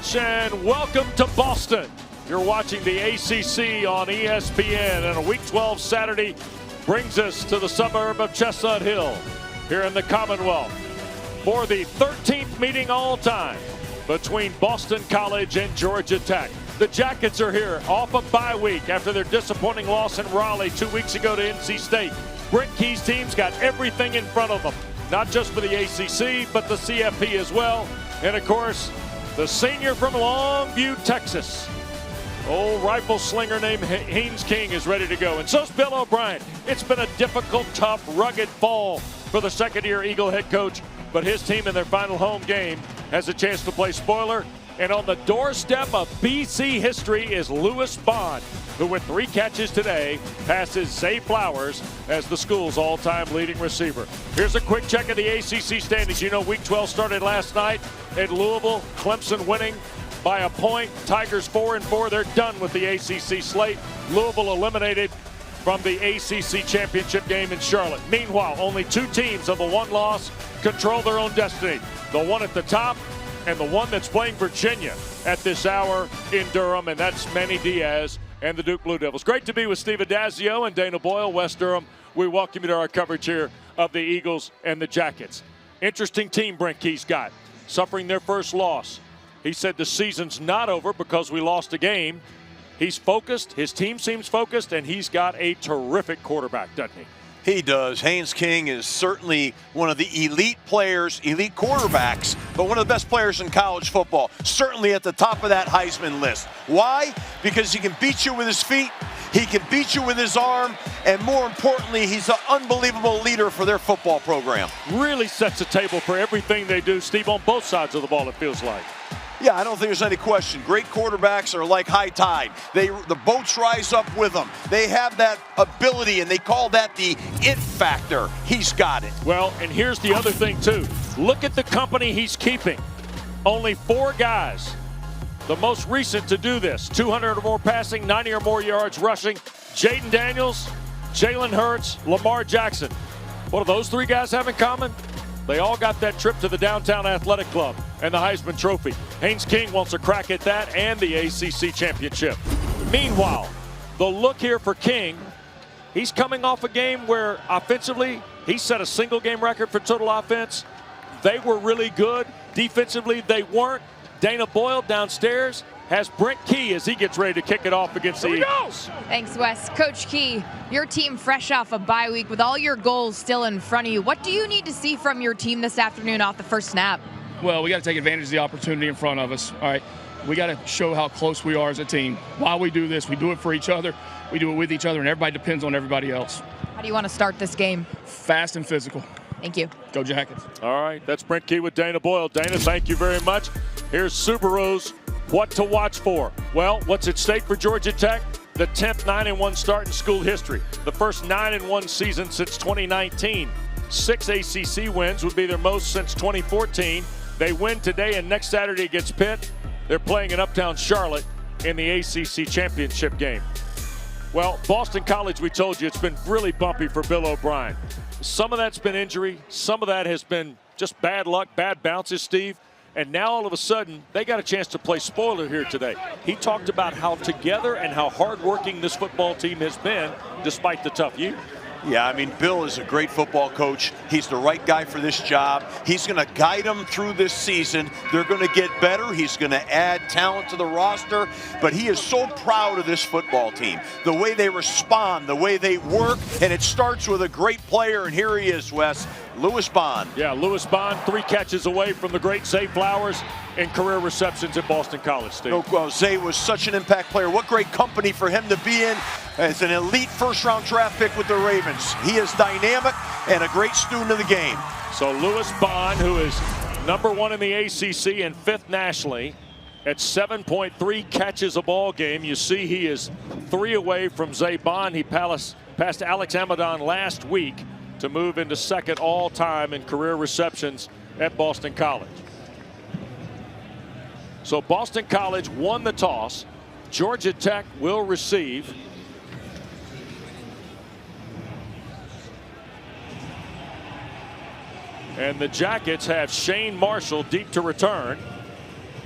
much, and welcome to Boston. You're watching the ACC on ESPN, and a Week 12 Saturday brings us to the suburb of Chestnut Hill here in the Commonwealth for the 13th meeting all time between Boston College and Georgia Tech. The Jackets are here off a bye week after their disappointing loss in Raleigh 2 weeks ago to NC State. Brent Key's team's got everything in front of them, not just for the ACC, but the CFP as well. And of course, the senior from Longview, Texas, old rifle slinger named Haynes King is ready to go. And so's Bill O'Brien. It's been a difficult, tough, rugged fall for the second-year Eagle head coach, but his team in their final home game has a chance to play spoiler. And on the doorstep of BC history is Lewis Bond, who with 3 catches today passes Zay Flowers as the school's all-time leading receiver. Here's a quick check of the ACC standings. You know, Week 12 started last night at Louisville. Clemson winning by a point. Tigers 4-4. They're done with the ACC slate. Louisville eliminated from the ACC championship game in Charlotte. Meanwhile, only 2 teams of the one loss control their own destiny. The one at the top and the one that's playing Virginia at this hour in Durham, and that's Manny Diaz and the Duke Blue Devils. Great to be with Steve Adazio and Dana Boyle, West Durham. We welcome you to our coverage here of the Eagles and the Jackets. Interesting team Brent Key's got, suffering their first loss. He said the season's not over because we lost a game. He's focused, his team seems focused, and he's got a terrific quarterback, doesn't he? He does. Haynes King is certainly one of the elite players, elite quarterbacks, but one of the best players in college football. Certainly at the top of that Heisman list. Why? Because he can beat you with his feet, he can beat you with his arm, and more importantly, he's an unbelievable leader for their football program. Really sets the table for everything they do, Steve, on both sides of the ball, it feels like. Yeah, I don't think there's any question. Great quarterbacks are like high tide. The boats rise up with them. They have that ability, and they call that the it factor. He's got it. Well, and here's the other thing, too. Look at the company he's keeping. Only 4 guys, the most recent to do this. 200 or more passing, 90 or more yards rushing. Jaden Daniels, Jalen Hurts, Lamar Jackson. What do those 3 guys have in common? They all got that trip to the Downtown Athletic Club and the Heisman Trophy. Haynes King wants a crack at that and the ACC championship. Meanwhile, the look here for King, he's coming off a game where offensively, he set a single game record for total offense. They were really good. Defensively, they weren't. Dana Boyle downstairs has Brent Key as he gets ready to kick it off against the Eagles. Thanks, Wes. Coach Key, your team fresh off a bye week with all your goals still in front of you. What do you need to see from your team this afternoon off the first snap? Well, we got to take advantage of the opportunity in front of us. All right, we got to show how close we are as a team. While we do this, we do it for each other, we do it with each other, and everybody depends on everybody else. How do you want to start this game? Fast and physical. Thank you. Go Jackets. All right, that's Brent Key with Dana Boyle. Dana, thank you very much. Here's Subaru's what to watch for. Well, what's at stake for Georgia Tech? The 10th 9-1 start in school history. The first 9-1 season since 2019. 6 ACC wins would be their most since 2014. They win today and next Saturday against Pitt. They're playing in Uptown Charlotte in the ACC championship game. Well, Boston College, we told you, it's been really bumpy for Bill O'Brien. Some of that's been injury. Some of that has been just bad luck, bad bounces, Steve. And now all of a sudden, they got a chance to play spoiler here today. He talked about how together and how hardworking this football team has been despite the tough year. Yeah, I mean, Bill is a great football coach. He's the right guy for this job. He's going to guide them through this season. They're going to get better. He's going to add talent to the roster. But he is so proud of this football team. The way they respond, the way they work, and it starts with a great player, and here he is, Wes, Lewis Bond. Yeah, Lewis Bond, 3 catches away from the great Zay Flowers in career receptions at Boston College, Steve. No, Zay was such an impact player. What great company for him to be in as an elite first-round draft pick with the Ravens. He is dynamic and a great student of the game. So Lewis Bond, who is #1 in the ACC and 5th nationally, at 7.3 catches a ball game. You see he is 3 away from Zay Bond. He passed Alex Amadon last week to move into 2nd all-time in career receptions at Boston College. So Boston College won the toss. Georgia Tech will receive. And the Jackets have Shane Marshall deep to return.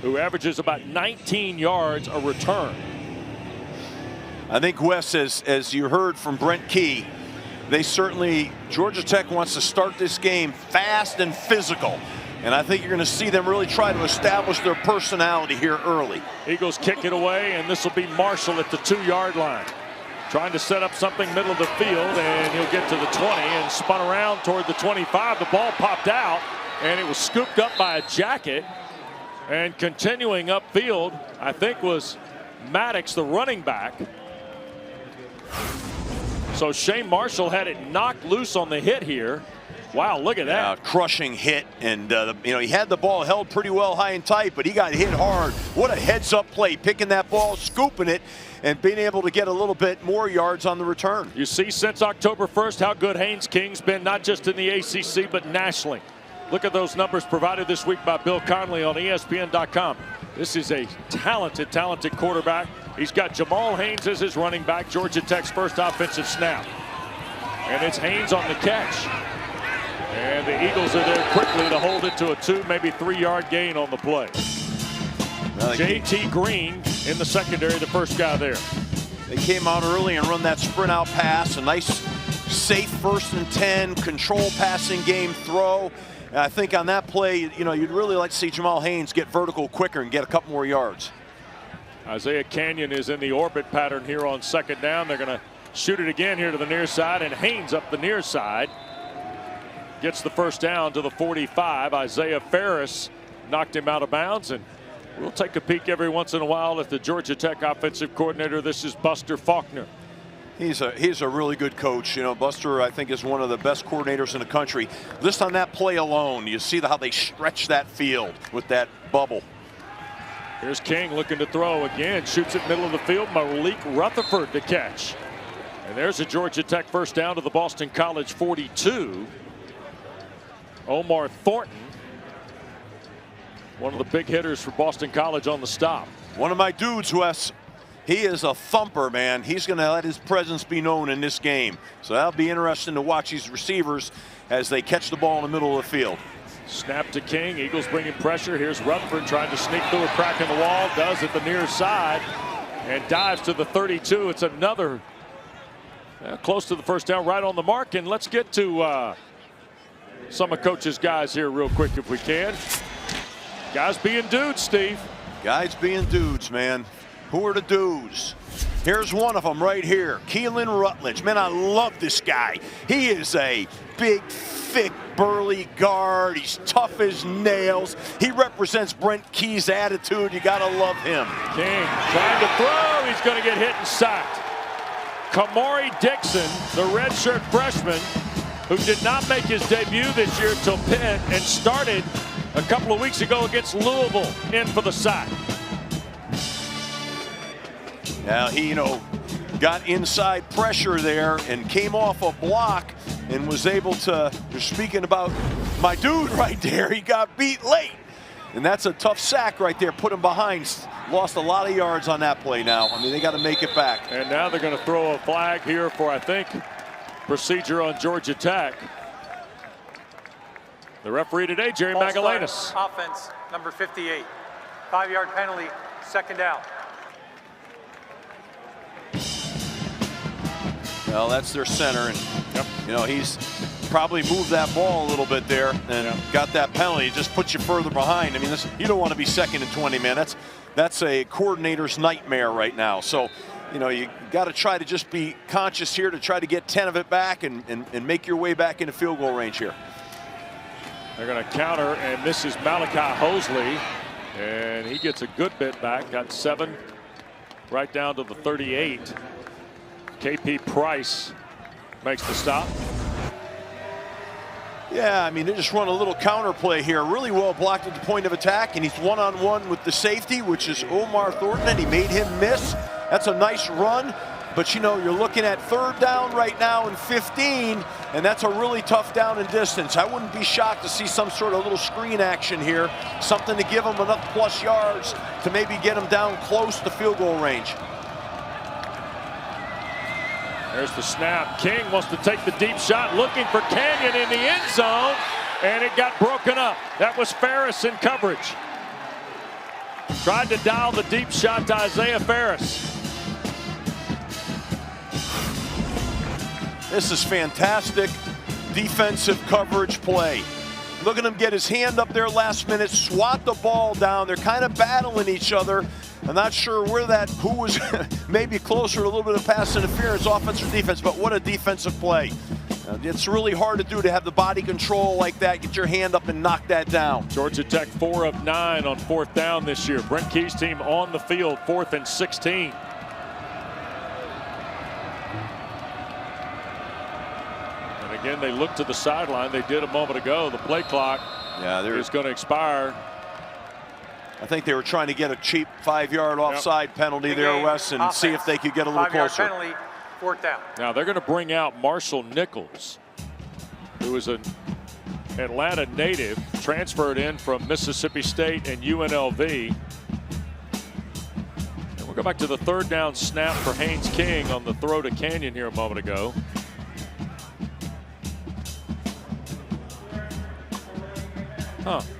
who averages about 19 yards a return. I think Wes, as you heard from Brent Key, they certainly, Georgia Tech wants to start this game fast and physical. And I think you're going to see them really try to establish their personality here early. Eagles kick it away, and this will be Marshall at the 2-yard line. Trying to set up something middle of the field, and he'll get to the 20 and spun around toward the 25. The ball popped out, and it was scooped up by a jacket. And continuing upfield, I think, was Maddox, the running back. So Shane Marshall had it knocked loose on the hit here. Wow, look at that. Crushing hit, and he had the ball held pretty well high and tight, but he got hit hard. What a heads-up play, picking that ball, scooping it, and being able to get a little bit more yards on the return. You see since October 1st how good Haynes King's been, not just in the ACC, but nationally. Look at those numbers provided this week by Bill Conley on ESPN.com. This is a talented, talented quarterback. He's got Jamal Haynes as his running back, Georgia Tech's first offensive snap. And it's Haynes on the catch. And the Eagles are there quickly to hold it to a 2, maybe 3-yard gain on the play. J.T. Green in the secondary, the first guy there. They came out early and run that sprint out pass, a nice, safe 1st and 10, control passing game throw. And I think on that play, you'd really like to see Jamal Haynes get vertical quicker and get a couple more yards. Isaiah Canyon is in the orbit pattern here on 2nd down. They're going to shoot it again here to the near side, and Haynes up the near side gets the first down to the 45. Isaiah Ferris knocked him out of bounds, and we'll take a peek every once in a while at the Georgia Tech offensive coordinator. This is Buster Faulkner. He's a really good coach. Buster, I think, is one of the best coordinators in the country. Just on that play alone, you see how they stretch that field with that bubble. Here's King looking to throw again. Shoots it middle of the field. Malik Rutherford to catch. And there's a Georgia Tech first down to the Boston College 42. Omar Thornton, one of the big hitters for Boston College on the stop. One of my dudes, Wes. He is a thumper, man. He's going to let his presence be known in this game. So that'll be interesting to watch these receivers as they catch the ball in the middle of the field. Snap to King. Eagles bringing pressure. Here's Rutherford trying to sneak through a crack in the wall. Does at the near side and dives to the 32. It's another close to the first down, right on the mark. And let's get to some of Coach's guys here real quick if we can. Guys being dudes, Steve. Guys being dudes, man. Who are the dudes? Here's one of them right here. Keelan Rutledge. Man, I love this guy. He is a big, thick, burly guard. He's tough as nails. He represents Brent Key's attitude. You got to love him. King trying to throw. He's going to get hit and sacked. Kamari Dixon, the redshirt freshman, who did not make his debut this year till Pitt and started a couple of weeks ago against Louisville, in for the sack. Now he, got inside pressure there and came off a block and was able to, you're speaking about my dude right there, he got beat late. And that's a tough sack right there, put him behind. Lost a lot of yards on that play now. I mean, they got to make it back. And now they're going to throw a flag here for, I think, procedure on Georgia Tech. The referee today, Jerry Magallanes. Offense, number 58. 5-yard penalty, 2nd down. Well, that's their center, and he's probably moved that ball a little bit there and got that penalty. It just puts you further behind. I mean, you don't want to be 2nd and 20, man. That's a coordinator's nightmare right now. So, you got to try to just be conscious here to try to get 10 of it back and make your way back into field goal range here. They're going to counter, and this is Malachi Hosley, and he gets a good bit back. Got 7 right down to the 38. KP Price makes the stop. Yeah, I mean, they just run a little counter play here. Really well blocked at the point of attack, and he's one-on-one with the safety, which is Omar Thornton, and he made him miss. That's a nice run, but you're looking at 3rd down right now and 15, and that's a really tough down and distance. I wouldn't be shocked to see some sort of little screen action here, something to give them enough plus yards to maybe get them down close to field goal range. There's the snap. King wants to take the deep shot, looking for Canyon in the end zone, and it got broken up. That was Ferris in coverage. Tried to dial the deep shot to Isaiah Ferris. This is fantastic defensive coverage play. Look at him get his hand up there last minute, swat the ball down. They're kind of battling each other. I'm not sure who was maybe closer to a little bit of pass interference, offense or defense, but what a defensive play. It's really hard to do, to have the body control like that, get your hand up and knock that down. Georgia Tech 4 of 9 on 4th down this year. Brent Key's team on the field, 4th and 16. And again, they look to the sideline. They did a moment ago. The play clock is going to expire. I think they were trying to get a cheap 5-yard offside penalty there, Wes, and see if they could get a little closer. Penalty, 4th down. Now they're going to bring out Marshall Nichols, who is an Atlanta native, transferred in from Mississippi State and UNLV. And we'll go back to the 3rd down snap for Haynes King on the throw to Canyon here a moment ago.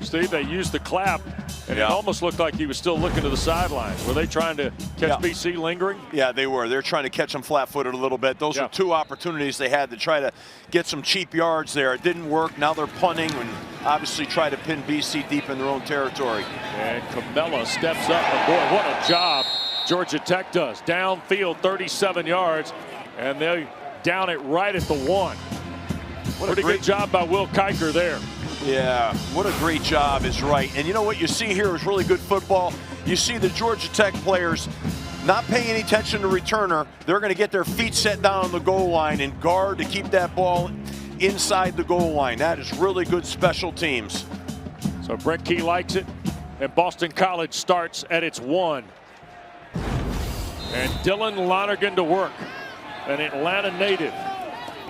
Steve, they used the clap, and it almost looked like he was still looking to the sideline. Were they trying to catch BC lingering? Yeah, they were. They're trying to catch him flat-footed a little bit. Those are 2 opportunities they had to try to get some cheap yards there. It didn't work. Now they're punting and obviously try to pin BC deep in their own territory. And Camella steps up, and boy, what a job Georgia Tech does. Downfield, 37 yards, and they down it right at the 1. Pretty good job by Will Kiker there. Yeah, what a great job is right. And you know what you see here is really good football. You see the Georgia Tech players not paying any attention to returner. They're going to get their feet set down on the goal line and guard to keep that ball inside the goal line. That is really good special teams. So Brent Key likes it, and Boston College starts at its 1. And Dylan Lonergan to work, an Atlanta native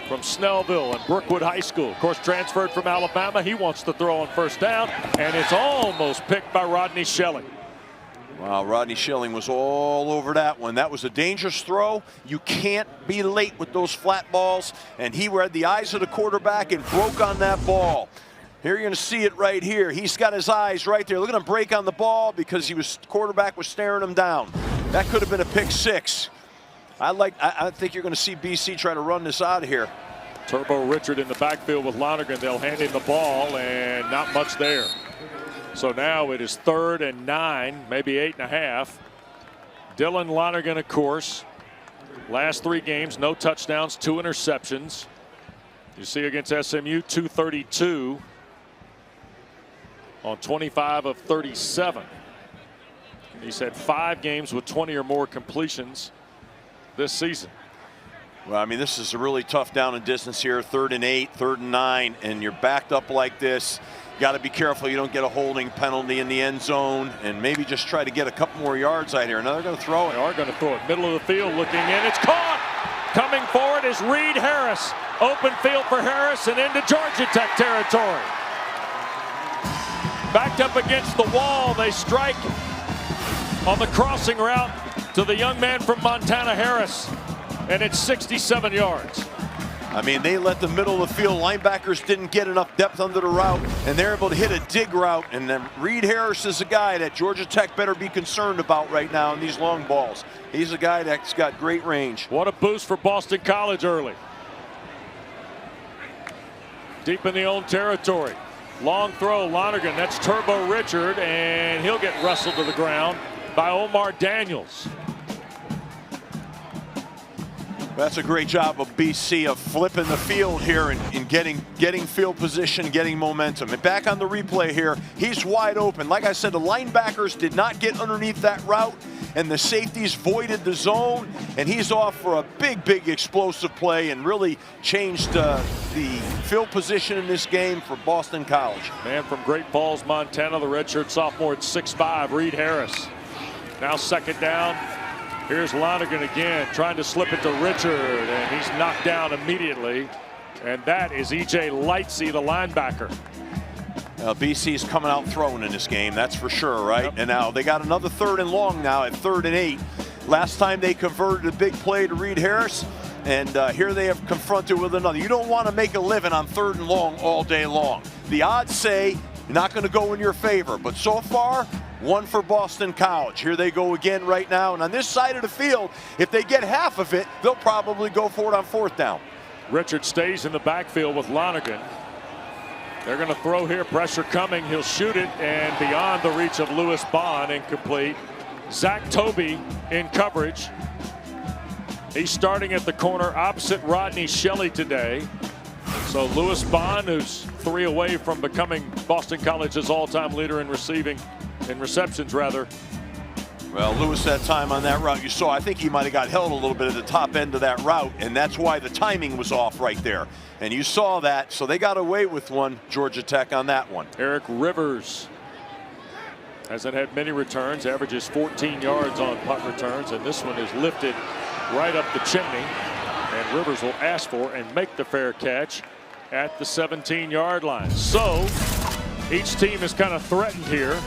from Snellville and Brookwood High School. Of course, transferred from Alabama. He wants to throw on 1st down, and it's almost picked by Rodney Schelling. Wow, Rodney Schelling was all over that one. That was a dangerous throw. You can't be late with those flat balls, and he had the eyes of the quarterback and broke on that ball. Here you're going to see it right here. He's got his eyes right there. Look at him break on the ball because quarterback was staring him down. That could have been a pick 6. I think you're going to see BC try to run this out of here. Turbo Richard in the backfield with Lonergan. They'll hand him the ball, and not much there. So now it is 3rd and 9, maybe 8.5. Dylan Lonergan, of course, last 3 games, no touchdowns, 2 interceptions. You see against SMU, 232 on 25 of 37. He's had 5 games with 20 or more completions this season. Well, I mean, this is a really tough down and distance here. 3rd and 8, 3rd and 9, and you're backed up like this. You got to be careful you don't get a holding penalty in the end zone, and maybe just try to get a couple more yards out here. Now they're going to throw it. They are going to throw it. Middle of the field, looking in. It's caught. Coming forward is Reed Harris. Open field for Harris and into Georgia Tech territory. Backed up against the wall. They strike on the crossing route to the young man from Montana, Harris, and it's 67 yards. I mean, they let the middle of the field linebackers didn't get enough depth under the route, and they're able to hit a dig route. And then Reed Harris is a guy that Georgia Tech better be concerned about right now in these long balls. He's a guy that's got great range. What a boost for Boston College early. Deep in the own territory. Long throw, Lonergan. That's Turbo Richard, and he'll get wrestled to the ground by Omar Daniels. That's a great job of BC of flipping the field here and getting field position, getting momentum. And back on the replay here, he's wide open. Like I said, the linebackers did not get underneath that route, and the safeties voided the zone, and he's off for a big explosive play and really changed the field position in this game for Boston College. Man from Great Falls, Montana, the redshirt sophomore at 6'5", Reed Harris. Now 2nd down. Here's Lonergan again, trying to slip it to Richard, and he's knocked down immediately. And that is E.J. Lightsey, the linebacker. BC's coming out throwing in this game, that's for sure, right? Yep. And now they got another 3rd and long now at 3rd and 8. Last time they converted a big play to Reed Harris, and here they have confronted with another. You don't want to make a living on 3rd and long all day long. The odds say not going to go in your favor, but so far, one for Boston College. Here they go again right now. And on this side of the field, if they get half of it, they'll probably go for it on 4th down. Richard stays in the backfield with Lonergan. They're going to throw here. Pressure coming. He'll shoot it. And beyond the reach of Lewis Bond, incomplete. Zach Tobey in coverage. He's starting at the corner opposite Rodney Shelley today. So Lewis Bond, who's 3 away from becoming Boston College's all-time leader in receptions rather. Well, Lewis that time on that route you saw, I think he might have got held a little bit at the top end of that route, and that's why the timing was off right there. And you saw that, so they got away with one, Georgia Tech, on that one. Eric Rivers hasn't had many returns, averages 14 yards on punt returns, and this one is lifted right up the chimney, and Rivers will ask for and make the fair catch at the 17-yard line. So each team is kind of threatened here.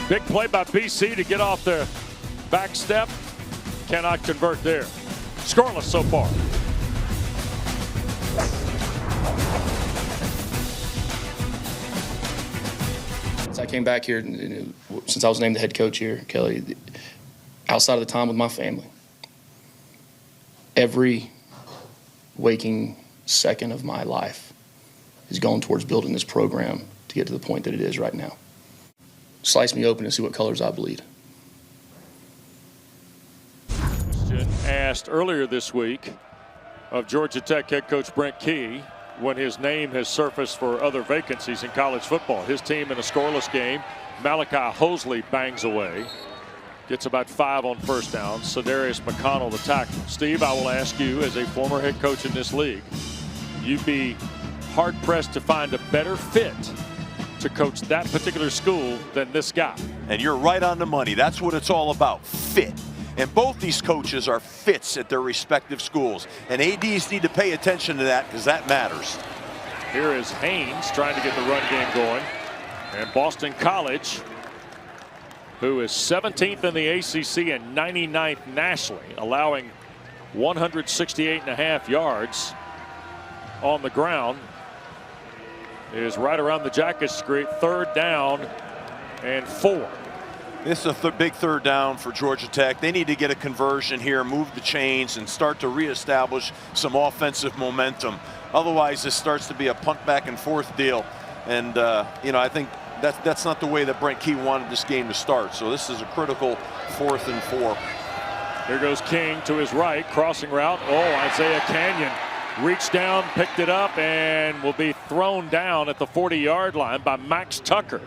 Big play by BC to get off the back step. Cannot convert there. Scoreless so far. Since I came back here, since I was named the head coach here, Kelly, outside of the time with my family, every waking second of my life is going towards building this program to get to the point that it is right now. Slice me open and see what colors I bleed. Question asked earlier this week of Georgia Tech head coach Brent Key when his name has surfaced for other vacancies in college football. His team in a scoreless game. Malachi Hosley bangs away. Gets about 5 on 1st down. Sedarius McConnell the tackle. Steve, I will ask you, as a former head coach in this league, you'd be hard-pressed to find a better fit to coach that particular school than this guy. And you're right on the money. That's what it's all about, fit. And both these coaches are fits at their respective schools. And ADs need to pay attention to that because that matters. Here is Haynes trying to get the run game going. And Boston College, who is 17th in the ACC and 99th nationally, allowing 168.5 yards on the ground, is right around the Jacket Street. 3rd down and 4. This is a big 3rd down for Georgia Tech. They need to get a conversion here, move the chains, and start to reestablish some offensive momentum. Otherwise, this starts to be a punt back and forth deal. And, you know, I think that's not the way that Brent Key wanted this game to start. So this is a critical 4th and 4. Here goes King to his right, crossing route. Oh, Isaiah Canyon reached down, picked it up, and will be thrown down at the 40-yard line by Max Tucker.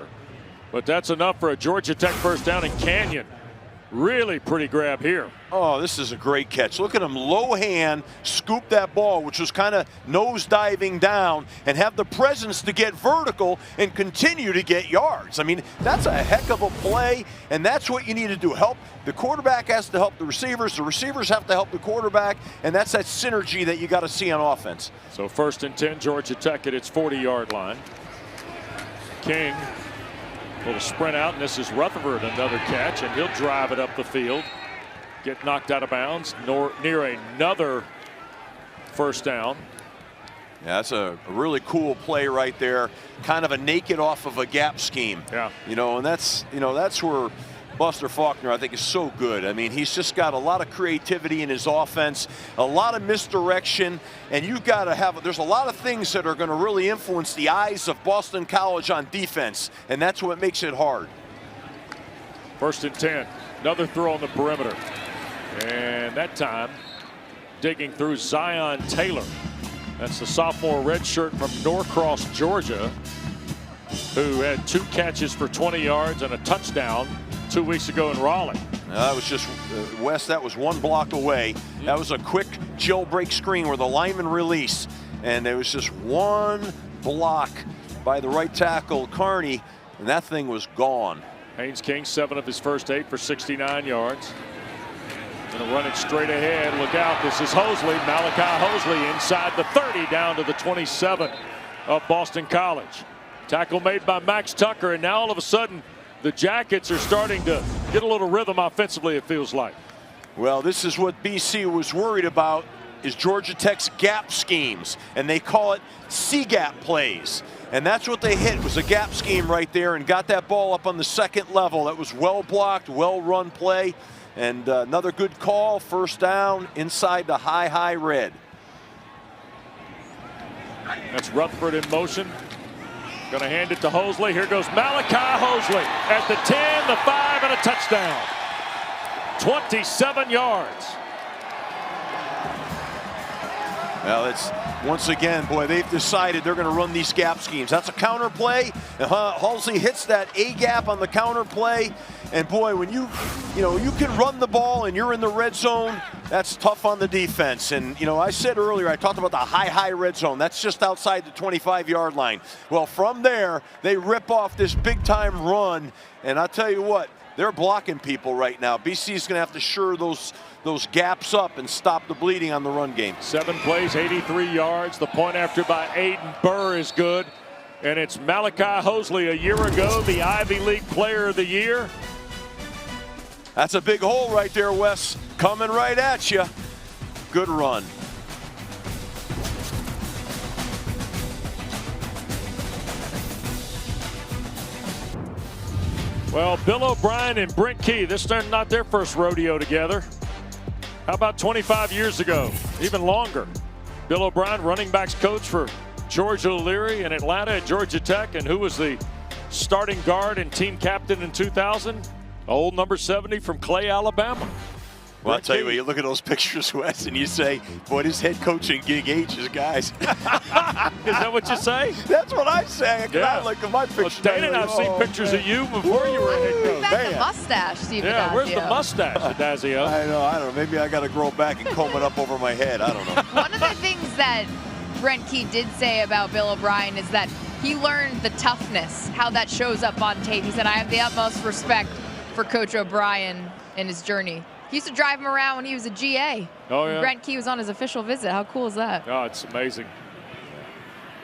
But that's enough for a Georgia Tech 1st down, and Canyon, really pretty grab here. Oh, this is a great catch. Look at him, low hand, scoop that ball, which was kind of nose diving down, and have the presence to get vertical and continue to get yards. I mean, that's a heck of a play, and that's what you need to do. Help. The quarterback has to help the receivers have to help the quarterback, and that's that synergy that you got to see on offense. So 1st and 10, Georgia Tech at its 40-yard line. King, little sprint out, and this is Rutherford, another catch, and he'll drive it up the field. Get knocked out of bounds near another 1st down. Yeah, that's a really cool play right there. Kind of a naked off of a gap scheme. Yeah. You know, and that's where Buster Faulkner, I think, is so good. I mean, he's just got a lot of creativity in his offense, a lot of misdirection, and you've got to have, there's a lot of things that are going to really influence the eyes of Boston College on defense, and that's what makes it hard. 1st and 10, another throw on the perimeter. And that time, digging through Zion Taylor. That's the sophomore redshirt from Norcross, Georgia, who had 2 catches for 20 yards and a touchdown 2 weeks ago in Raleigh. That was just, Wes, that was 1 block away. That was a quick jailbreak screen where the lineman released, and it was just 1 block by the right tackle, Carney, and that thing was gone. Haynes King, 7 of his first 8 for 69 yards. Gonna run it straight ahead. Look out, this is Hosley, Malachi Hosley inside the 30 down to the 27 of Boston College. Tackle made by Max Tucker, and now all of a sudden the Jackets are starting to get a little rhythm offensively, it feels like. Well, this is what BC was worried about, is Georgia Tech's gap schemes, and they call it C-gap plays. And that's what they hit, was a gap scheme right there, and got that ball up on the second level. That was well blocked, well run play, and another good call. First down inside the high red. That's Rutherford in motion. Going to hand it to Hosley. Here goes Malachi Hosley at the 10, the 5, and a touchdown. 27 yards. Well, it's once again, boy, they've decided they're going to run these gap schemes. That's a counter play. Halsey hits that A gap on the counter play. And boy, when you can run the ball and you're in the red zone, that's tough on the defense. And I said earlier, I talked about the high red zone. That's just outside the 25-yard line. Well, from there, they rip off this big-time run. And I'll tell you what, they're blocking people right now. BC is going to have to shore those gaps up and stop the bleeding on the run game. 7 plays, 83 yards. The point after by Aiden Burr is good. And it's Malachi Hosley, a year ago, the Ivy League Player of the Year. That's a big hole right there, Wes. Coming right at you. Good run. Well, Bill O'Brien and Brent Key, this is not their first rodeo together. How about 25 years ago, even longer? Bill O'Brien, running backs coach for George O'Leary in Atlanta at Georgia Tech, and who was the starting guard and team captain in 2000? Old number 70 from Clay, Alabama. Well, I'll tell you what, you look at those pictures, Wes, and you say, boy, this head coaching gig ages guys. Is that what you say? That's what I say. I look at my pictures. Well, Dana and I've seen pictures of you before you were head coach. That's the mustache, Steve. Yeah, where's the mustache, Adazio? I don't know. Maybe I got to grow back and comb it up over my head. I don't know. One of the things that Brent Key did say about Bill O'Brien is that he learned the toughness, how that shows up on tape. He said, I have the utmost respect for Coach O'Brien in his journey. He used to drive him around when he was a GA. Oh, yeah. Brent Key was on his official visit. How cool is that? Oh, it's amazing.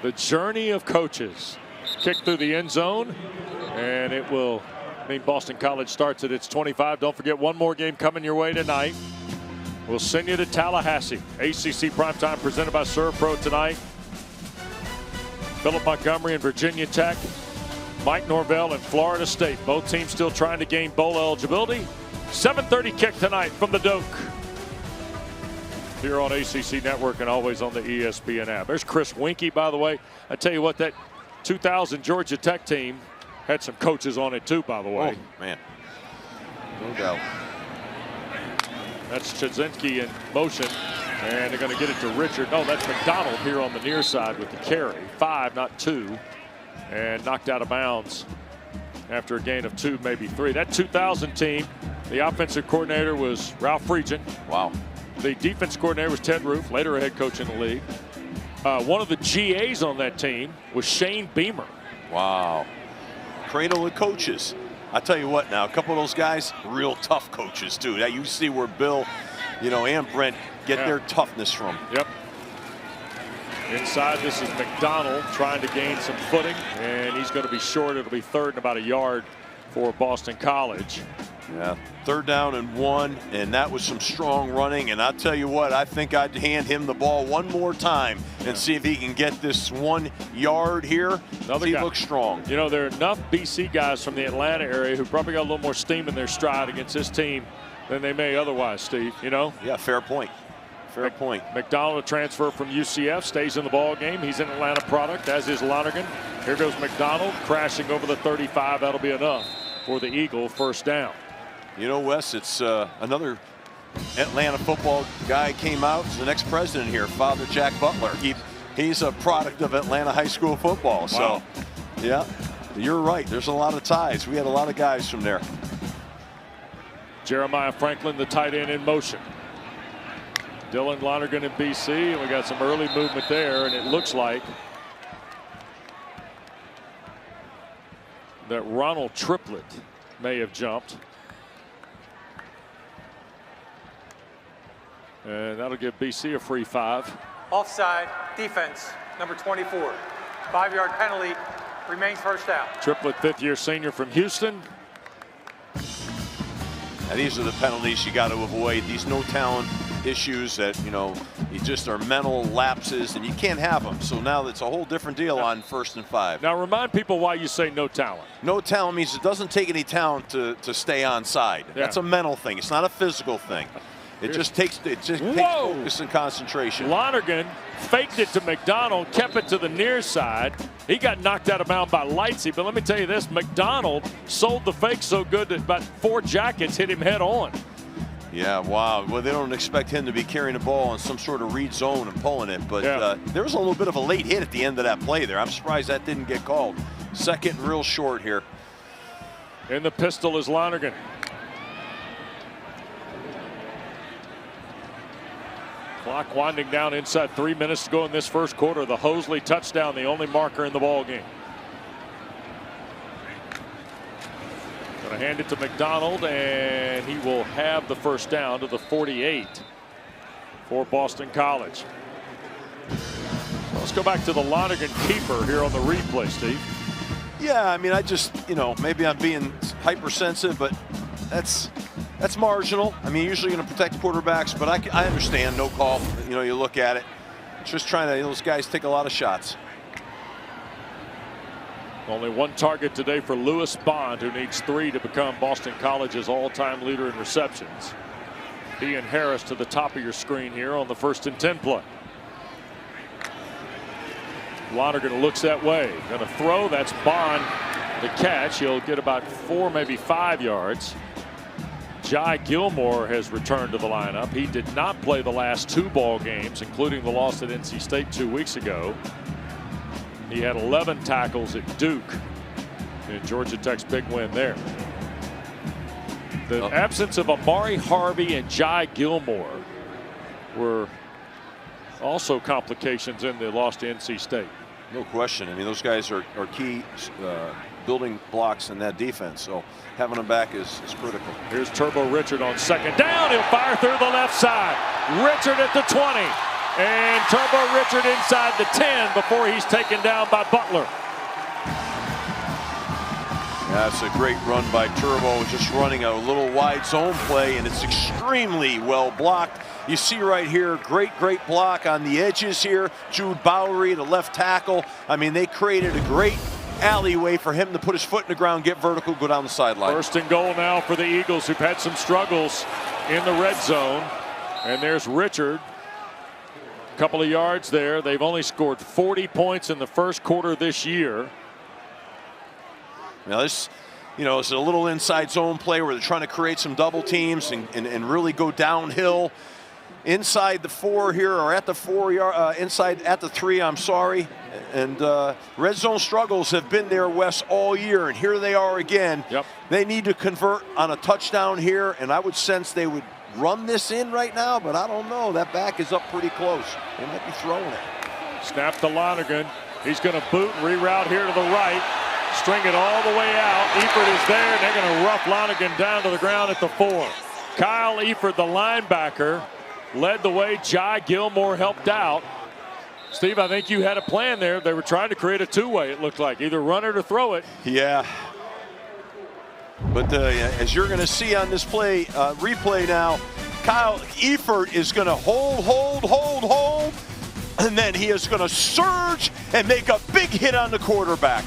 The journey of coaches. Kick through the end zone, and it will mean Boston College starts at its 25. Don't forget, one more game coming your way tonight. We'll send you to Tallahassee. ACC Primetime presented by ServPro tonight. Philip Montgomery and Virginia Tech. Mike Norvell and Florida State. Both teams still trying to gain bowl eligibility. 7:30 kick tonight from the Doak. Here on ACC Network and always on the ESPN app. There's Chris Winkie, by the way. I tell you what, that 2000 Georgia Tech team had some coaches on it too, by the way. Oh, man. No doubt. That's Chudzinski in motion. And they're going to get it to Richard. No, that's McDonald here on the near side with the carry. 5, not 2. And knocked out of bounds after a gain of 2, maybe 3. That 2000 team, the offensive coordinator was Ralph Friedgen. Wow. The defense coordinator was Ted Roof, later a head coach in the league. One of the GAs on that team was Shane Beamer. Wow. Cradle of coaches. I tell you what now, a couple of those guys, real tough coaches too. That you see where Bill, and Brent get their toughness from. Yep. Inside, this is McDonald trying to gain some footing, and he's going to be short. It'll be 3rd and about a yard for Boston College. Yeah, 3rd down and 1, and that was some strong running. And I'll tell you what, I think I'd hand him the ball one more time and see if he can get this 1 yard here. He looks strong. There are enough BC guys from the Atlanta area who probably got a little more steam in their stride against this team than they may otherwise, Steve, Yeah, fair point. Fair point. McDonald, a transfer from UCF, stays in the ball game. He's an Atlanta product, as is Lonergan. Here goes McDonald crashing over the 35. That'll be enough for the Eagle. 1st down. Wes, it's another Atlanta football guy came out. He's the next president here, Father Jack Butler. He's a product of Atlanta high school football. Wow. So, yeah, you're right. There's a lot of ties. We had a lot of guys from there. Jeremiah Franklin, the tight end, in motion. Dylan Lonergan in BC, and we got some early movement there, and it looks like that Ronald Triplett may have jumped. And that'll give BC a free 5. Offside, defense, number 24. 5-yard penalty, remains 1st down. Triplett, 5th-year senior from Houston. And these are the penalties you got to avoid. These no talent issues that, you know, you just are mental lapses, and you can't have them. So now it's a whole different deal on 1st and 5. Now remind people why you say no talent. No talent means it doesn't take any talent to stay on side. Yeah. That's a mental thing. It's not a physical thing. It just takes focus and concentration. Lonergan faked it to McDonald, kept it to the near side. He got knocked out of bounds by Lightsey, but let me tell you this, McDonald sold the fake so good that about 4 jackets hit him head on. Yeah, wow. Well, they don't expect him to be carrying the ball in some sort of read zone and pulling it, but there was a little bit of a late hit at the end of that play there. I'm surprised that didn't get called. Second real short here. In the pistol is Lonergan. Clock winding down inside 3 minutes to go in this first quarter. The Hosley touchdown, the only marker in the ball game. Going to hand it to McDonald, and he will have the first down to the 48 for Boston College. Let's go back to the Lonergan keeper here on the replay, Steve. Yeah, I mean, I just, you know, maybe I'm being hypersensitive, but that's marginal. I mean, usually going to protect quarterbacks, but I understand no call. You know, you look at it. Just trying to, those guys take a lot of shots. Only 1 target today for Lewis Bond, who needs 3 to become Boston College's all-time leader in receptions. He and Harris to the top of your screen here on the 1st and 10 play. Lonergan looks that way. Going to throw. That's Bond. The catch. He'll get about 4, maybe 5 yards. Jai Gilmore has returned to the lineup. He did not play the last 2 ball games, including the loss at NC State 2 weeks ago. He had 11 tackles at Duke in Georgia Tech's big win there. The absence of Amari Harvey and Jai Gilmore were also complications in the loss to NC State. No question. I mean, those guys are key building blocks in that defense. So having them back is critical. Here's Turbo Richard on 2nd down. He'll fire through the left side. Richard at the 20. And Turbo Richard inside the 10 before he's taken down by Butler. That's a great run by Turbo, just running a little wide zone play, and it's extremely well blocked. You see right here, great block on the edges here. Jude Bowery, the left tackle. I mean, they created a great alleyway for him to put his foot in the ground, get vertical, go down the sideline. 1st and goal now for the Eagles, who've had some struggles in the red zone. And there's Richard. Couple of yards there. They've only scored 40 points in the first quarter this year. Now this, you know, it's a little inside zone play where they're trying to create some double teams and really go downhill. Inside the 4 here, or at the 4 yard, inside at the 3, I'm sorry. And red zone struggles have been there, Wes, all year, and here they are again. Yep. They need to convert on a touchdown here, and I would sense they would run this in right now, but I don't know. That back is up pretty close. They might be throwing it. Snap to Lonergan. He's going to boot and reroute here to the right. String it all the way out. Eifert is there, and they're going to rough Lonergan down to the ground at the 4. Kyle Eifert, the linebacker, led the way. Jai Gilmore helped out. Steve, I think you had a plan there. They were trying to create a 2-way, it looked like. Either run it or throw it. Yeah. But as you're going to see on this play, replay now, Kyle Eifert is going to hold, and then he is going to surge and make a big hit on the quarterback.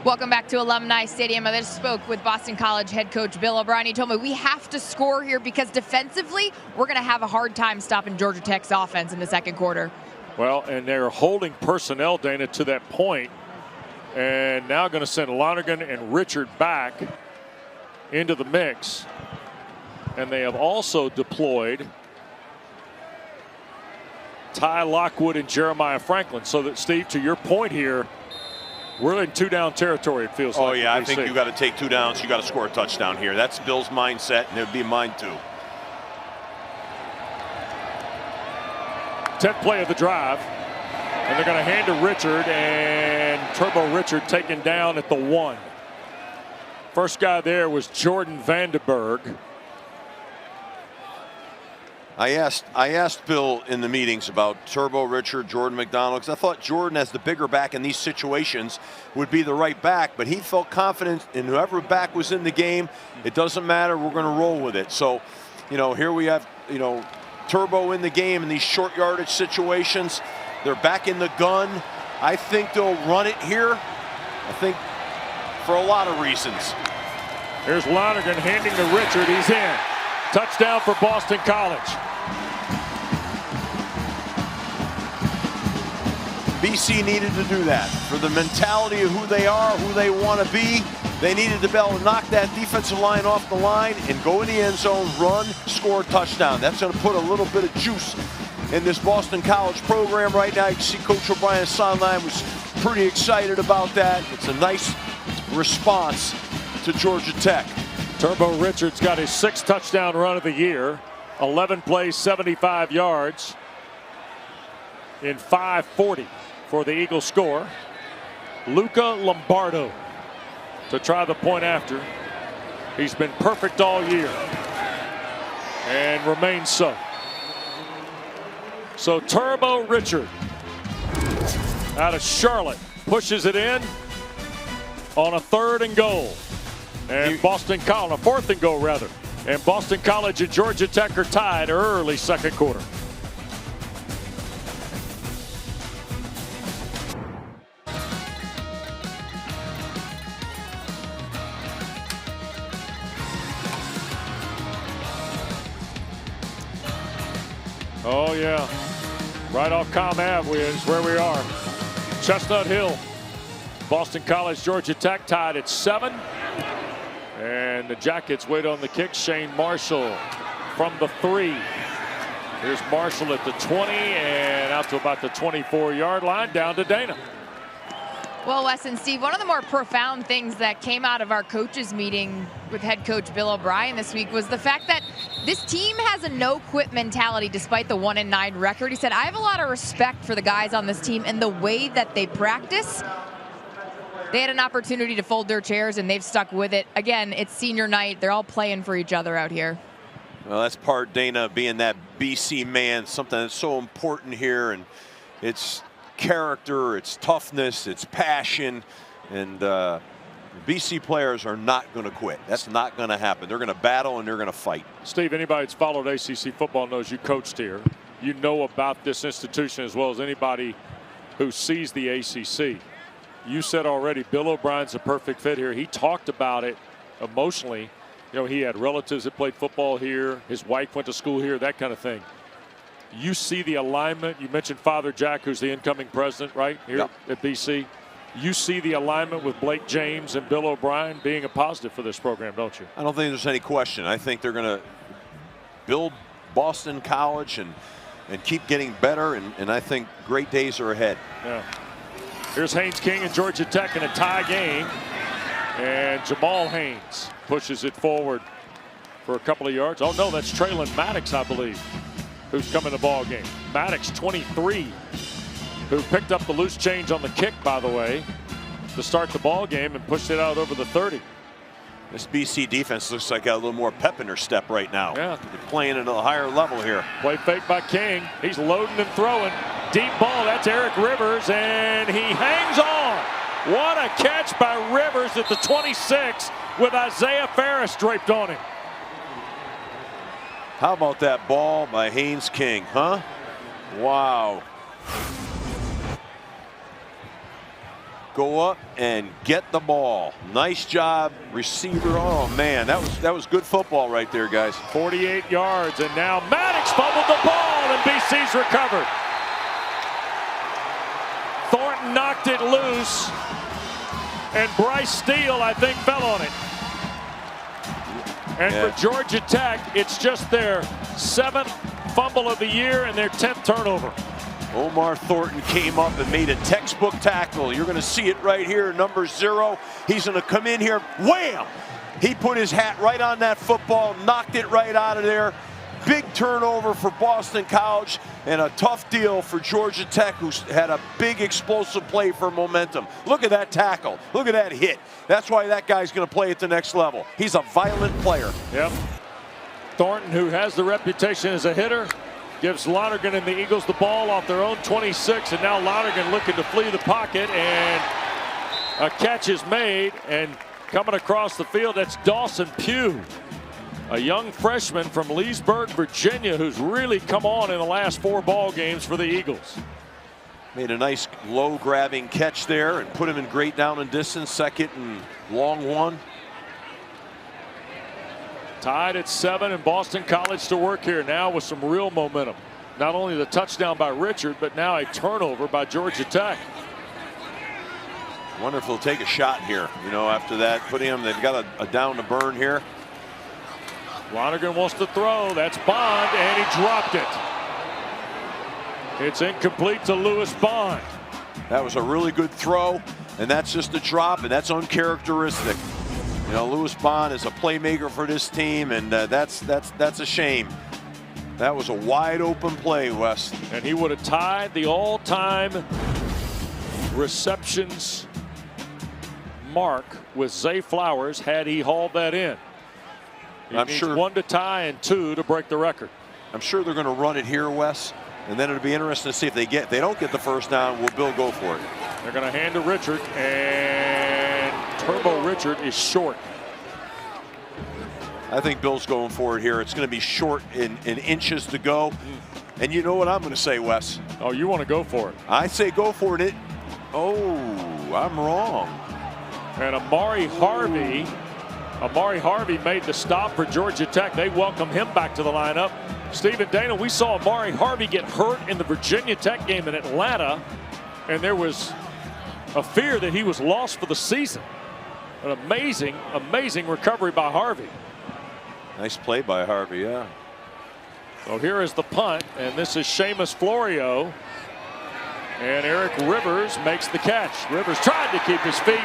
Welcome back to Alumni Stadium. I just spoke with Boston College head coach Bill O'Brien. He told me we have to score here because defensively, we're going to have a hard time stopping Georgia Tech's offense in the second quarter. Well, and they're holding personnel, Dana, to that point, and now going to send Lonergan and Richard back into the mix. And they have also deployed Ty Lockwood and Jeremiah Franklin. So that, Steve, to your point here, we're in 2-down territory, it feels like. Oh, yeah, I think you got to take 2 downs. You got to score a touchdown here. That's Bill's mindset, and it would be mine too. 10th play of the drive. And they're going to hand to Richard, and Turbo Richard taken down at the 1. First guy there was Jordan Vandenberg. I asked Bill in the meetings about Turbo, Richard, Jordan McDonald, because I thought Jordan, as the bigger back in these situations, would be the right back, but he felt confident in whoever back was in the game. It doesn't matter, we're going to roll with it. So, you know, here we have, you know, Turbo in the game in these short yardage situations. They're back in the gun. I think they'll run it here. I think for a lot of reasons. Here's Lonergan handing to Richard. He's in. Touchdown for Boston College. BC needed to do that. For the mentality of who they are, who they want to be, they needed to be able to knock that defensive line off the line and go in the end zone, run, score a touchdown. That's going to put a little bit of juice in this Boston College program right now. You can see Coach O'Brien's sideline was pretty excited about that. It's a nice response to Georgia Tech. Turbo Richards got his 6th touchdown run of the year. 11 plays, 75 yards in 5:40 for the Eagles score. Luca Lombardo to try the point after. He's been perfect all year and remains so. So Turbo Richard out of Charlotte pushes it in on a 3rd and goal. And Boston College, a 4th and goal rather. And Boston College and Georgia Tech are tied early 2nd quarter. Oh yeah, right off Com Ave is where we are. Chestnut Hill. Boston College, Georgia Tech tied at 7. And the Jackets wait on the kick. Shane Marshall from the 3. Here's Marshall at the 20 and out to about the 24-yard line, down to Dana. Well, Wes and Steve, one of the more profound things that came out of our coaches meeting with head coach Bill O'Brien this week was the fact that this team has a no-quit mentality despite the 1-9 record. He said, I have a lot of respect for the guys on this team and the way that they practice. They had an opportunity to fold their chairs, and they've stuck with it. Again, it's senior night. They're all playing for each other out here. Well, that's part Dana being that BC man, something that's so important here. And it's character, it's toughness, it's passion. And BC players are not going to quit. That's not going to happen. They're going to battle, and they're going to fight. Steve, anybody that's followed ACC football knows you coached here. You know about this institution as well as anybody who sees the ACC. You said already Bill O'Brien's a perfect fit here. He talked about it emotionally. You know, he had relatives that played football here. His wife went to school here, that kind of thing. You see the alignment. You mentioned Father Jack, who's the incoming president, right, here at BC. You see the alignment with Blake James and Bill O'Brien being a positive for this program, don't you? I don't think there's any question. I think they're going to build Boston College and keep getting better, and I think great days are ahead. Yeah. Here's Haynes King and Georgia Tech in a tie game. And Jamal Haynes pushes it forward for a couple of yards. Oh, no, that's Traylon Maddox, I believe, who's come in the ball game. Maddox, 23, who picked up the loose change on the kick, by the way, to start the ball game and pushed it out over the 30. This BC defense looks like got a little more pep in their step right now. Yeah. They're playing at a higher level here. Play fake by King. He's loading and throwing. Deep ball, that's Eric Rivers, and he hangs on. What a catch by Rivers at the 26 with Isaiah Ferris draped on him. How about that ball by Haynes King, huh? Wow. Go up and get the ball. Nice job, receiver. Oh man, that was good football right there, guys. 48 yards, and now Maddox fumbled the ball, and BC's recovered. Thornton knocked it loose, and Bryce Steele, I think, fell on it. And for Georgia Tech, it's just their 7th fumble of the year and their 10th turnover. Omar Thornton came up and made a textbook tackle. You're going to see it right here, number 0. He's going to come in here, wham! He put his hat right on that football, knocked it right out of there. Big turnover for Boston College and a tough deal for Georgia Tech, who's had a big explosive play for momentum. Look at that tackle. Look at that hit. That's why that guy's going to play at the next level. He's a violent player. Yep. Thornton, who has the reputation as a hitter, gives Lonergan and the Eagles the ball off their own 26, and now Lonergan looking to flee the pocket, and a catch is made, and coming across the field, that's Dawson Pugh, a young freshman from Leesburg, Virginia, who's really come on in the last 4 ball games for the Eagles. Made a nice low grabbing catch there and put him in great down and distance, 2nd and long 1. Tied at 7, and Boston College to work here now with some real momentum. Not only the touchdown by Richard, but now a turnover by Georgia Tech. Wonder if they'll take a shot here. You know, after that, putting him, they've got a down to burn here. Lonergan wants to throw. That's Bond, and he dropped it. It's incomplete to Lewis Bond. That was a really good throw, and that's just a drop, and that's uncharacteristic. You know, Lewis Bond is a playmaker for this team, and that's a shame. That was a wide open play, Wes. And he would have tied the all-time receptions mark with Zay Flowers had he hauled that in. I'm sure 1 to tie and 2 to break the record. I'm sure they're going to run it here, Wes, and then it'll be interesting to see if they don't get the first down. Will Bill go for it? They're going to hand to Richard, and Turbo Richard is short. I think Bill's going for it here. It's going to be short in inches to go. And you know what I'm going to say, Wes? Oh, you want to go for it? I say go for it. Oh, I'm wrong. And Amari Harvey made the stop for Georgia Tech. They welcome him back to the lineup. Stephen Dana, we saw Amari Harvey get hurt in the Virginia Tech game in Atlanta, and there was a fear that he was lost for the season. An amazing, amazing recovery by Harvey. Nice play by Harvey, yeah. So here is the punt, and this is Seamus Florio. And Eric Rivers makes the catch. Rivers tried to keep his feet,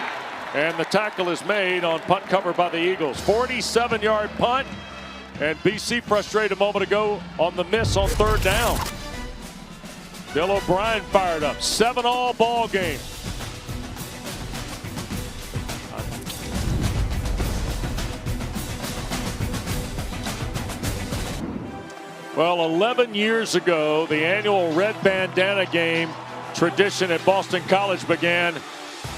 and the tackle is made on punt cover by the Eagles. 47-yard punt, and BC frustrated a moment ago on the miss on 3rd down. Bill O'Brien fired up. 7-all ball game. Well, 11 years ago, the annual red bandana game tradition at Boston College began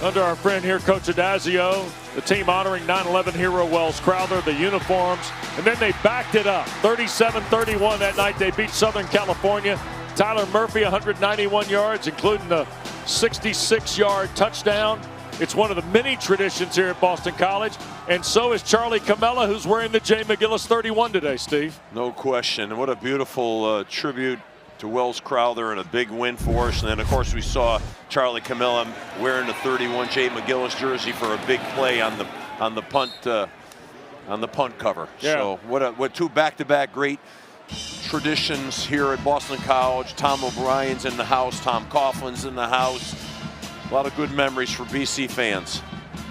under our friend here, Coach Adazio. The team honoring 9/11 hero Wells Crowther, the uniforms, and then they backed it up. 37-31 that night. They beat Southern California. Tyler Murphy, 191 yards, including the 66-yard touchdown. It's one of the many traditions here at Boston College, and so is Charlie Camella, who's wearing the J. McGillis 31 today, Steve. No question. And what a beautiful tribute to Wells Crowther, and a big win for us. And then, of course, we saw Charlie Camella wearing the 31 J. McGillis jersey for a big play on the punt cover. Yeah. So what 2 back-to-back great traditions here at Boston College. Tom O'Brien's in the house. Tom Coughlin's in the house. A lot of good memories for BC fans.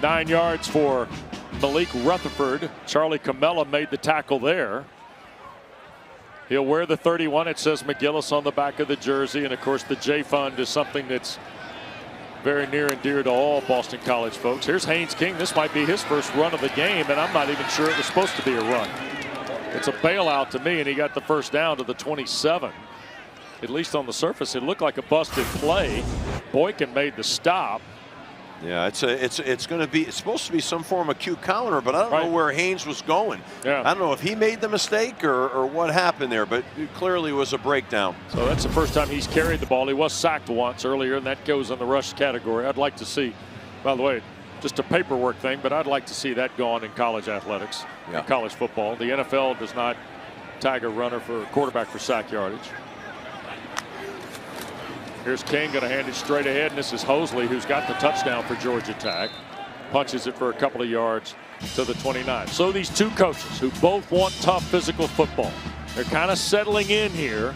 9 yards for Malik Rutherford. Charlie Camella made the tackle there. He'll wear the 31. It says McGillis on the back of the jersey. And, of course, the J Fund is something that's very near and dear to all Boston College folks. Here's Haynes King. This might be his first run of the game, and I'm not even sure it was supposed to be a run. It's a bailout to me, and he got the first down to the 27. At least on the surface, it looked like a busted play. Boykin made the stop. Yeah, it's supposed to be some form of cute counter, but I don't know where Haynes was going. Yeah. I don't know if he made the mistake or what happened there, but it clearly was a breakdown. So that's the first time he's carried the ball. He was sacked once earlier, and that goes in the rush category. I'd like to see, by the way, just a paperwork thing, but I'd like to see that gone in college athletics, in college football. The NFL does not tag a runner for a quarterback for sack yardage. Here's King, going to hand it straight ahead, and this is Hosley, who's got the touchdown for Georgia Tech. Punches it for a couple of yards to the 29. So these two coaches who both want tough physical football, they're kind of settling in here,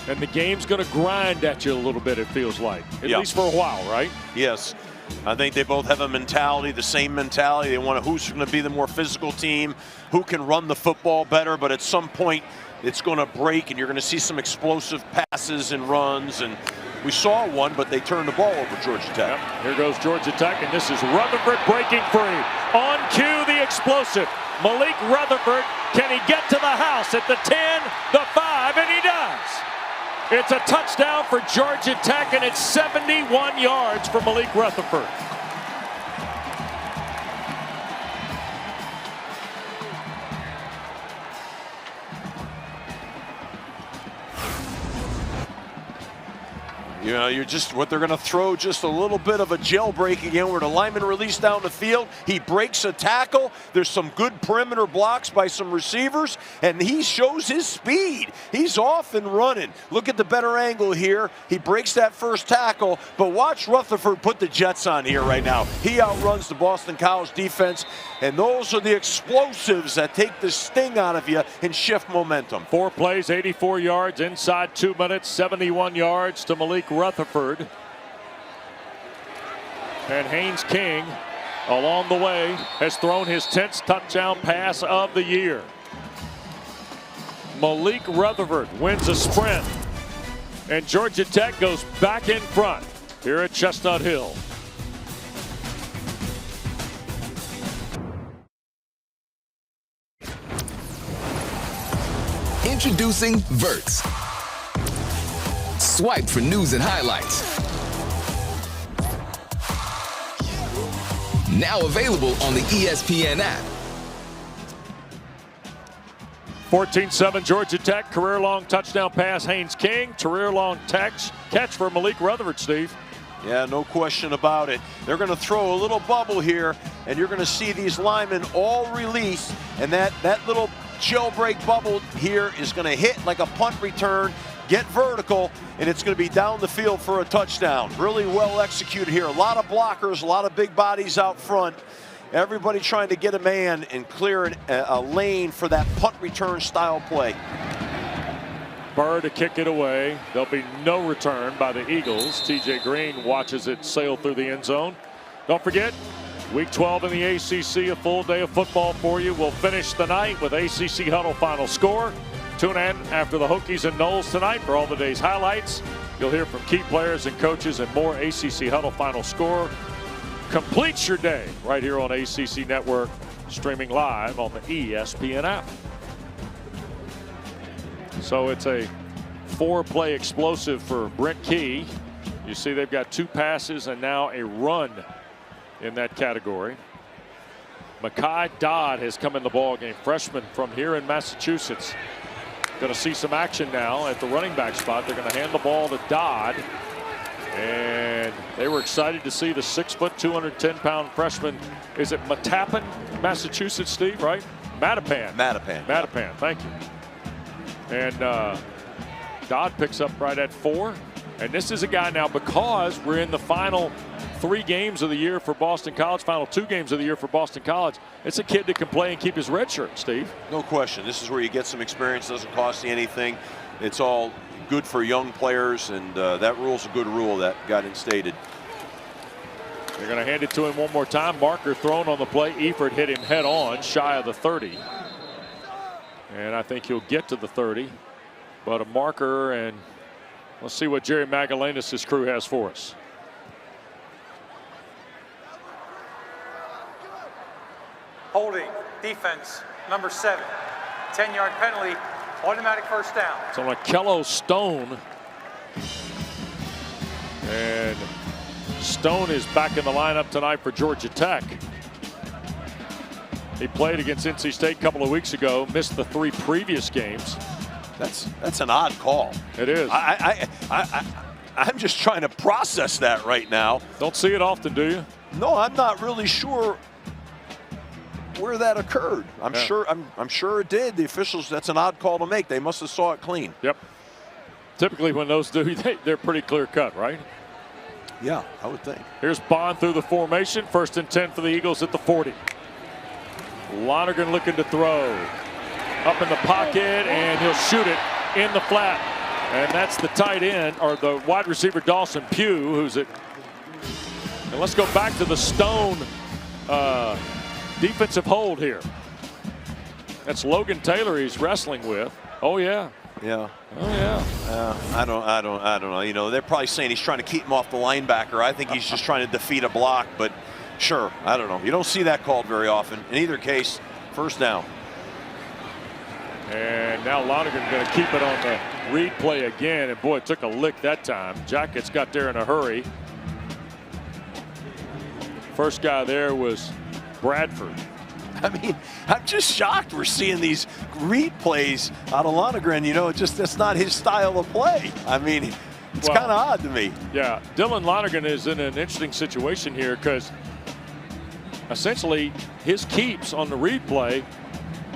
and the game's going to grind at you a little bit, it feels like, at least for a while, right? Yes. I think they both have a mentality, the same mentality. They want to, who's going to be the more physical team, who can run the football better, but at some point it's going to break, and you're going to see some explosive passes and runs. And we saw one, but they turned the ball over Georgia Tech. Yep. Here goes Georgia Tech, and this is Rutherford breaking free. On cue, the explosive Malik Rutherford, can he get to the house at the 10, the 5, and he does. It's a touchdown for Georgia Tech, and it's 71 yards for Malik Rutherford. You know, you're just what they're going to throw just a little bit of a jailbreak again where the lineman released down the field. He breaks a tackle. There's some good perimeter blocks by some receivers, and he shows his speed. He's off and running. Look at the better angle here. He breaks that first tackle, but watch Rutherford put the Jets on here right now. He outruns the Boston College defense, and those are the explosives that take the sting out of you and shift momentum. 4 plays, 84 yards inside 2 minutes, 71 yards to Malik Rutherford. And Haynes King, along the way, has thrown his 10th touchdown pass of the year. Malik Rutherford wins a sprint, and Georgia Tech goes back in front here at Chestnut Hill. Introducing Verts. Swipe for news and highlights. Now available on the ESPN app. 14-7 Georgia Tech, career-long touchdown pass, Haynes King. Career-long catch for Malik Rutherford, Steve. Yeah, no question about it. They're going to throw a little bubble here, and you're going to see these linemen all release, and that little jailbreak bubble here is going to hit like a punt return, get vertical, and it's going to be down the field for a touchdown. Really well executed here. A lot of blockers, a lot of big bodies out front. Everybody trying to get a man and clear a lane for that punt return style play. Burr to kick it away. There'll be no return by the Eagles. TJ Green watches it sail through the end zone. Don't forget, Week 12 in the ACC, a full day of football for you. We'll finish the night with ACC Huddle final score. Tune in after the Hokies and Knowles tonight for all the day's highlights. You'll hear from key players and coaches, and more ACC Huddle final score completes your day right here on ACC Network, streaming live on the ESPN app. So it's a 4-play explosive for Brent Key. You see they've got 2 passes and now a run in that category. Mekhi Dodd has come in the ball game, freshman from here in Massachusetts. Going to see some action now at the running back spot. They're going to hand the ball to Dodd, and they were excited to see the 6', 210-pound freshman. Is it Mattapan, Massachusetts, Steve? Right? Mattapan. Thank you. And Dodd picks up right at 4. And this is a guy now, because we're in the final 3 games of the year for Boston College, final 2 games of the year for Boston College. It's a kid that can play and keep his red shirt, Steve. No question. This is where you get some experience. Doesn't cost you anything. It's all good for young players, and that rule's a good rule that got instated. They're going to hand it to him one more time. Marker thrown on the play. Eford hit him head on, shy of the 30. And I think he'll get to the 30. But a marker, and let's see what Jerry Magallanes' crew has for us. Holding, defense, number 7. 10-yard penalty, automatic first down. It's on Akello Stone. And Stone is back in the lineup tonight for Georgia Tech. He played against NC State a couple of weeks ago, missed the 3 previous games. That's an odd call. It is. I'm just trying to process that right now. Don't see it often, do you? No, I'm not really sure where that occurred. I'm sure it did. The officials, that's an odd call to make. They must have saw it clean. Yep. Typically when those do, they're pretty clear cut, right? Yeah, I would think. Here's Bond through the formation. 1st and 10 for the Eagles at the 40. Lonergan looking to throw. Up in the pocket, and he'll shoot it in the flat. And that's the tight end, or the wide receiver, Dawson Pugh, who's at. And let's go back to the Stone defensive hold here. That's Logan Taylor he's wrestling with. Oh, yeah. Yeah. Oh, yeah. I don't know. You know, they're probably saying he's trying to keep him off the linebacker. I think he's just trying to defeat a block, but sure, I don't know. You don't see that called very often. In either case, First down. And now Lonergan going to keep it on the read play again. And boy, it took a lick that time. Jackets got there in a hurry. First guy there was Bradford. I mean, I'm just shocked we're seeing these read plays out of Lonergan. You know, that's not his style of play. I mean, it's kind of odd to me. Yeah, Dylan Lonergan is in an interesting situation here because essentially his keeps on the read play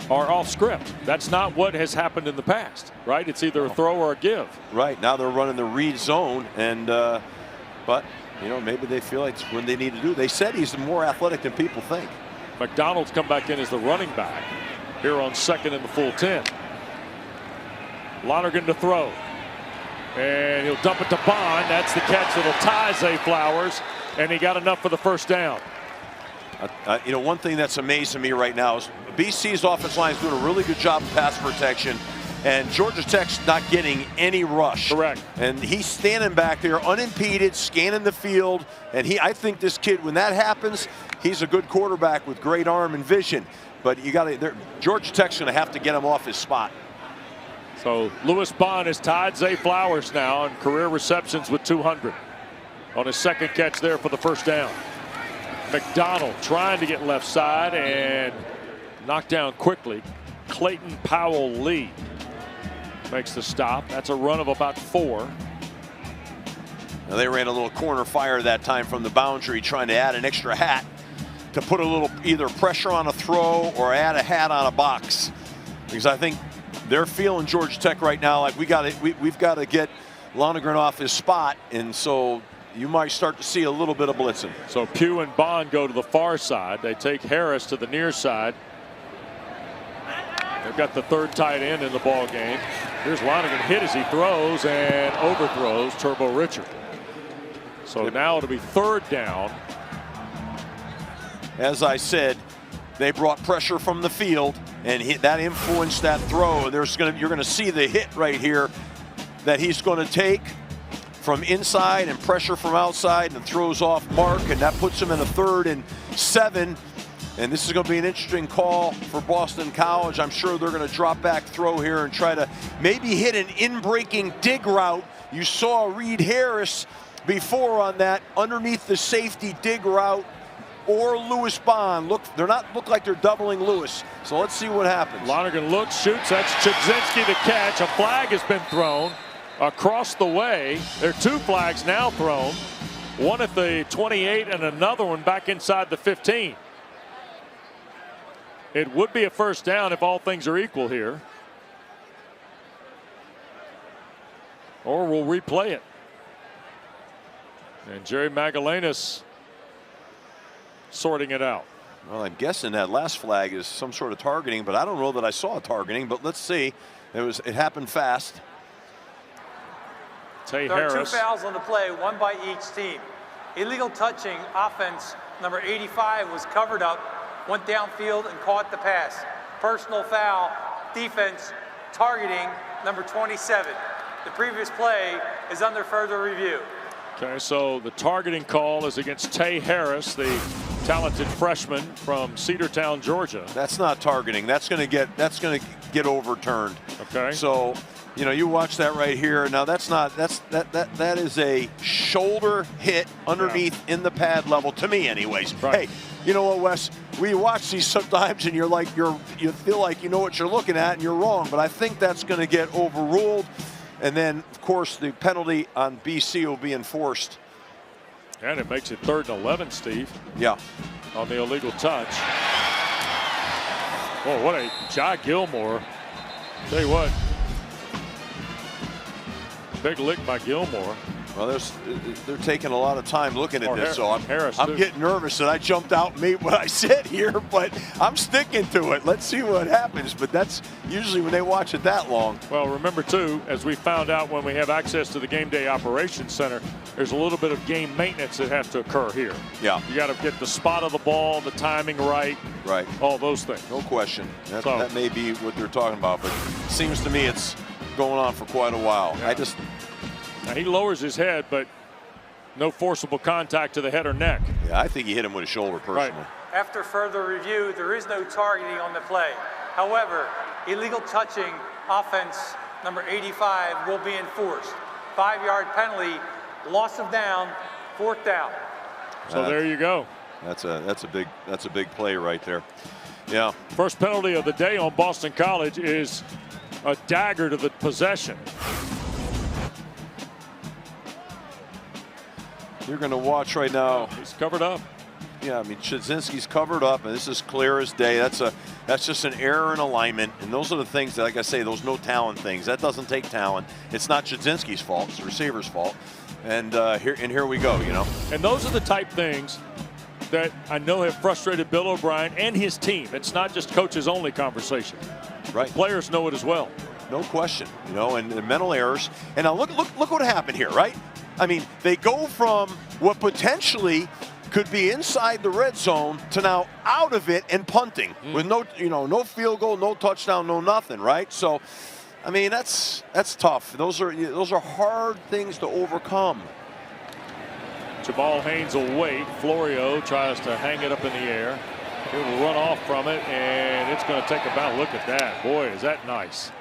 are off script. That's not what has happened in the past, right? It's either a throw or a give. Right, now they're running the read zone, and but you know, maybe they feel like it's when they need to do. They said he's more athletic than people think. McDonald's come back in as the running back here on second and the full 10. Lonergan to throw, and he'll dump it to Bond. That's the catch that'll tie Zay Flowers, and he got enough for the first down. You know, one thing that's amazing me right now is BC's offensive line is doing a really good job of pass protection, and Georgia Tech's not getting any rush. Correct. And he's standing back there unimpeded, scanning the field, and I think this kid, when that happens, he's a good quarterback with great arm and vision. But you got to, Georgia Tech's going to have to get him off his spot. So Lewis Bond has tied Zay Flowers now in career receptions with 200 on his second catch there for the first down. McDonald trying to get left side and knocked down quickly. Clayton Powell Lee makes the stop. That's a run of about 4. Now they ran a little corner fire that time from the boundary, trying to add an extra hat to put a little either pressure on a throw or add a hat on a box, because I think they're feeling Georgia Tech right now like we've got to get Lonergan off his spot, and so you might start to see a little bit of blitzing. So Pugh and Bond go to the far side. They take Harris to the near side. They've got the third tight end in the ball game. Here's Lonergan hit as he throws and overthrows Turbo Richard. So now it'll be third down. As I said, they brought pressure from the field, and that influenced that throw. And you're going to see the hit right here that he's going to take from inside and pressure from outside, and throws off mark, and that puts him in a 3rd and 7. And this is going to be an interesting call for Boston College. I'm sure they're going to drop back throw here and try to maybe hit an in-breaking dig route. You saw Reed Harris before on that underneath the safety dig route, or Lewis Bond. Look like they're doubling Lewis. So let's see what happens. Lonergan looks, shoots. That's Chudzinski to catch. A flag has been thrown across the way. There are 2 flags now thrown, one at the 28 and another one back inside the 15. It would be a first down if all things are equal here, or we'll replay it. And Jerry Magallanes sorting it out. Well, I'm guessing that last flag is some sort of targeting, but I don't know that I saw a targeting, but let's see. It happened fast. Tay There are Harris. 2 fouls on the play, 1 by each team. Illegal touching offense number 85 was covered up, went downfield and caught the pass. Personal foul, defense targeting number 27. The previous play is under further review. Okay, so the targeting call is against Tay Harris, the talented freshman from Cedartown, Georgia. That's not targeting. That's going to get overturned. Okay. So, you know, you watch that right here. Now that is a shoulder hit underneath in the pad level, to me anyways. Right. Hey, you know what, Wes? We watch these sometimes and you feel like you know what you're looking at and you're wrong, but I think that's going to get overruled. And then, of course, the penalty on BC will be enforced. And it makes it 3rd and 11, Steve. Yeah. On the illegal touch. Oh, what a Jai Gilmore. Tell you what. Big lick by Gilmore. Well, they're taking a lot of time looking at this, so I'm getting nervous that I jumped out and made what I said here, but I'm sticking to it. Let's see what happens, but that's usually when they watch it that long. Well, remember, too, as we found out when we have access to the Game Day Operations Center, there's a little bit of game maintenance that has to occur here. Yeah. You got to get the spot of the ball, the timing right. Right. All those things. No question. That may be what they're talking about, but it seems to me it's going on for quite a while. Yeah. Now he lowers his head, but no forcible contact to the head or neck. Yeah, I think he hit him with a shoulder personally. Right. After further review, there is no targeting on the play. However, illegal touching offense number 85 will be enforced. 5-yard penalty, loss of down, 4th down. So there you go. That's a big play right there. Yeah. First penalty of the day on Boston College is a dagger to the possession. You're going to watch right now. He's covered up. Yeah, I mean, Chudzinski's covered up, and this is clear as day. That's just an error in alignment, and those are the things that, like I say, those no talent things. That doesn't take talent. It's not Chudzinski's fault. It's the receiver's fault. And here we go. You know. And those are the type things that I know have frustrated Bill O'Brien and his team. It's not just coaches only conversation. Right. Players know it as well. No question. You know, and mental errors. And now look what happened here, right? I mean, they go from what potentially could be inside the red zone to now out of it and punting with no field goal, no touchdown, no nothing, right? So, I mean, that's tough. Those are hard things to overcome. Jamal Haynes will wait. Florio tries to hang it up in the air. He will run off from it, and it's going to take a bounce. Look at that. Boy, is that nice.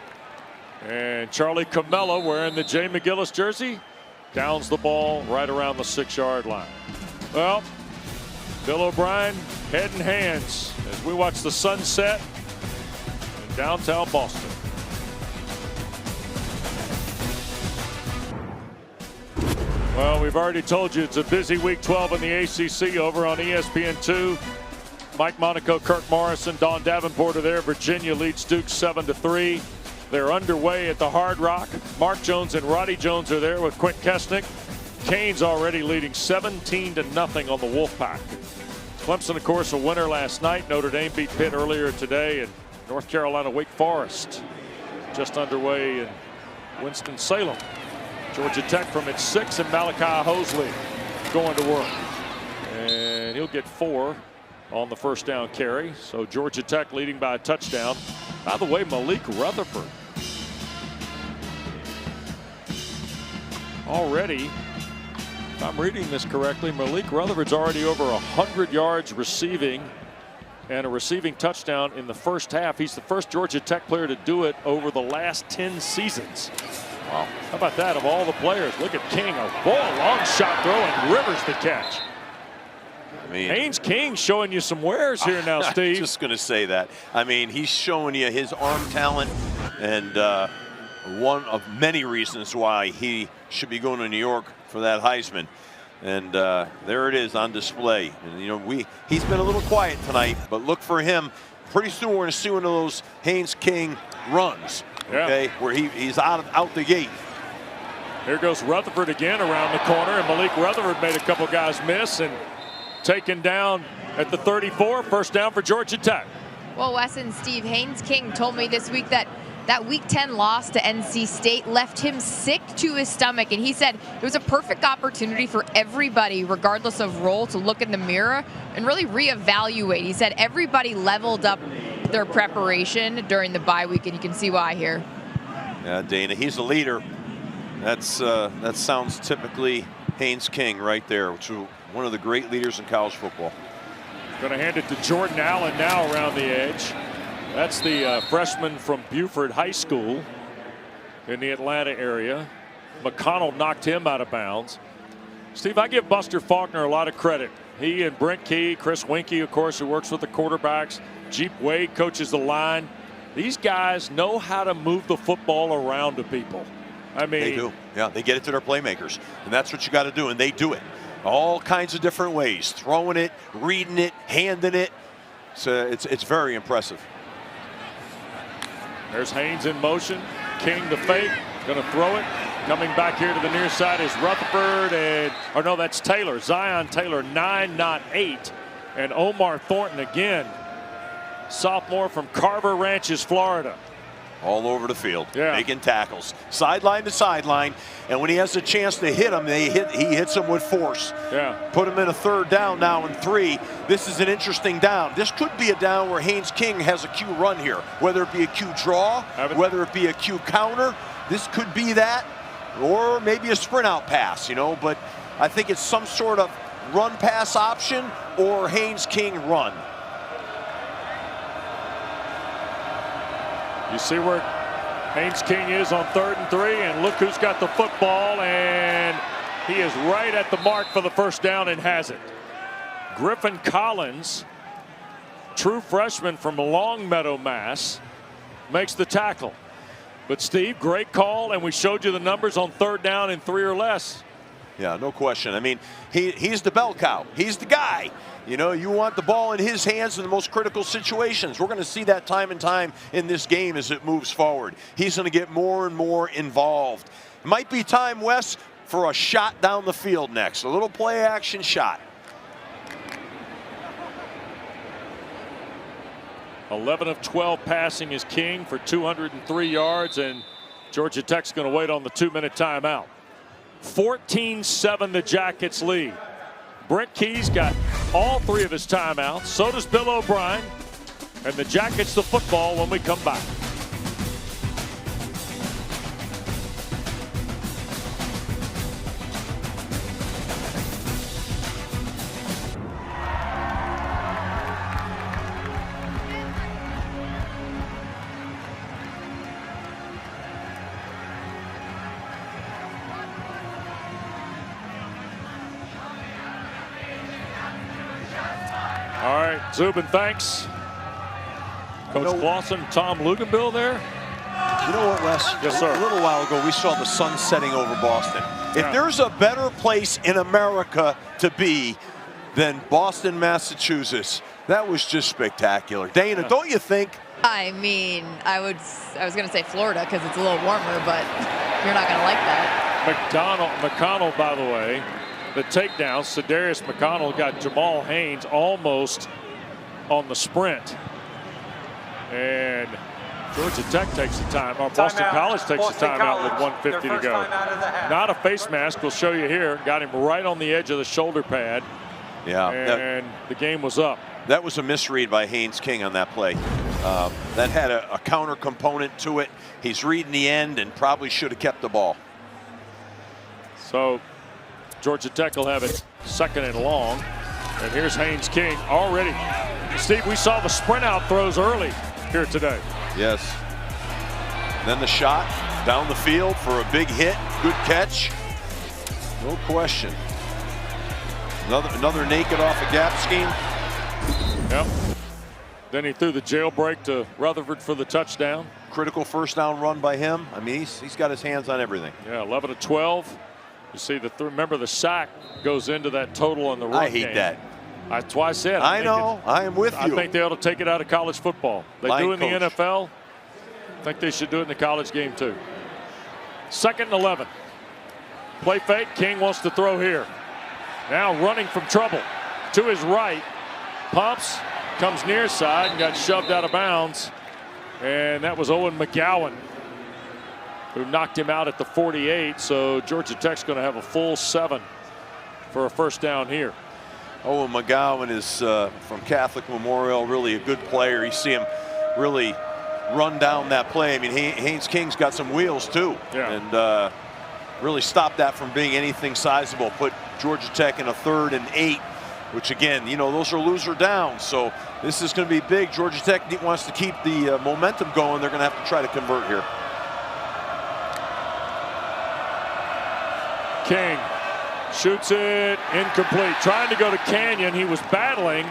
And Charlie Camella, wearing the Jay McGillis jersey, downs the ball right around the 6-yard line. Well, Bill O'Brien, head and hands as we watch the sunset in downtown Boston. Well, we've already told you it's a busy week 12 in the ACC over on ESPN2. Mike Monaco, Kirk Morrison, Don Davenport are there. Virginia leads Duke 7-3. They're underway at the Hard Rock. Mark Jones and Roddy Jones are there with Quint Kesnick. Canes already leading 17-0 on the Wolfpack. Clemson, of course, a winner last night. Notre Dame beat Pitt earlier today, and North Carolina Wake Forest just underway in Winston-Salem. Georgia Tech from its 6, and Malachi Hosley going to work. And he'll get 4 on the first down carry. So Georgia Tech leading by a touchdown. By the way, Malik Rutherford already, if I'm reading this correctly, Malik Rutherford's already over 100 yards receiving and a receiving touchdown in the first half. He's the first Georgia Tech player to do it over the last 10 seasons. Wow. How about that? Of all the players, look at King, a long shot throw, and Rivers the catch. I mean, Haynes King showing you some wares here now, Steve. Just going to say that. I mean, he's showing you his arm talent, and one of many reasons why he should be going to New York for that Heisman. And there it is on display. And you know, he's been a little quiet tonight, but look for him. Pretty soon we're going to see one of those Haynes King runs. Okay, where he's out the gate. Here goes Rutherford again around the corner, and Malik Rutherford made a couple guys miss and taken down at the 34. First down for Georgia Tech. Well, Wes and Steve, Haynes King told me this week that Week 10 loss to NC State left him sick to his stomach, and he said it was a perfect opportunity for everybody, regardless of role, to look in the mirror and really reevaluate. He said everybody leveled up their preparation during the bye week, and you can see why here. Yeah, Dana, he's the leader. That sounds typically Haynes King right there, which is one of the great leaders in college football. Going to hand it to Jordan Allen now around the edge. That's the freshman from Buford High School in the Atlanta area. McConnell knocked him out of bounds. Steve, I give Buster Faulkner a lot of credit. He and Brent Key, Chris Winkie, of course, who works with the quarterbacks. Jeep Wade coaches the line. These guys know how to move the football around to people. I mean, they do. Yeah, they get it to their playmakers, and that's what you got to do, and they do it all kinds of different ways, throwing it, reading it, handing it. So it's very impressive. There's Haynes in motion. King the fake, going to throw it. Coming back here to the near side is Rutherford, or no, that's Taylor. Zion Taylor, 9, not 8. And Omar Thornton again, sophomore from Carver Ranches, Florida. All over the field, making tackles, sideline to sideline, and when he has a chance to hit him, he hits him with force. Put him in a 3rd down now and 3. This is an interesting down. This could be a down where Haynes King has a Q run here, whether it be a Q draw, whether it be a Q counter. This could be that, or maybe a sprint out pass, you know. But I think it's some sort of run pass option or Haynes King run. You see where Haynes King is on 3rd and 3, and look who's got the football, and he is right at the mark for the first down and has it. Griffin Collins, true freshman from Longmeadow, Mass, makes the tackle. But Steve, great call, and we showed you the numbers on 3rd down and 3 or less. Yeah, no question. I mean, he's the bell cow. He's the guy. You know, you want the ball in his hands in the most critical situations. We're going to see that time and time in this game as it moves forward. He's going to get more and more involved. It might be time, Wes, for a shot down the field next. A little play action shot. 11 of 12 passing is King for 203 yards, and Georgia Tech's going to wait on the 2-minute timeout. 14-7 the Jackets lead. Brent Key's got all 3 of his timeouts. So does Bill O'Brien. And the Jackets the football when we come back. All right, Zubin, thanks. Coach Clausen, Tom Luganbill there. You know what, Wes? Yes, sir. A little while ago, we saw the sun setting over Boston. If there's a better place in America to be than Boston, Massachusetts, that was just spectacular. Dana, don't you think? I mean, I was going to say Florida because it's a little warmer, but you're not going to like that. McConnell, by the way, the takedown. Sedarius McConnell got Jamal Haynes almost on the sprint. And Georgia Tech takes the time. Boston College takes the timeout with 1:50 to go. Not a face mask. We'll show you here. Got him right on the edge of the shoulder pad. Yeah. And the game was up. That was a misread by Haynes King on that play. That had a counter component to it. He's reading the end and probably should have kept the ball. So Georgia Tech will have it 2nd and long. And here's Haynes King already. Steve, we saw the sprint out throws early here today. Yes. And then the shot down the field for a big hit. Good catch. No question. Another naked off a gap scheme. Yep. Then he threw the jailbreak to Rutherford for the touchdown. Critical first down run by him. I mean, he's got his hands on everything. Yeah, 11 of 12. You see remember the sack goes into that total on the run I hate game. that. That's why I said. I know. I am with you. I think they ought to take it out of college football. They do in the NFL. I think they should do it in the college game too. 2nd and 11. Play fake. King wants to throw here. Now running from trouble to his right. Pumps, comes near side and got shoved out of bounds. And that was Owen McGowan who knocked him out at the 48. So Georgia Tech's going to have a full 7 for a first down here. Owen McGowan is from Catholic Memorial, really a good player. You see him really run down that play. I mean, Haynes King's got some wheels too. Yeah. And really stopped that from being anything sizable. Put Georgia Tech in a 3rd and 8, which again, you know, those are loser downs. So this is going to be big. Georgia Tech wants to keep the momentum going. They're going to have to try to convert here. King shoots it incomplete. Trying to go to Canyon. He was battling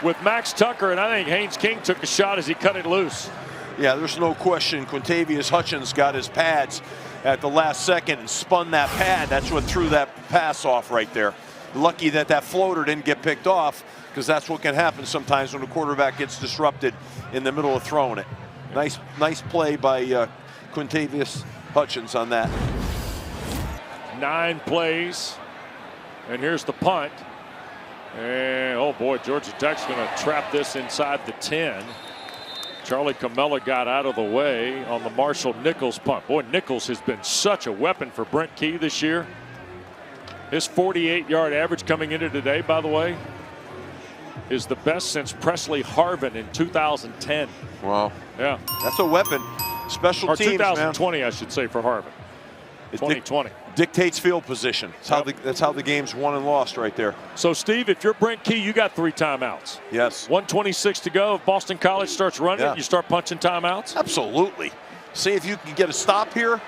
with Max Tucker, and I think Haynes King took a shot as he cut it loose. Yeah, there's no question. Quintavious Hutchins got his pads at the last second and spun that pad. That's what threw that pass off right there. Lucky that that floater didn't get picked off, because that's what can happen sometimes when the quarterback gets disrupted in the middle of throwing it. Nice play by Quintavious Hutchins on that. 9 plays. And here's the punt. And oh boy, Georgia Tech's going to trap this inside the 10. Charlie Camella got out of the way on the Marshall Nichols punt. Boy, Nichols has been such a weapon for Brent Key this year. His 48-yard average coming into today, by the way, is the best since Presley Harvin in 2010. Wow. Yeah. That's a weapon. Special or teams, 2020, man. I should say, for Harvin. 2020. dictates field position. That's how the game's won and lost right there. So, Steve, if you're Brent Key, you got 3 timeouts. Yes. 1:26 to go. If Boston College starts running, you start punching timeouts? Absolutely. See if you can get a stop here.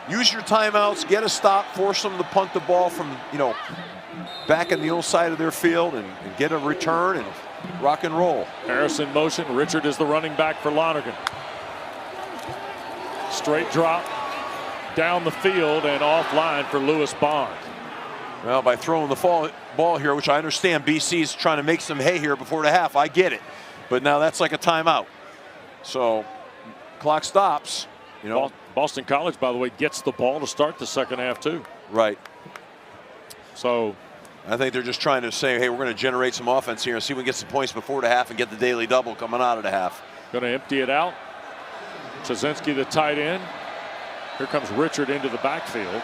Use your timeouts, get a stop, force them to punt the ball from, back in the old side of their field and get a return and rock and roll. Harris in motion. Richard is the running back for Lonergan. Straight drop down the field and offline for Lewis Bond. Well, by throwing the ball here, which I understand BC's trying to make some hay here before the half, I get it. But now that's like a timeout. So clock stops. Boston College, by the way, gets the ball to start the second half too. Right. So I think they're just trying to say, hey, we're going to generate some offense here and see if we can get some points before the half and get the daily double coming out of the half. Going to empty it out. Chazinski, the tight end. Here comes Richard into the backfield.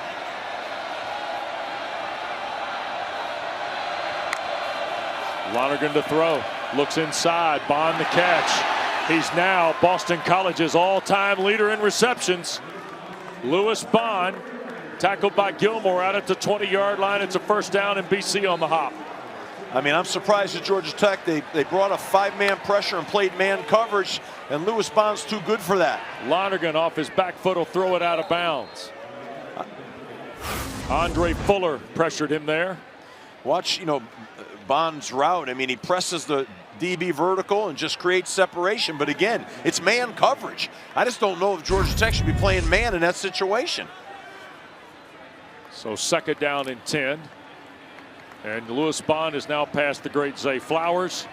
Lonergan to throw. Looks inside. Bond the catch. He's now Boston College's all-time leader in receptions. Lewis Bond, tackled by Gilmore out at the 20-yard line. It's a first down and BC on the hop. I mean, I'm surprised at Georgia Tech. They brought a 5-man pressure and played man coverage, and Lewis Bond's too good for that. Lonergan off his back foot will throw it out of bounds. Andre Fuller pressured him there. Watch, Bond's route. I mean, he presses the DB vertical and just creates separation. But again, it's man coverage. I just don't know if Georgia Tech should be playing man in that situation. So second down and 10. And Lewis Bond is now past the great Zay Flowers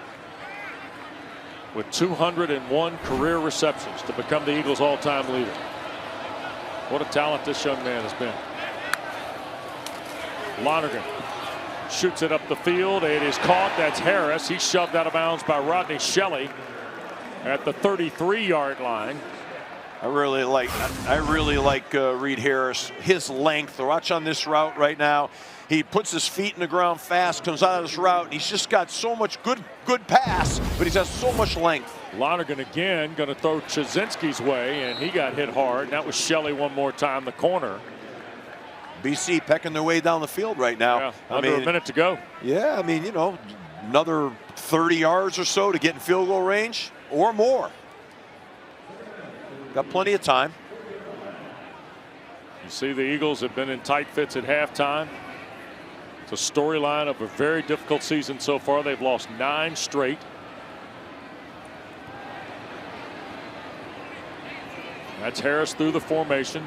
with 201 career receptions to become the Eagles' all-time leader. What a talent this young man has been. Lonergan shoots it up the field. It is caught. That's Harris. He's shoved out of bounds by Rodney Shelley at the 33-yard line. I really like Reed Harris. His length. Watch on this route right now. He puts his feet in the ground fast, comes out of this route, and he's just got so much good pass, but he's got so much length. Lonergan again going to throw Chazinski's way, and he got hit hard. That was Shelley one more time, the corner. BC pecking their way down the field right now. Yeah, under a minute to go. Yeah, I mean, another 30 yards or so to get in field goal range or more. Got plenty of time. You see the Eagles have been in tight fits at halftime. It's a storyline of a very difficult season so far. They've lost 9 straight. That's Harris through the formation.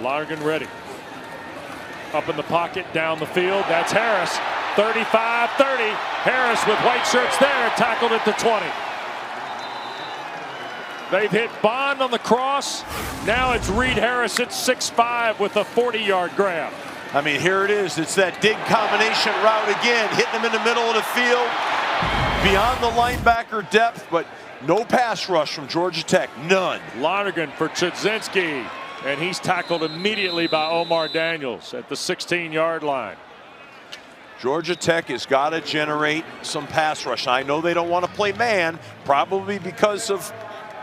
Lonergan ready. Up in the pocket, down the field. That's Harris. 35-30. Harris with white shirts there, tackled at the 20. They've hit Bond on the cross. Now it's Reed Harris at 6'5" with a 40-yard grab. I mean, here it is. It's that dig combination route again, hitting him in the middle of the field, beyond the linebacker depth, but no pass rush from Georgia Tech, none. Lonergan for Chazinski, and he's tackled immediately by Omar Daniels at the 16-yard line. Georgia Tech has got to generate some pass rush. I know they don't want to play man, probably because of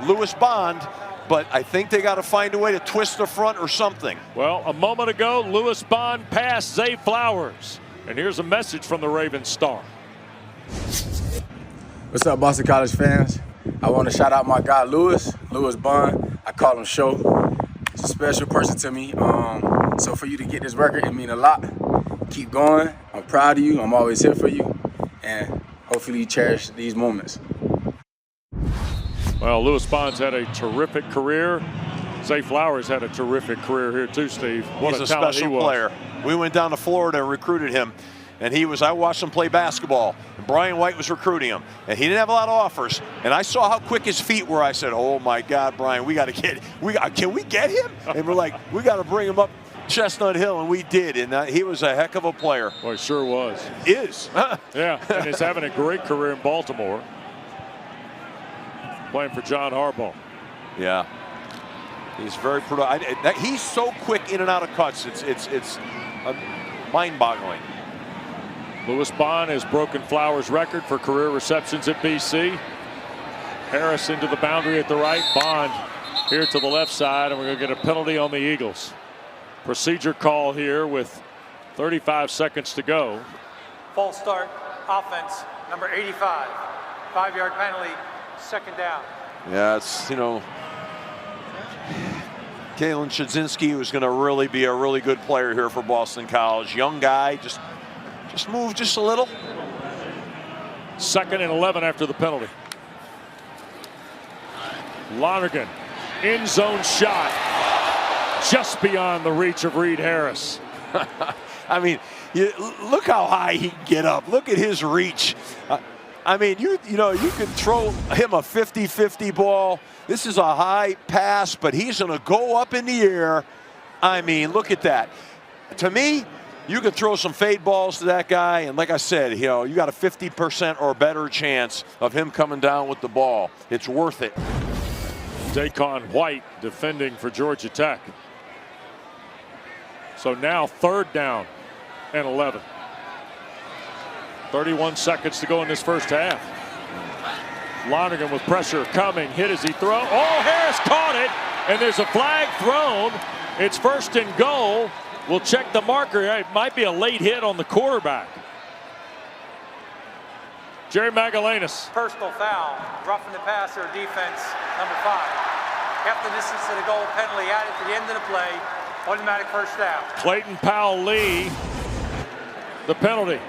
Lewis Bond, but I think they got to find a way to twist the front or something. Well, a moment ago, Lewis Bond passed Zay Flowers. And here's a message from the Raven Star. What's up, Boston College fans? I want to shout out my guy, Lewis Bond. I call him Show. He's a special person to me. So for you to get this record, it means a lot. Keep going. I'm proud of you. I'm always here for you. And hopefully you cherish these moments. Well, Lewis Bond's had a terrific career. Zay Flowers had a terrific career here too, Steve. What He's a talent special he was. player. We went down to Florida and recruited him, and I watched him play basketball. And Brian White was recruiting him, and he didn't have a lot of offers. And I saw how quick his feet were. I said, "Oh my God, Brian, can we get him?" And we're like, "We got to bring him up Chestnut Hill," and we did. And he was a heck of a player. Well, he sure was. Is. Yeah, and he's having a great career in Baltimore, playing for John Harbaugh. Yeah, he's very productive. He's so quick in and out of cuts. It's mind-boggling. Lewis Bond has broken Flowers' record for career receptions at BC. Harris into the boundary at the right. Bond here to the left side, and we're going to get a penalty on the Eagles. Procedure call here with 35 seconds to go. False start, offense, number 85. 5-yard penalty, second down. Yeah, it's, you know, Kalen Chudzinski was going to really be a really good player here for Boston College. Young guy, just move just a little. 2nd and 11 after the penalty. Lonergan, end zone shot, just beyond the reach of Reed Harris. I mean, look how high he can get up. Look at his reach. I mean, you know, you can throw him a 50-50 ball. This is a high pass, but he's going to go up in the air. I mean, look at that. To me, you can throw some fade balls to that guy, and like I said, you know, you got a 50% or better chance of him coming down with the ball. It's worth it. Daquan White defending for Georgia Tech. So now 3rd down and 11. 31 seconds to go in this first half. Lonergan with pressure coming, hit as he throws. Oh, Harris caught it, and there's a flag thrown. It's 1st and goal. We'll check the marker. It might be a late hit on the quarterback. Jerry Magellanes. Personal foul, roughing the passer, defense, number 5. Half the distance to the goal, penalty added to the end of the play. Automatic first down. Clayton Powell-Lee, the penalty.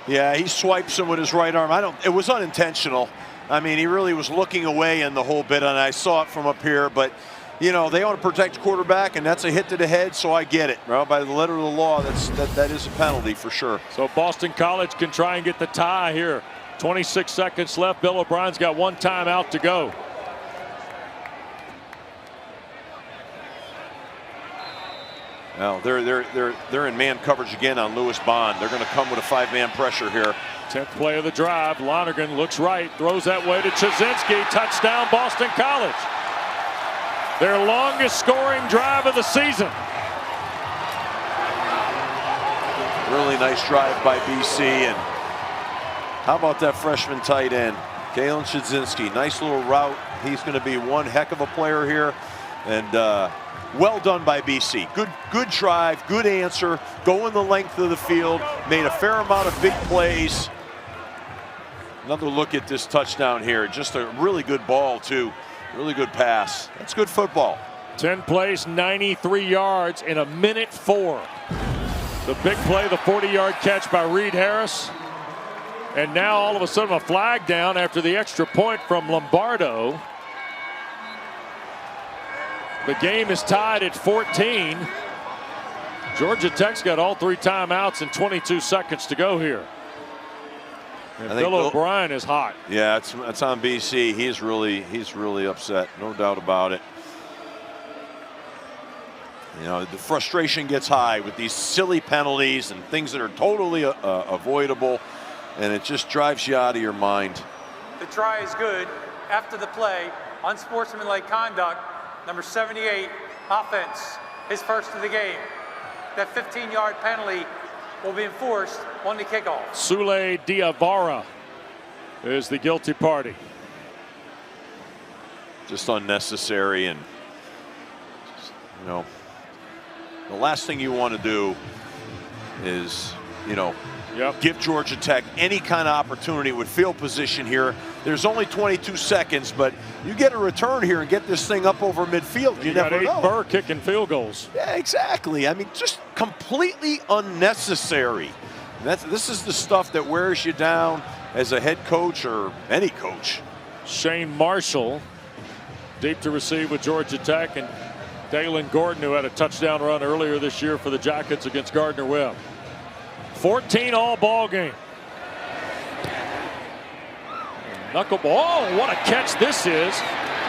Yeah, he swipes him with his right arm. It was unintentional. I mean, he really was looking away in the whole bit, and I saw it from up here, but you know, they want to protect quarterback, and that's a hit to the head, so I get it. Well, by the letter of the law, that is a penalty for sure. So Boston College can try and get the tie here. 26 seconds left. Bill O'Brien's got 1 timeout to go. Now they're in man coverage again on Lewis Bond. They're going to come with a 5-man pressure here. 10th play of the drive. Lonergan looks right, throws that way to Chudzinski. Touchdown, Boston College. Their longest scoring drive of the season. Really nice drive by BC, and how about that freshman tight end, Kalen Chudzinski? Nice little route. He's going to be one heck of a player here, and well done by BC. Good drive, good answer, going the length of the field, made a fair amount of big plays. Another look at this touchdown here. Just a really good ball, too. Really good pass. That's good football. 10 plays, 93 yards in 1:04. The big play, the 40-yard catch by Reed Harris. And now all of a sudden a flag down after the extra point from Lombardo. The game is tied at 14. Georgia Tech's got all 3 timeouts and 22 seconds to go here. And Bill O'Brien is hot. Yeah, it's on BC. He's really upset, no doubt about it. You know, the frustration gets high with these silly penalties and things that are totally avoidable, and it just drives you out of your mind. The try is good. After the play, unsportsmanlike conduct, number 78, offense, his first of the game. That 15-yard penalty will be enforced on the kickoff. Sule Diavara is the guilty party. Just unnecessary, and you know, the last thing you want to do is, you know, give Georgia Tech any kind of opportunity with field position here. There's only 22 seconds, but you get a return here and get this thing up over midfield. You never know. Burr kicking field goals. Yeah, exactly. I mean, just completely unnecessary. This is the stuff that wears you down as a head coach or any coach. Shane Marshall deep to receive with Georgia Tech, and Dalen Gordon, who had a touchdown run earlier this year for the Jackets against Gardner-Webb. 14 all ball game. Knuckleball. Oh, what a catch this is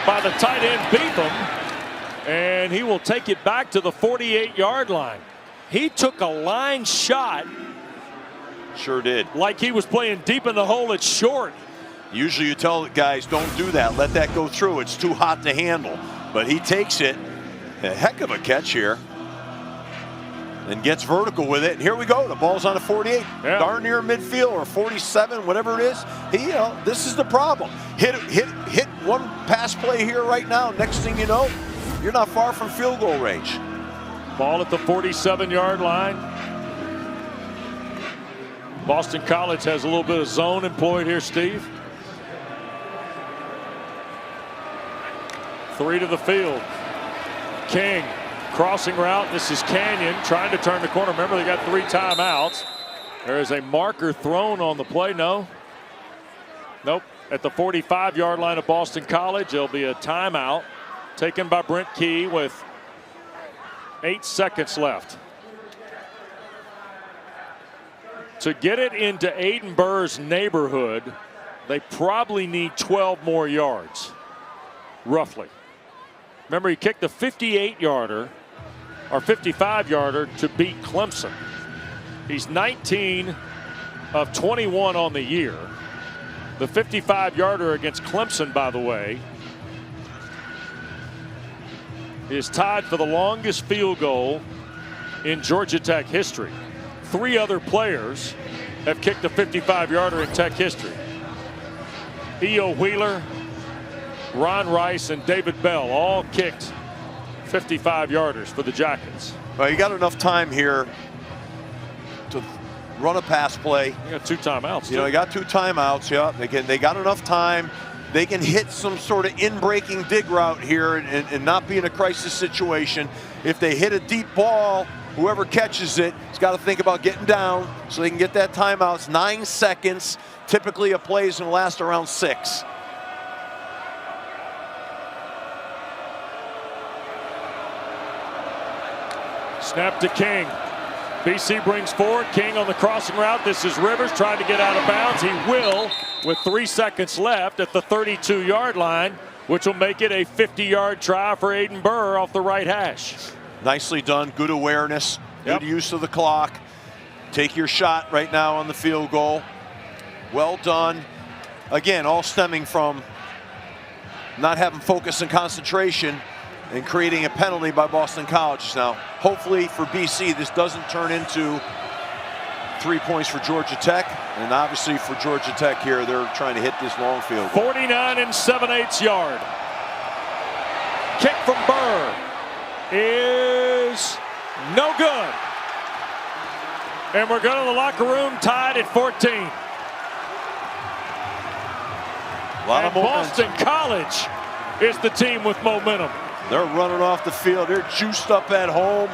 by the tight end Beetham. And he will take it back to the 48-yard line. He took a line shot. Sure did. Like he was playing deep in the hole at short. Usually you tell guys, don't do that. Let that go through. It's too hot to handle. But he takes it. A heck of a catch here. And gets vertical with it. And here we go. The ball's on a 48. Yeah. Darn near midfield, or 47, whatever it is. You know, this is the problem. Hit one pass play here right now. Next thing you know, you're not far from field goal range. Ball at the 47-yard line. Boston College has a little bit of zone employed here, Steve. 3 to the field. King, crossing route. This is Canyon trying to turn the corner. Remember, they got 3 timeouts. There is a marker thrown on the play. No. Nope. At the 45-yard line of Boston College, there'll be a timeout taken by Brent Key with 8 seconds left. To get it into Aiden Burr's neighborhood, they probably need 12 more yards, roughly. Remember, he kicked a 58-yarder or 55-yarder to beat Clemson. He's 19 of 21 on the year. The 55-yarder against Clemson, by the way, is tied for the longest field goal in Georgia Tech history. 3 other players have kicked a 55-yarder in Tech history. E.O. Wheeler, Ron Rice, and David Bell all kicked 55-yarders for the Jackets. Well, you got enough time here to run a pass play. You got 2 timeouts. You know, you got 2 timeouts. Yeah, they got enough time. They can hit some sort of in-breaking dig route here and not be in a crisis situation. If they hit a deep ball, whoever catches it has got to think about getting down so they can get that timeout. It's 9 seconds. Typically, a play is going to last around 6. Snap to King. BC brings forward. King on the crossing route. This is Rivers trying to get out of bounds. He will with 3 seconds left at the 32-yard line, which will make it a 50-yard try for Aiden Burr off the right hash. Nicely done. Good awareness. Yep. Good use of the clock. Take your shot right now on the field goal. Well done. Again, all stemming from not having focus and concentration and creating a penalty by Boston College. Now, hopefully for BC, this doesn't turn into 3 points for Georgia Tech. And obviously for Georgia Tech here, they're trying to hit this long field goal. 49 7/8 yard. Kick from Burr is no good. And we're going to the locker room tied at 14. A lot of momentum. Boston College is the team with momentum. They're running off the field. They're juiced up at home,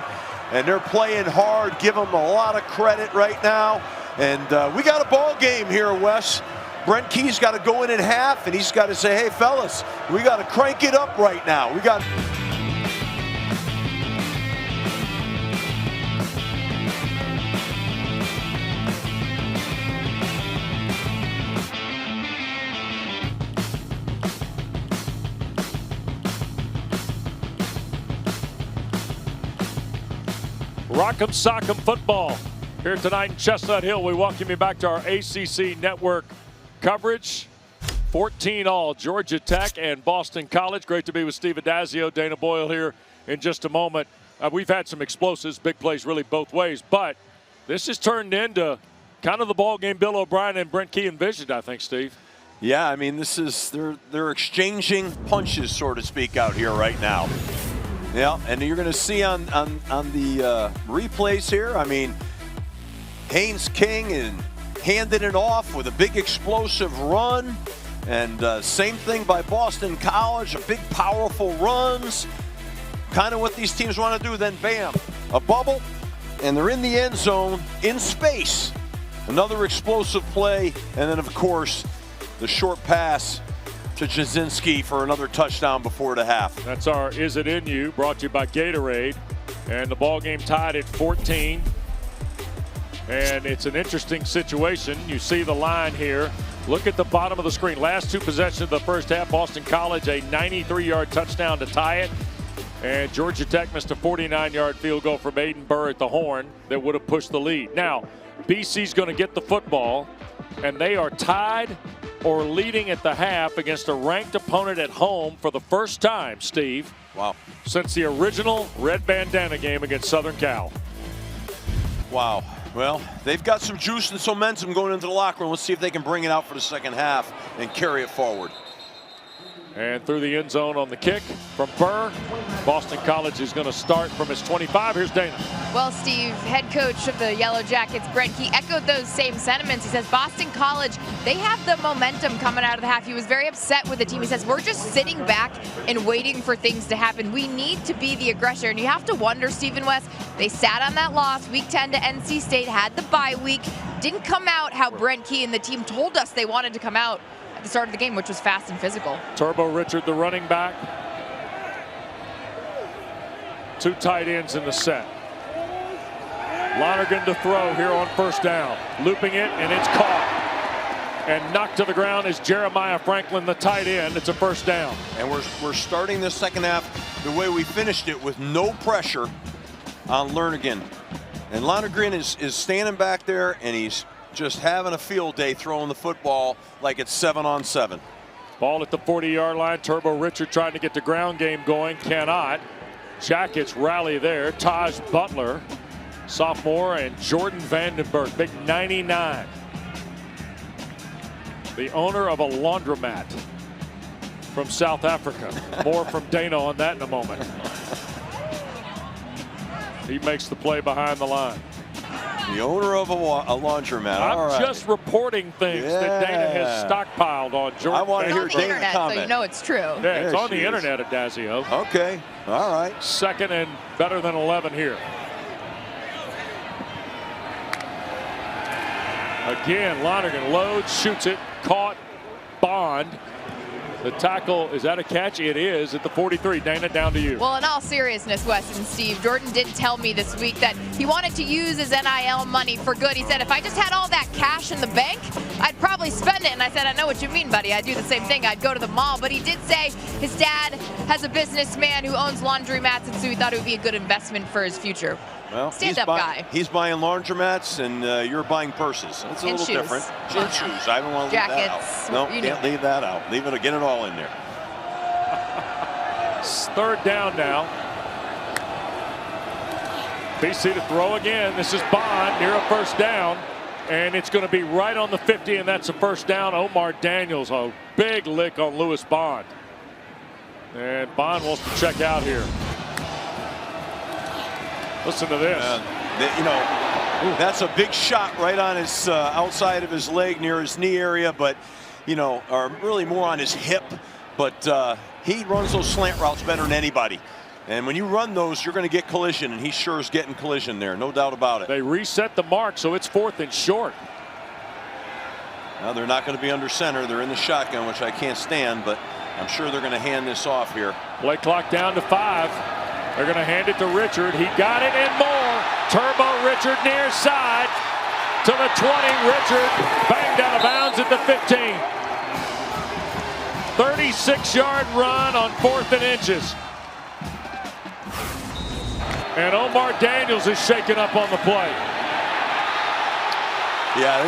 and they're playing hard. Give them a lot of credit right now. And we got a ball game here, Wes. Brent Key's got to go in at half, and he's got to say, hey, fellas, we got to crank it up right now. We got... Rock'em Sock'em football here tonight in Chestnut Hill. We welcome you back to our ACC network coverage. 14-all, Georgia Tech and Boston College. Great to be with Steve Adazio, Dana Boyle here in just a moment. We've had some explosives, big plays really both ways, but this has turned into kind of the ball game Bill O'Brien and Brent Key envisioned, I think, Steve. Yeah, I mean, this is, they're exchanging punches, so to speak, out here right now. Yeah, and you're going to see on the replays here, I mean, Haynes King and handed it off with a big explosive run. And same thing by Boston College, a big powerful runs. Kind of what these teams want to do, then bam, a bubble, and they're in the end zone, in space. Another explosive play, and then of course, the short pass to Jasinski for another touchdown before the half. That's our Is It In You, brought to you by Gatorade. And the ball game tied at 14. And it's an interesting situation. You see the line here. Look at the bottom of the screen. Last 2 possessions of the first half. Boston College, a 93-yard touchdown to tie it. And Georgia Tech missed a 49-yard field goal from Aiden Burr at the horn that would have pushed the lead. Now, BC's going to get the football, and they are tied or leading at the half against a ranked opponent at home for the first time, Steve. Wow. Since the original red bandana game against Southern Cal. Wow. Well, they've got some juice and some momentum going into the locker room. Let's see if they can bring it out for the second half and carry it forward. And through the end zone on the kick from Burr. Boston College is going to start from his 25. Here's Dana. Well, Steve, head coach of the Yellow Jackets, Brent Key, echoed those same sentiments. He says Boston College, they have the momentum coming out of the half. He was very upset with the team. He says, we're just sitting back and waiting for things to happen. We need to be the aggressor. And you have to wonder, Stephen West, they sat on that loss, Week 10 to NC State, had the bye week, didn't come out how Brent Key and the team told us they wanted to come out at the start of the game, which was fast and physical. Turbo Richard, the running back. 2 tight ends in the set. Lonergan to throw here on first down. Looping it, and it's caught. And knocked to the ground is Jeremiah Franklin, the tight end. It's a first down. And we're starting the second half the way we finished it, with no pressure on Lonergan. And Lonergan is standing back there, and he's just having a field day throwing the football like it's 7-on-7. Ball at the 40-yard line. Turbo Richard trying to get the ground game going. Cannot. Jackets rally there. Taj Butler, sophomore, and Jordan Vandenberg, big 99. The owner of a laundromat from South Africa. More from Dana on that in a moment. He makes the play behind the line. The owner of a laundromat. I'm just reporting things that Dana has stockpiled on Jordan. I want to hear Dana internet, comment. So you know it's true. Yeah, it's on the internet, Adazio. Okay, all right. Second and better than 11 here. Again, Lonergan loads, shoots it, caught, Bond. The tackle, is that a catch? It is at the 43. Dana, down to you. Well, in all seriousness, Wes and Steve, Jordan did tell me this week that he wanted to use his NIL money for good. He said, if I just had all that cash in the bank, I'd probably spend it. And I said, I know what you mean, buddy. I'd do the same thing. I'd go to the mall. But he did say his dad has a businessman who owns laundromats, and so he thought it would be a good investment for his future. Well, stand-up guy. He's buying laundromats, and you're buying purses. It's a little shoes. different. And shoes. I don't want to leave that Jackets. out. No, can't leave that out. Leave it. Get it all in there. Third down now. BC to throw again. This is Bond near a first down, and it's going to be right on the 50, and that's a first down. Omar Daniels, a big lick on Lewis Bond. And Bond wants to check out here. Listen to this. That's a big shot right on his outside of his leg near his knee area, but, or really more on his hip. But he runs those slant routes better than anybody. And when you run those, you're going to get collision, and he sure is getting collision there, no doubt about it. They reset the mark, so it's 4th and short. Now they're not going to be under center. They're in the shotgun, which I can't stand, but I'm sure they're going to hand this off here. Play clock down to 5. They're going to hand it to Richard. He got it and more. Turbo Richard near side to the 20. Richard banged out of bounds at the 15. 36-yard run on 4th and inches. And Omar Daniels is shaken up on the play. Yeah,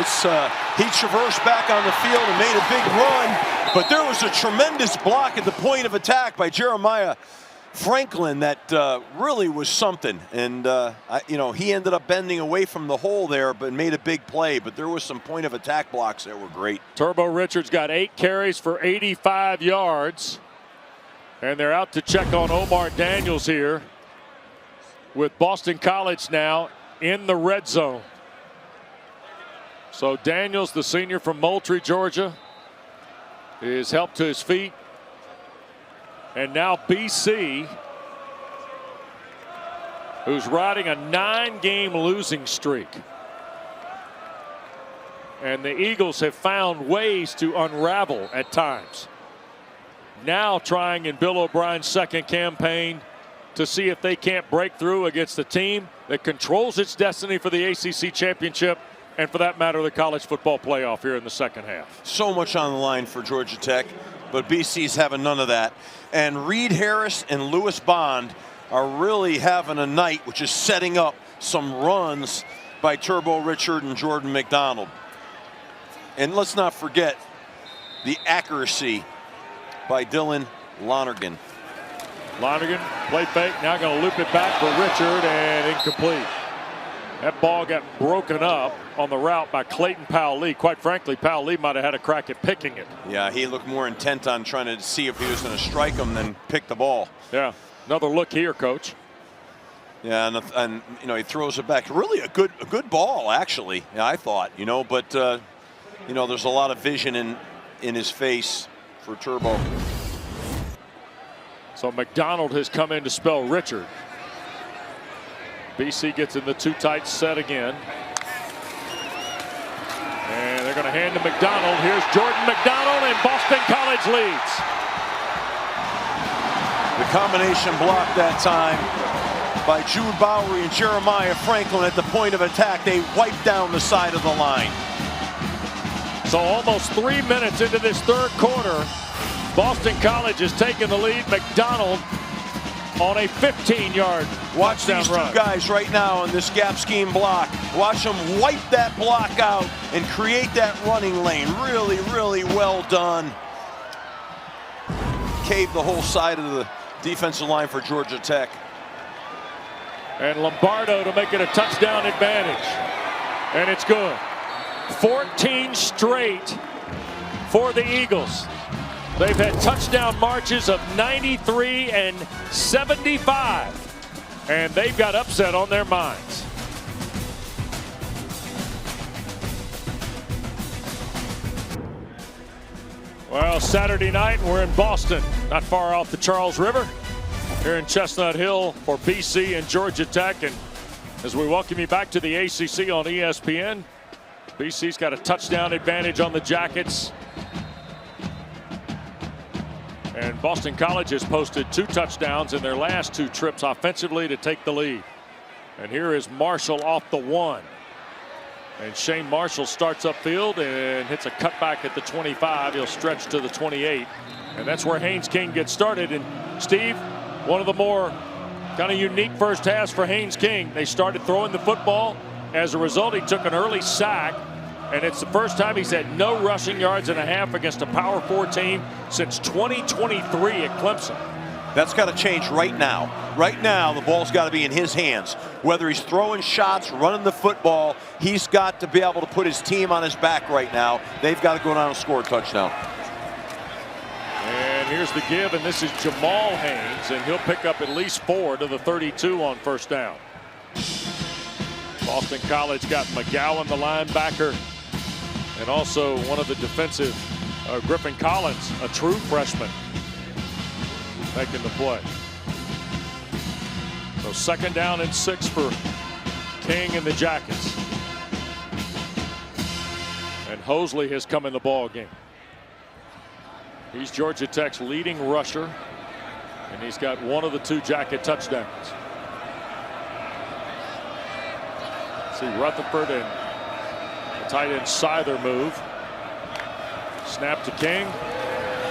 he traversed back on the field and made a big run, but there was a tremendous block at the point of attack by Jeremiah Franklin that really was something. And he ended up bending away from the hole there, but made a big play. But there was some point of attack blocks that were great. Turbo Richards got 8 carries for 85 yards. And they're out to check on Omar Daniels here, with Boston College now in the red zone. So Daniels, the senior from Moultrie, Georgia, is helped to his feet. And now BC, who's riding a 9-game losing streak. And the Eagles have found ways to unravel at times. Now trying in Bill O'Brien's second campaign to see if they can't break through against a team that controls its destiny for the ACC championship, and for that matter, the college football playoff here in the second half. So much on the line for Georgia Tech, but BC's having none of that. And Reed Harris and Lewis Bond are really having a night, which is setting up some runs by Turbo Richard and Jordan McDonald. And let's not forget the accuracy by Dylan Lonergan. Lonergan, play fake, now going to loop it back for Richard, and incomplete. That ball got broken up on the route by Clayton Powell-Lee. Quite frankly, Powell-Lee might have had a crack at picking it. Yeah, he looked more intent on trying to see if he was going to strike him than pick the ball. Yeah, another look here, Coach. Yeah, and you know, he throws it back. Really a good ball, actually. Yeah, I thought, you know, but you know, there's a lot of vision in his face for Turbo. So McDonald has come in to spell Richard. BC gets in the too tight set again. And they're going to hand to McDonald. Here's Jordan McDonald, and Boston College leads. The combination block that time by Jude Bowery and Jeremiah Franklin at the point of attack. They wipe down the side of the line. So almost 3 minutes into this third quarter, Boston College has taken the lead. McDonald on a 15-yard Watch these two run. guys right now in this gap scheme block. Watch them wipe that block out and create that running lane. Really, really well done. Caved the whole side of the defensive line for Georgia Tech. And Lombardo to make it a touchdown advantage. And it's good. 14 straight for the Eagles. They've had touchdown marches of 93 and 75. And they've got upset on their minds. Well, Saturday night, we're in Boston, not far off the Charles River, here in Chestnut Hill for BC and Georgia Tech. And as we welcome you back to the ACC on ESPN, BC's got a touchdown advantage on the Jackets. And Boston College has posted 2 touchdowns in their last 2 trips offensively to take the lead. And here is Marshall off the 1. And Shane Marshall starts upfield and hits a cutback at the 25. He'll stretch to the 28. And that's where Haynes King gets started. And Steve, one of the more kind of unique first halves for Haynes King. They started throwing the football. As a result, he took an early sack. And it's the first time he's had no rushing yards and a half against a Power 4 team since 2023 at Clemson. That's got to change right now. Right now, the ball's got to be in his hands. Whether he's throwing shots, running the football, he's got to be able to put his team on his back right now. They've got to go down and score a touchdown. And here's the give, and this is Jamal Haynes, and he'll pick up at least 4 to the 32 on first down. Boston College got McGowan, the linebacker, and also one of the defensive, Griffin Collins, a true freshman, making the play. So 2nd down and 6 for King and the Jackets. And Hosley has come in the ball game. He's Georgia Tech's leading rusher, and he's got 1 of the 2 Jacket touchdowns. See Rutherford and the tight end Seither move. Snap to King.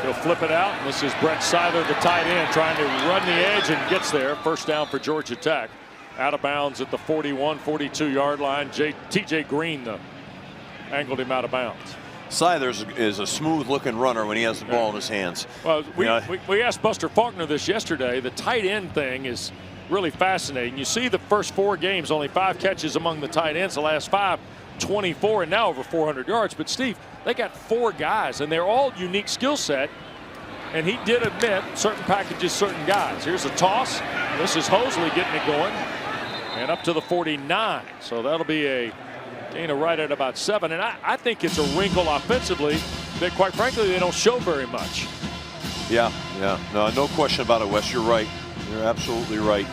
He'll flip it out. And this is Brett Seither, the tight end, trying to run the edge and gets there. First down for Georgia Tech. Out of bounds at the 41, 42-yard line. TJ Green angled him out of bounds. Seither is a smooth-looking runner when he has the ball in his hands. Well, we asked Buster Faulkner this yesterday. The tight end thing is really fascinating. You see the first 4 games, only 5 catches among the tight ends. The last 5, 24, and now over 400 yards. But Steve, they got 4 guys, and they're all unique skill set. And he did admit certain packages, certain guys. Here's a toss. This is Hosley getting it going, and up to the 49. So that'll be a gain of right at about 7. And I think it's a wrinkle offensively that, quite frankly, they don't show very much. Yeah, no question about it, Wes. You're right. You're absolutely right.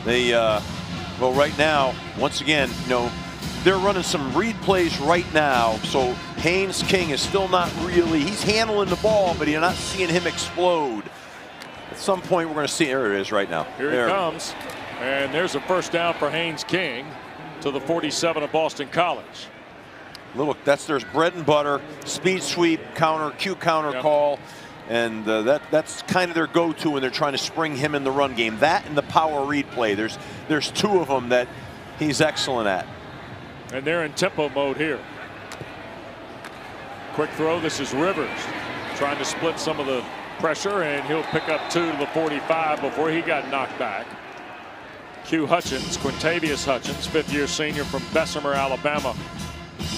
They, well, right now, once again, you know, they're running some read plays right now. So Haynes King is still not really, he's handling the ball, but you're not seeing him explode. At some point, we're going to see, there it is right now. Here he comes. And there's a first down for Haynes King to the 47 of Boston College. That's their bread and butter, speed sweep, Q counter call. And that's kind of their go-to when they're trying to spring him in the run game. That and the power read play. There's 2 of them that he's excellent at. And they're in tempo mode here. Quick throw. This is Rivers trying to split some of the pressure, and he'll pick up 2 to the 45 before he got knocked back. Q Hutchins, Quintavious Hutchins, fifth-year senior from Bessemer, Alabama,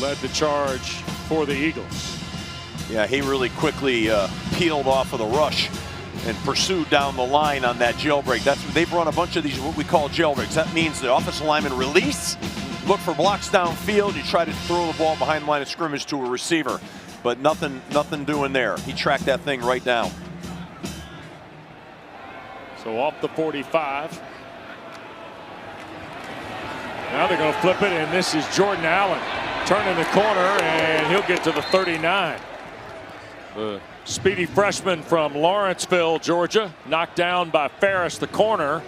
led the charge for the Eagles. Yeah, he really quickly peeled off of the rush and pursued down the line on that jailbreak. They've run a bunch of these what we call jailbreaks. That means the offensive lineman release, look for blocks downfield. You try to throw the ball behind the line of scrimmage to a receiver, but nothing doing there. He tracked that thing right down. So off the 45. Now they're going to flip it, and this is Jordan Allen turning the corner, and he'll get to the 39. The speedy freshman from Lawrenceville, Georgia, knocked down by Ferris, the corner,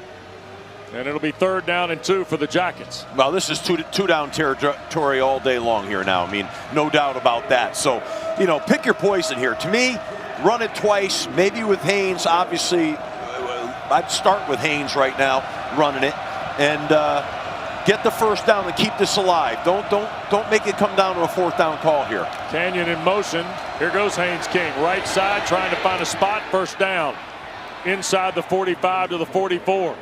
and it'll be 3rd down and 2 for the Jackets. Well, this is two down territory all day long here now. I mean, no doubt about that. So, you know, pick your poison here. To me, run it twice, maybe with Haynes. Obviously, I'd start with Haynes right now, running it, and get the first down and keep this alive. Don't make it come down to a 4th down call here. Canyon in motion. Here goes Haynes King, right side, trying to find a spot. First down, inside the 45 to the 44.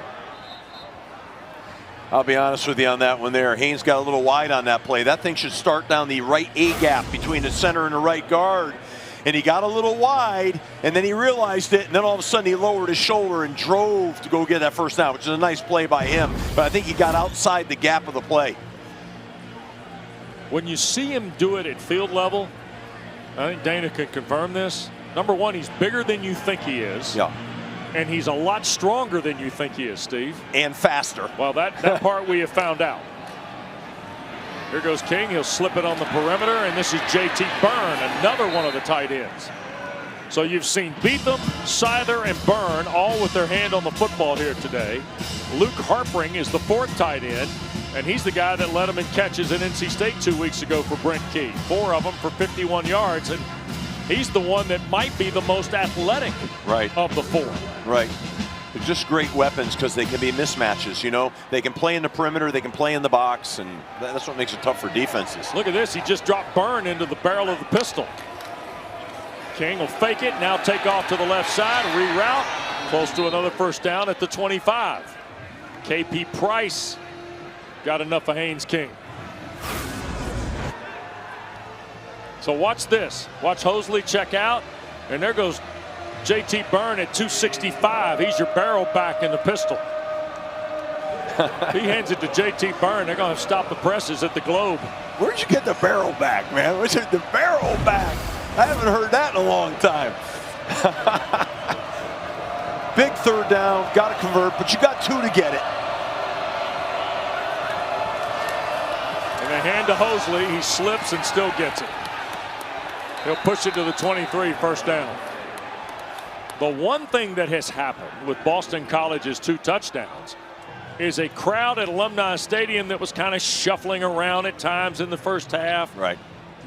I'll be honest with you on that one there. Haynes got a little wide on that play. That thing should start down the right A gap between the center and the right guard. And he got a little wide, and then he realized it, and then all of a sudden he lowered his shoulder and drove to go get that first down, which is a nice play by him. But I think he got outside the gap of the play. When you see him do it at field level, I think Dana can confirm this. Number one, he's bigger than you think he is. Yeah. And he's a lot stronger than you think he is, Steve. And faster. Well, that part we have found out. Here goes King. He'll slip it on the perimeter, and this is J.T. Byrne, another one of the tight ends. So you've seen Beetham, Seither, and Byrne all with their hand on the football here today. Luke Harpring is the 4th tight end, and he's the guy that led them in catches at NC State 2 weeks ago for Brent Key. 4 of them for 51 yards, and he's the one that might be the most athletic of the 4. Right. They're just great weapons because they can be mismatches, you know. They can play in the perimeter, they can play in the box, and that's what makes it tough for defenses. Look at this. He just dropped Byrne into the barrel of the pistol. King will fake it, now take off to the left side, reroute, close to another first down at the 25. KP Price got enough of Haynes King. So watch this. Watch Hosley check out, and there goes J.T. Byrne at 265. He's your barrel back in the pistol. He hands it to J.T. Byrne. They're going to stop the presses at the Globe. Where'd you get the barrel back, man? Where's the barrel back? I haven't heard that in a long time. Big 3rd down, got to convert, but you got 2 to get it. And a hand to Hosley. He slips and still gets it. He'll push it to the 23, first down. The one thing that has happened with Boston College's 2 touchdowns is a crowd at Alumni Stadium that was kind of shuffling around at times in the first half. Right.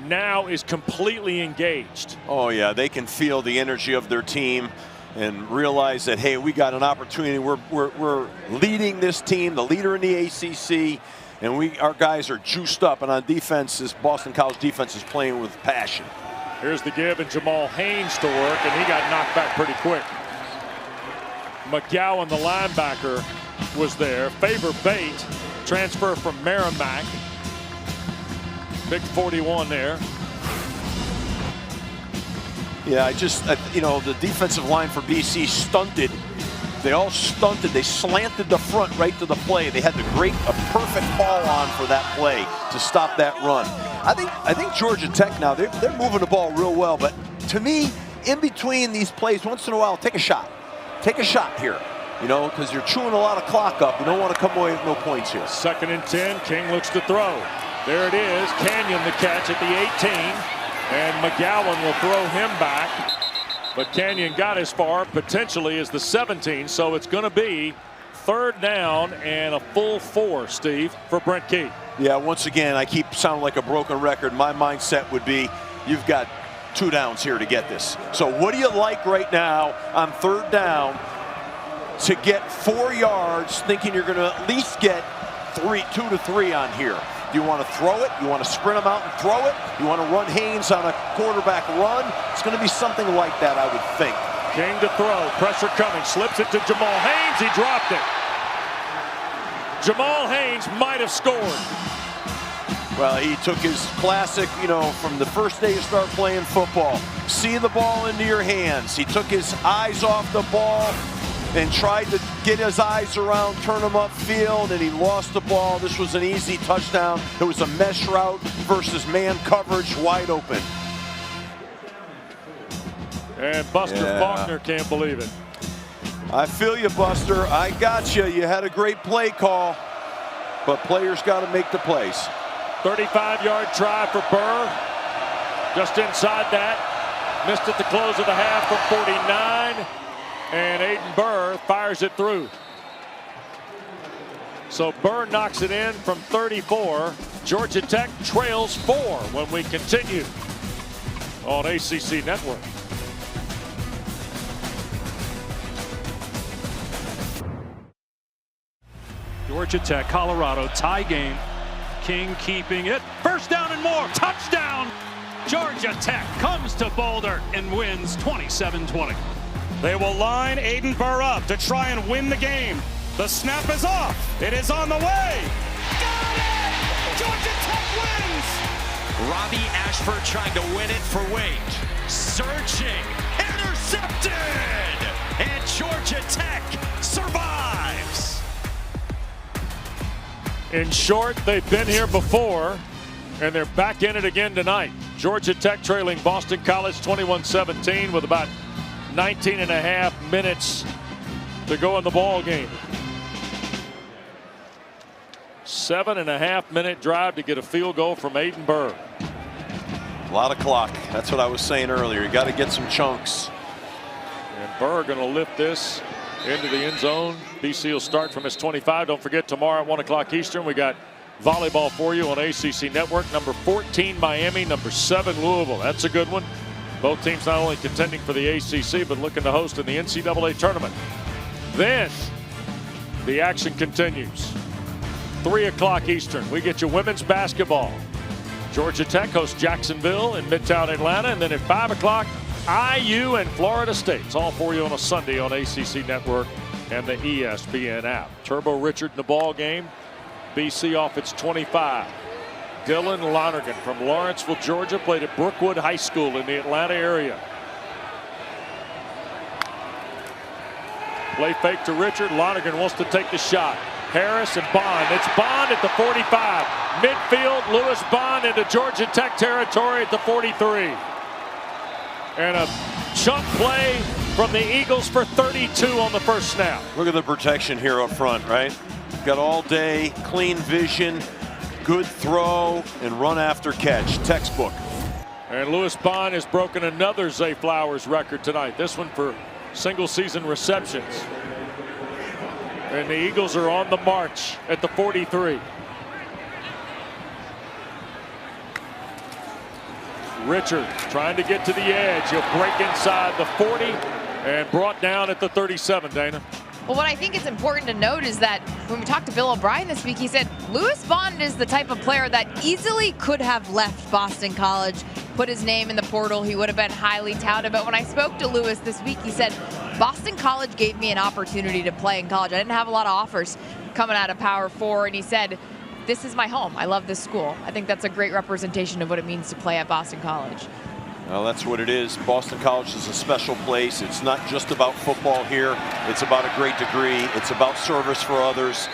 Now is completely engaged. Oh, yeah, they can feel the energy of their team and realize that, hey, we got an opportunity. We're leading this team, the leader in the ACC, and our guys are juiced up. And on defense, this Boston College defense is playing with passion. Here's the give, and Jamal Haynes to work, and he got knocked back pretty quick. McGowan, the linebacker, was there. Faber Bate, transfer from Merrimack. Big 41 there. Yeah, you know, the defensive line for BC stunted. They all stunted. They slanted the front right to the play. They had a perfect ball on for that play to stop that run. I think Georgia Tech now, they're moving the ball real well, but to me, in between these plays, once in a while, take a shot. Take a shot here, you know, because you're chewing a lot of clock up. You don't want to come away with no points here. 2nd and 10, King looks to throw. There it is, Canyon the catch at the 18, and McGowan will throw him back. But Canyon got as far, potentially, as the 17, so it's going to be 3rd down and a full 4, Steve, for Brent Key. Yeah, once again, I keep sounding like a broken record. My mindset would be, you've got 2 downs here to get this. So what do you like right now on 3rd down to get 4 yards, thinking you're going to at least get 2 to 3 on here? Do you want to throw it? You want to sprint them out and throw it? You want to run Haynes on a quarterback run? It's going to be something like that, I would think. King to throw. Pressure coming. Slips it to Jamal Haynes. He dropped it. Jamal Haynes might have scored. Well, he took his classic, from the first day you start playing football, see the ball into your hands. He took his eyes off the ball and tried to get his eyes around, turn him upfield, and he lost the ball. This was an easy touchdown. It was a mesh route versus man coverage, wide open. And Buster Faulkner can't believe it. I feel you, Buster. I got you. You had a great play call, but players got to make the plays. 35-yard try for Burr. Just inside that. Missed at the close of the half from 49. And Aiden Burr fires it through. So Burr knocks it in from 34. Georgia Tech trails 4 when we continue on ACC Network. Georgia Tech, Colorado, tie game. King keeping it. First down and more. Touchdown. Georgia Tech comes to Boulder and wins 27-20. They will line Aiden Burr up to try and win the game. The snap is off. It is on the way. Got it! Georgia Tech wins! Robbie Ashford trying to win it for Wade. Searching. Intercepted! And Georgia Tech survives. In short, they've been here before, and they're back in it again tonight. Georgia Tech trailing Boston College 21-17 with about 19 and a half minutes to go in the ball game. 7.5 minute drive to get a field goal from Aiden Burr. A lot of clock. That's what I was saying earlier. You got to get some chunks. And Burr going to lift this into the end zone. BC will start from his 25. Don't forget, tomorrow at 1 o'clock Eastern, we got volleyball for you on ACC Network. Number 14 Miami, number 7 Louisville. That's a good one. Both teams not only contending for the ACC, but looking to host in the NCAA tournament. Then the action continues. 3 o'clock Eastern, we get you women's basketball. Georgia Tech hosts Jacksonville in Midtown Atlanta. And then at 5 o'clock, IU and Florida State. It's all for you on a Sunday on ACC Network and the ESPN app. Turbo Richard in the ball game. BC off its 25. Dylan Lonergan from Lawrenceville, Georgia, played at Brookwood High School in the Atlanta area. Play fake to Richard. Lonergan wants to take the shot. Harris and Bond. It's Bond at the 45. Midfield, Lewis Bond into Georgia Tech territory at the 43. And a chunk play from the Eagles for 32 on the first snap. Look at the protection here up front, right? Got all day, clean vision, good throw, and run after catch. Textbook. And Lewis Bond has broken another Zay Flowers record tonight. This one for single season receptions. And the Eagles are on the march at the 43. Richard trying to get to the edge. He'll break inside the 40 and brought down at the 37, Dana. Well, what I think is important to note is that when we talked to Bill O'Brien this week, he said Lewis Bond is the type of player that easily could have left Boston College, put his name in the portal. He would have been highly touted. But when I spoke to Lewis this week, he said, Boston College gave me an opportunity to play in college. I didn't have a lot of offers coming out of Power 4. And he said, this is my home. I love this school. I think that's a great representation of what it means to play at Boston College. Well, that's what it is. Boston College is a special place. It's not just about football here. It's about a great degree. It's about service for others.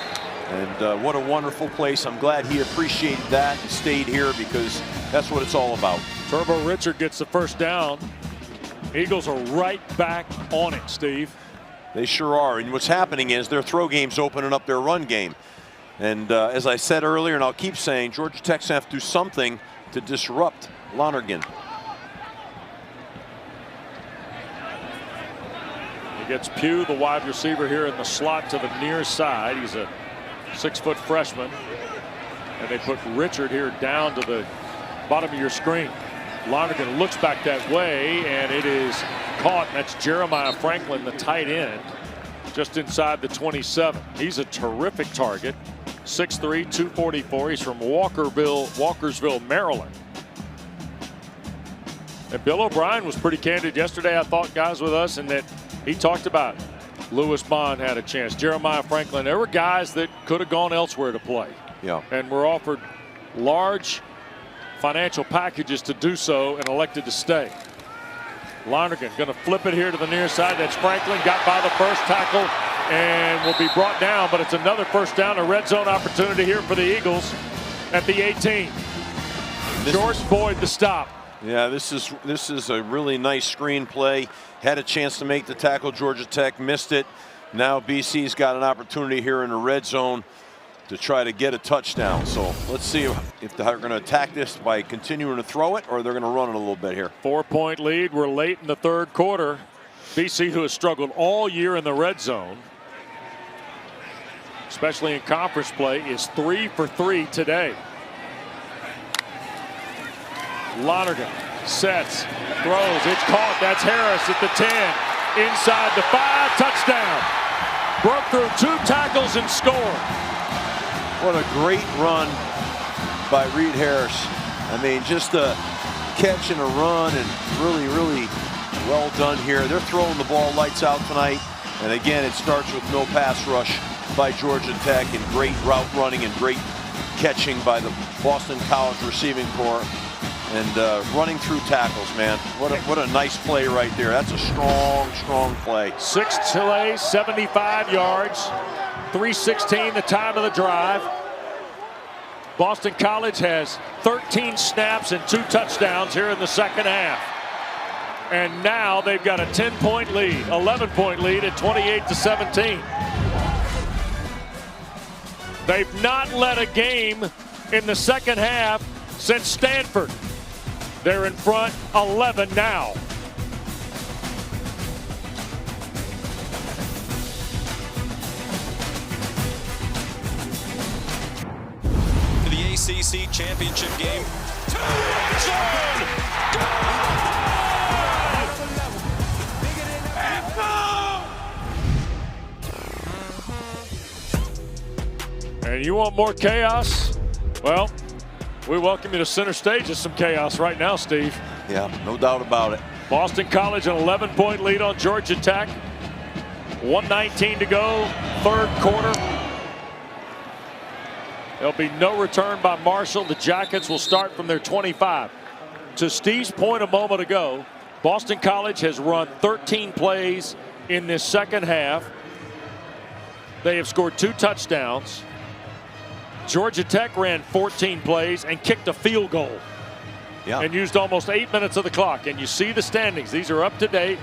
And what a wonderful place. I'm glad he appreciated that and stayed here, because that's what it's all about. Turbo Richard gets the first down. Eagles are right back on it, Steve. They sure are. And what's happening is their throw game's opening up their run game. And as I said earlier, and I'll keep saying, Georgia Tech's have to do something to disrupt Lonergan. He gets Pugh, the wide receiver, here in the slot to the near side. He's a 6-foot freshman. And they put Richard here down to the bottom of your screen. Lonergan looks back that way, and it is caught. That's Jeremiah Franklin, the tight end, just inside the 27. He's a terrific target. 6'3", 244. He's from Walkersville, Maryland. And Bill O'Brien was pretty candid yesterday, I thought, guys, with us, in that he talked about Lewis Bond had a chance. Jeremiah Franklin. There were guys that could have gone elsewhere to play. Yeah. And were offered large financial packages to do so and elected to stay. Lonergan going to flip it here to the near side. That's Franklin. Got by the first tackle and will be brought down, but it's another first down, a red zone opportunity here for the Eagles at the 18. Jordan Boyd the stop. Yeah, this is a really nice screen play. Had a chance to make the tackle. Georgia Tech missed it. Now BC's got an opportunity here in the red zone to try to get a touchdown. So let's see if they're going to attack this by continuing to throw it, or they're going to run it a little bit here. 4-point lead. We're late in the third quarter. BC, who has struggled all year in the red zone, especially in conference play, is 3 for 3 today. Lonergan sets, throws, it's caught. That's Harris at the 10, inside the 5, touchdown. Broke through 2 tackles and scored. What a great run by Reed Harris. I mean, just a catch and a run, and really, really well done here. They're throwing the ball lights out tonight. And again, it starts with no pass rush by Georgia Tech and great route running and great catching by the Boston College receiving corps. And running through tackles, man. What a nice play right there. That's a strong, strong play. 6 plays, 75 yards, 3:16 the time of the drive. Boston College has 13 snaps and 2 touchdowns here in the second half. And now they've got a 10-point lead, 11-point lead at 28-17. They've not led a game in the second half since Stanford. They're in front 11 now. For the ACC championship game. And you want more chaos? Well, we welcome you to center stage of some chaos right now, Steve. Yeah, no doubt about it. Boston College an 11-point lead on Georgia Tech. 1:19 to go, third quarter. There'll be no return by Marshall. The Jackets will start from their 25. To Steve's point a moment ago, Boston College has run 13 plays in this second half. They have scored 2 touchdowns. Georgia Tech ran 14 plays and kicked a field goal. Yeah. And used almost 8 minutes of the clock. And you see the standings. These are up to date.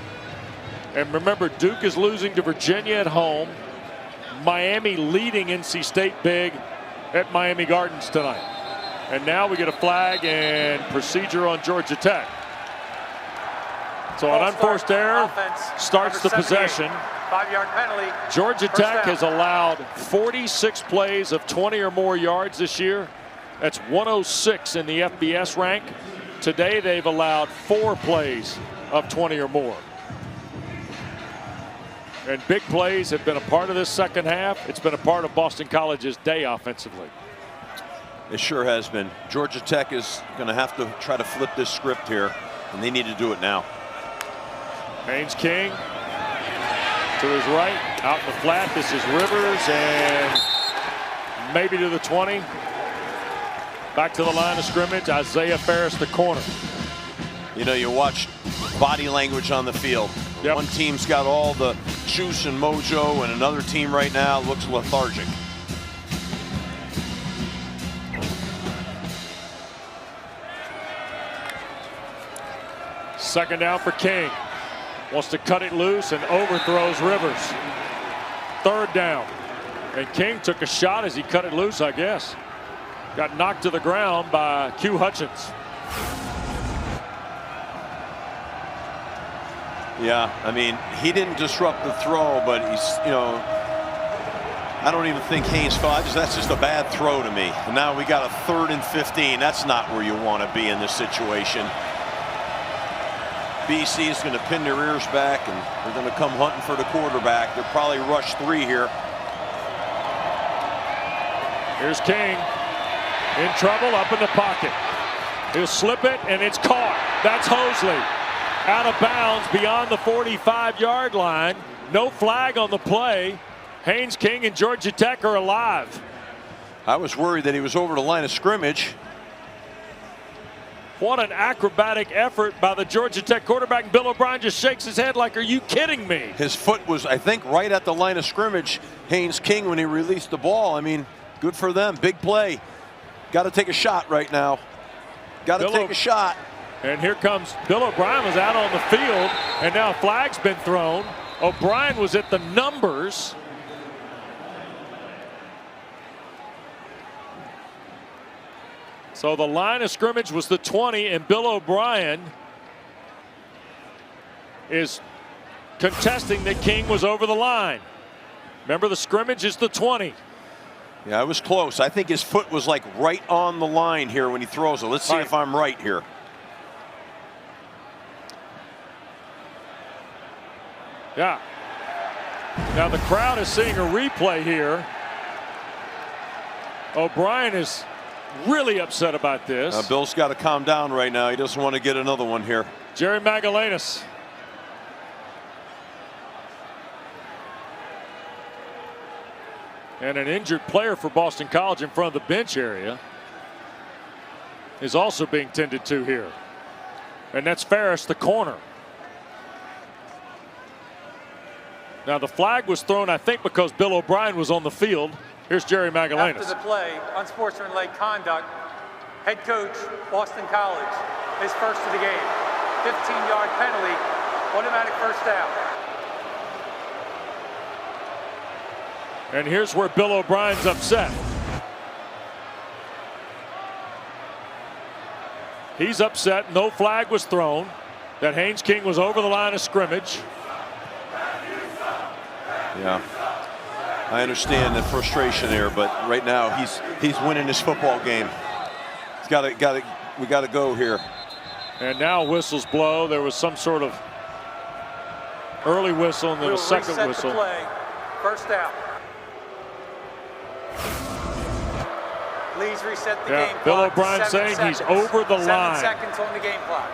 And remember, Duke is losing to Virginia at home. Miami leading NC State big at Miami Gardens tonight. And now we get a flag and procedure on Georgia Tech. So an unforced error starts the possession. 5-yard penalty. Georgia Tech has allowed 46 plays of 20 or more yards this year. That's 106 in the FBS rank. Today they've allowed 4 plays of 20 or more. And big plays have been a part of this second half. It's been a part of Boston College's day offensively. It sure has been. Georgia Tech is going to have to try to flip this script here, and they need to do it now. Haynes King to his right, out in the flat. This is Rivers, and maybe to the 20. Back to the line of scrimmage, Isaiah Ferris, the corner. You know, you watch body language on the field. Yep. One team's got all the juice and mojo, and another team right now looks lethargic. Second down for King. Wants to cut it loose and overthrows Rivers. Third down. And King took a shot as he cut it loose, I guess. Got knocked to the ground by Q Hutchins. Yeah, I mean, he didn't disrupt the throw, but he's, you know, I don't even think Haynes fell. That's just a bad throw to me. And now we got a 3rd and 15. That's not where you want to be in this situation. BC is going to pin their ears back, and they're going to come hunting for the quarterback. They'll probably rush 3 here. Here's King in trouble up in the pocket. He'll slip it, and it's caught. That's Hosley. Out of bounds beyond the 45-yard line. No flag on the play. Haynes King and Georgia Tech are alive. I was worried that he was over the line of scrimmage. What an acrobatic effort by the Georgia Tech quarterback. Bill O'Brien just shakes his head like, are you kidding me? His foot was, I think, right at the line of scrimmage, Haynes King, when he released the ball. I mean, good for them. Big play. Got to take a shot right now. Got to take a shot. And here comes Bill O'Brien was out on the field, and now a flag's been thrown. O'Brien was at the numbers. So the line of scrimmage was the 20, and Bill O'Brien is contesting that King was over the line. Remember, the scrimmage is the 20. Yeah, it was close. I think his foot was like right on the line here when he throws it. Let's see if I'm right here. Yeah. Now the crowd is seeing a replay here. O'Brien is really upset about this. Bill's got to calm down right now. He doesn't want to get another one here. Jerry Magellanes. And an injured player for Boston College in front of the bench area is also being tended to here. And that's Ferris, the corner. Now the flag was thrown, I think, because Bill O'Brien was on the field. Here's Jerry Magellanes. After the play, unsportsmanlike conduct, head coach, Boston College, his first of the game. 15-yard penalty, automatic first down. And here's where Bill O'Brien's upset. He's upset. No flag was thrown. That Haynes King was over the line of scrimmage. Yeah, I understand the frustration there, but right now he's winning this football game. We got to go here. And now whistles blow. There was some sort of early whistle and then a second whistle. The play. First down. Please reset the game Bill clock. O'Brien saying he's over the line. 7 seconds on the game clock.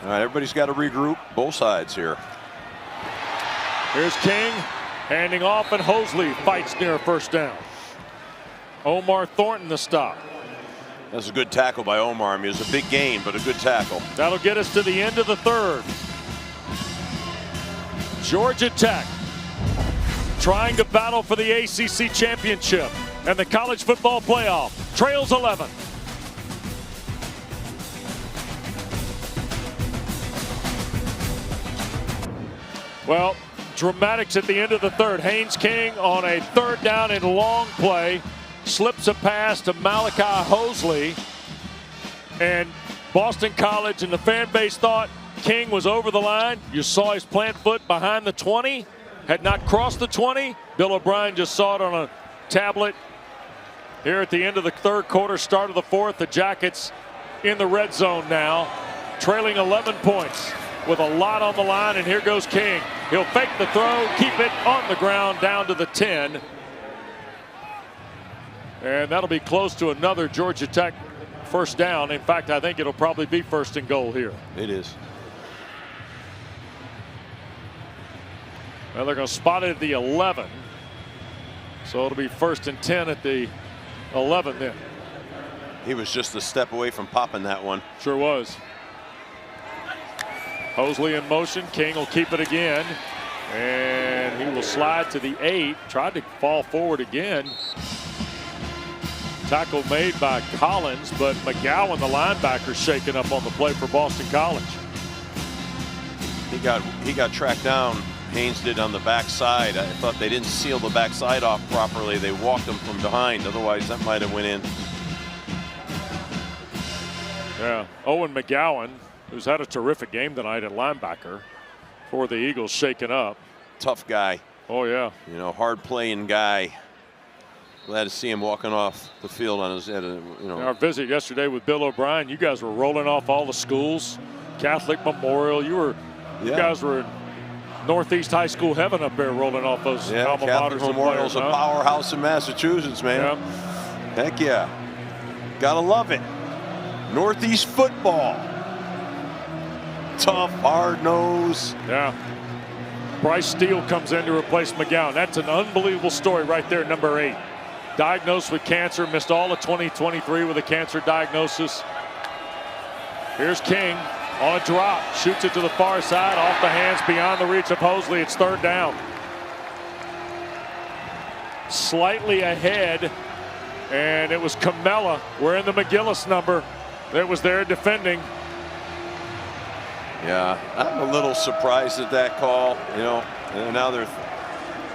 All right, everybody's got to regroup, both sides here. Here's King handing off, and Hosley fights near a first down. Omar Thornton the stop. That's a good tackle by Omar. I mean, it was a big gain, but a good tackle. That'll get us to the end of the third. Georgia Tech trying to battle for the ACC championship and the college football playoff. Trails 11. Well, dramatics at the end of the third. Haynes King on a third down and long play slips a pass to Malachi Hosley, and Boston College and the fan base thought King was over the line. You saw his plant foot behind the 20, had not crossed the 20. Bill O'Brien just saw it on a tablet. Here at the end of the third quarter, start of the fourth, the Jackets in the red zone now, trailing 11 points with a lot on the line, and here goes King. He'll fake the throw, keep it on the ground down to the 10. And that'll be close to another Georgia Tech first down. In fact, I think it'll probably be first and goal here. It is. Well, they're going to spot it at the 11. So it'll be first and 10 at the 11 then. He was just a step away from popping that one. Sure was. Hosley in motion. King will keep it again. And he will slide to the 8. Tried to fall forward again. Tackle made by Collins, but McGowan, the linebacker, shaken up on the play for Boston College. He got tracked down. Haynes did on the backside. I thought they didn't seal the backside off properly. They walked him from behind. Otherwise, that might have went in. Yeah, Owen McGowan, who's had a terrific game tonight at linebacker for the Eagles, shaken up. Tough guy. Oh, yeah. You know, hard playing guy. Glad to see him walking off the field on his head. You know, our visit yesterday with Bill O'Brien, you guys were rolling off all the schools. Catholic Memorial, you guys were in Northeast High School heaven up there, rolling off those alma Catholic maters. Memorial's players, a powerhouse in Massachusetts, man. Yeah. Heck yeah, gotta love it. Northeast football. Tough, hard nose. Yeah. Bryce Steele comes in to replace McGowan. That's an unbelievable story right there, number 8. Diagnosed with cancer, missed all of 2023 with a cancer diagnosis. Here's King on a drop, shoots it to the far side, off the hands, beyond the reach of Hosley. It's 3rd down. Slightly ahead, and it was Camella wearing the McGillis number that was there defending. Yeah, I'm a little surprised at that call. You know, and now they're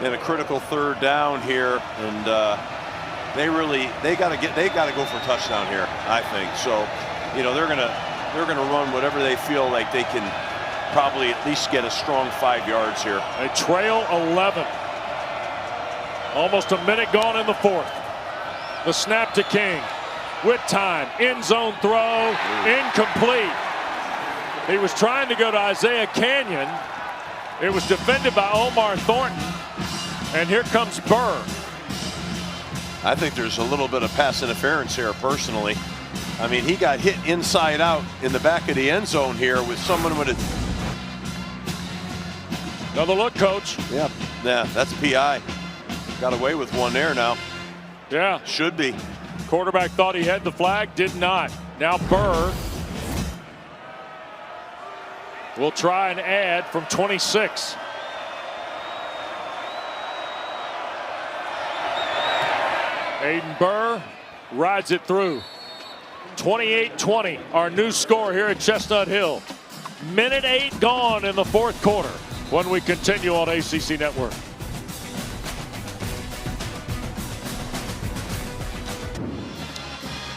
in a critical 3rd down here, and they got to go for a touchdown here, I think. So, you know, they're gonna run whatever they feel like they can probably at least get a strong 5 yards here. They trail 11. Almost a minute gone in the 4th. The snap to King. With time, end zone throw, incomplete. He was trying to go to Isaiah Canyon. It was defended by Omar Thornton. And here comes Burr. I think there's a little bit of pass interference here, personally. I mean, he got hit inside out in the back of the end zone here with someone with a... Another look, coach. Yeah, that's PI. Got away with one there now. Yeah. Should be. Quarterback thought he had the flag, did not. Now Burr will try and add from 26. Aiden Burr rides it through. 28-20, our new score here at Chestnut Hill. Minute 8 gone in the 4th quarter when we continue on ACC Network.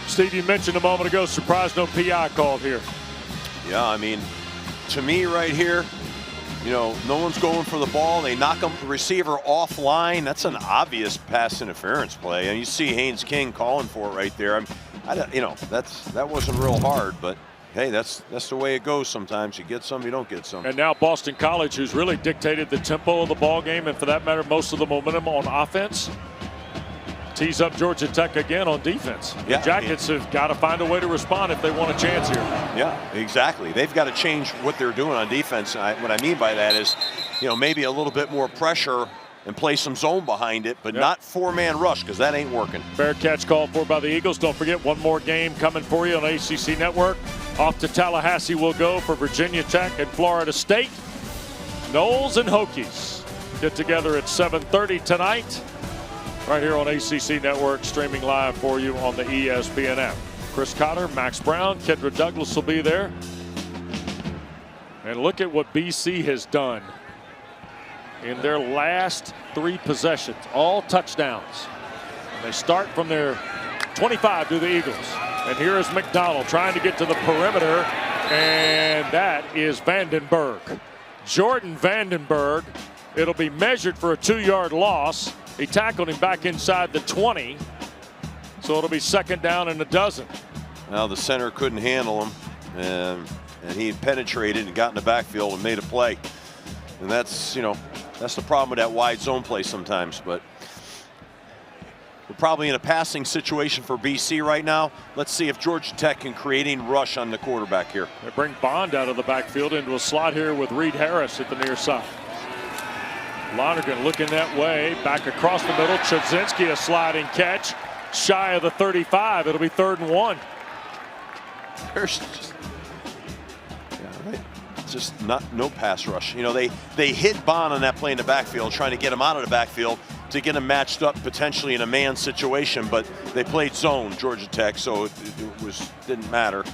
Steve, you mentioned a moment ago, surprised no PI called here. Yeah, I mean, to me right here, you know, no one's going for the ball. They knock the receiver offline. That's an obvious pass interference play. And you see Haynes King calling for it right there. You know, that wasn't real hard, but hey, that's the way it goes sometimes. You get some, you don't get some. And now Boston College, who's really dictated the tempo of the ball game, and for that matter, most of the momentum on offense, tees up Georgia Tech again on defense. Yeah, the Jackets have got to find a way to respond if they want a chance here. Yeah, exactly. They've got to change what they're doing on defense. What I mean by that is, you know, maybe a little bit more pressure and play some zone behind it, but not 4-man rush, because that ain't working. Fair catch called for by the Eagles. Don't forget, one more game coming for you on ACC Network. Off to Tallahassee we'll go for Virginia Tech and Florida State. Noles and Hokies get together at 7:30 tonight. Right here on ACC Network, streaming live for you on the ESPN app. Chris Cotter, Max Brown, Kendra Douglas will be there. And look at what BC has done in their last 3 possessions, all touchdowns. And they start from their 25 to the Eagles. And here is McDonald trying to get to the perimeter, and that is Vandenberg. Jordan Vandenberg. It'll be measured for a 2-yard loss. He tackled him back inside the 20, so it'll be 2nd down and 12. Now the center couldn't handle him, and he penetrated and got in the backfield and made a play. And that's, you know, that's the problem with that wide zone play sometimes. But we're probably in a passing situation for BC right now. Let's see if Georgia Tech can create a rush on the quarterback here. They bring Bond out of the backfield into a slot here with Reed Harris at the near side. Lonergan looking that way, back across the middle. Chudzinski a sliding catch, shy of the 35. It'll be 3rd and 1. There's just no pass rush. You know, they hit Bond on that play in the backfield, trying to get him out of the backfield to get him matched up potentially in a man situation, but they played zone, Georgia Tech, so it didn't matter.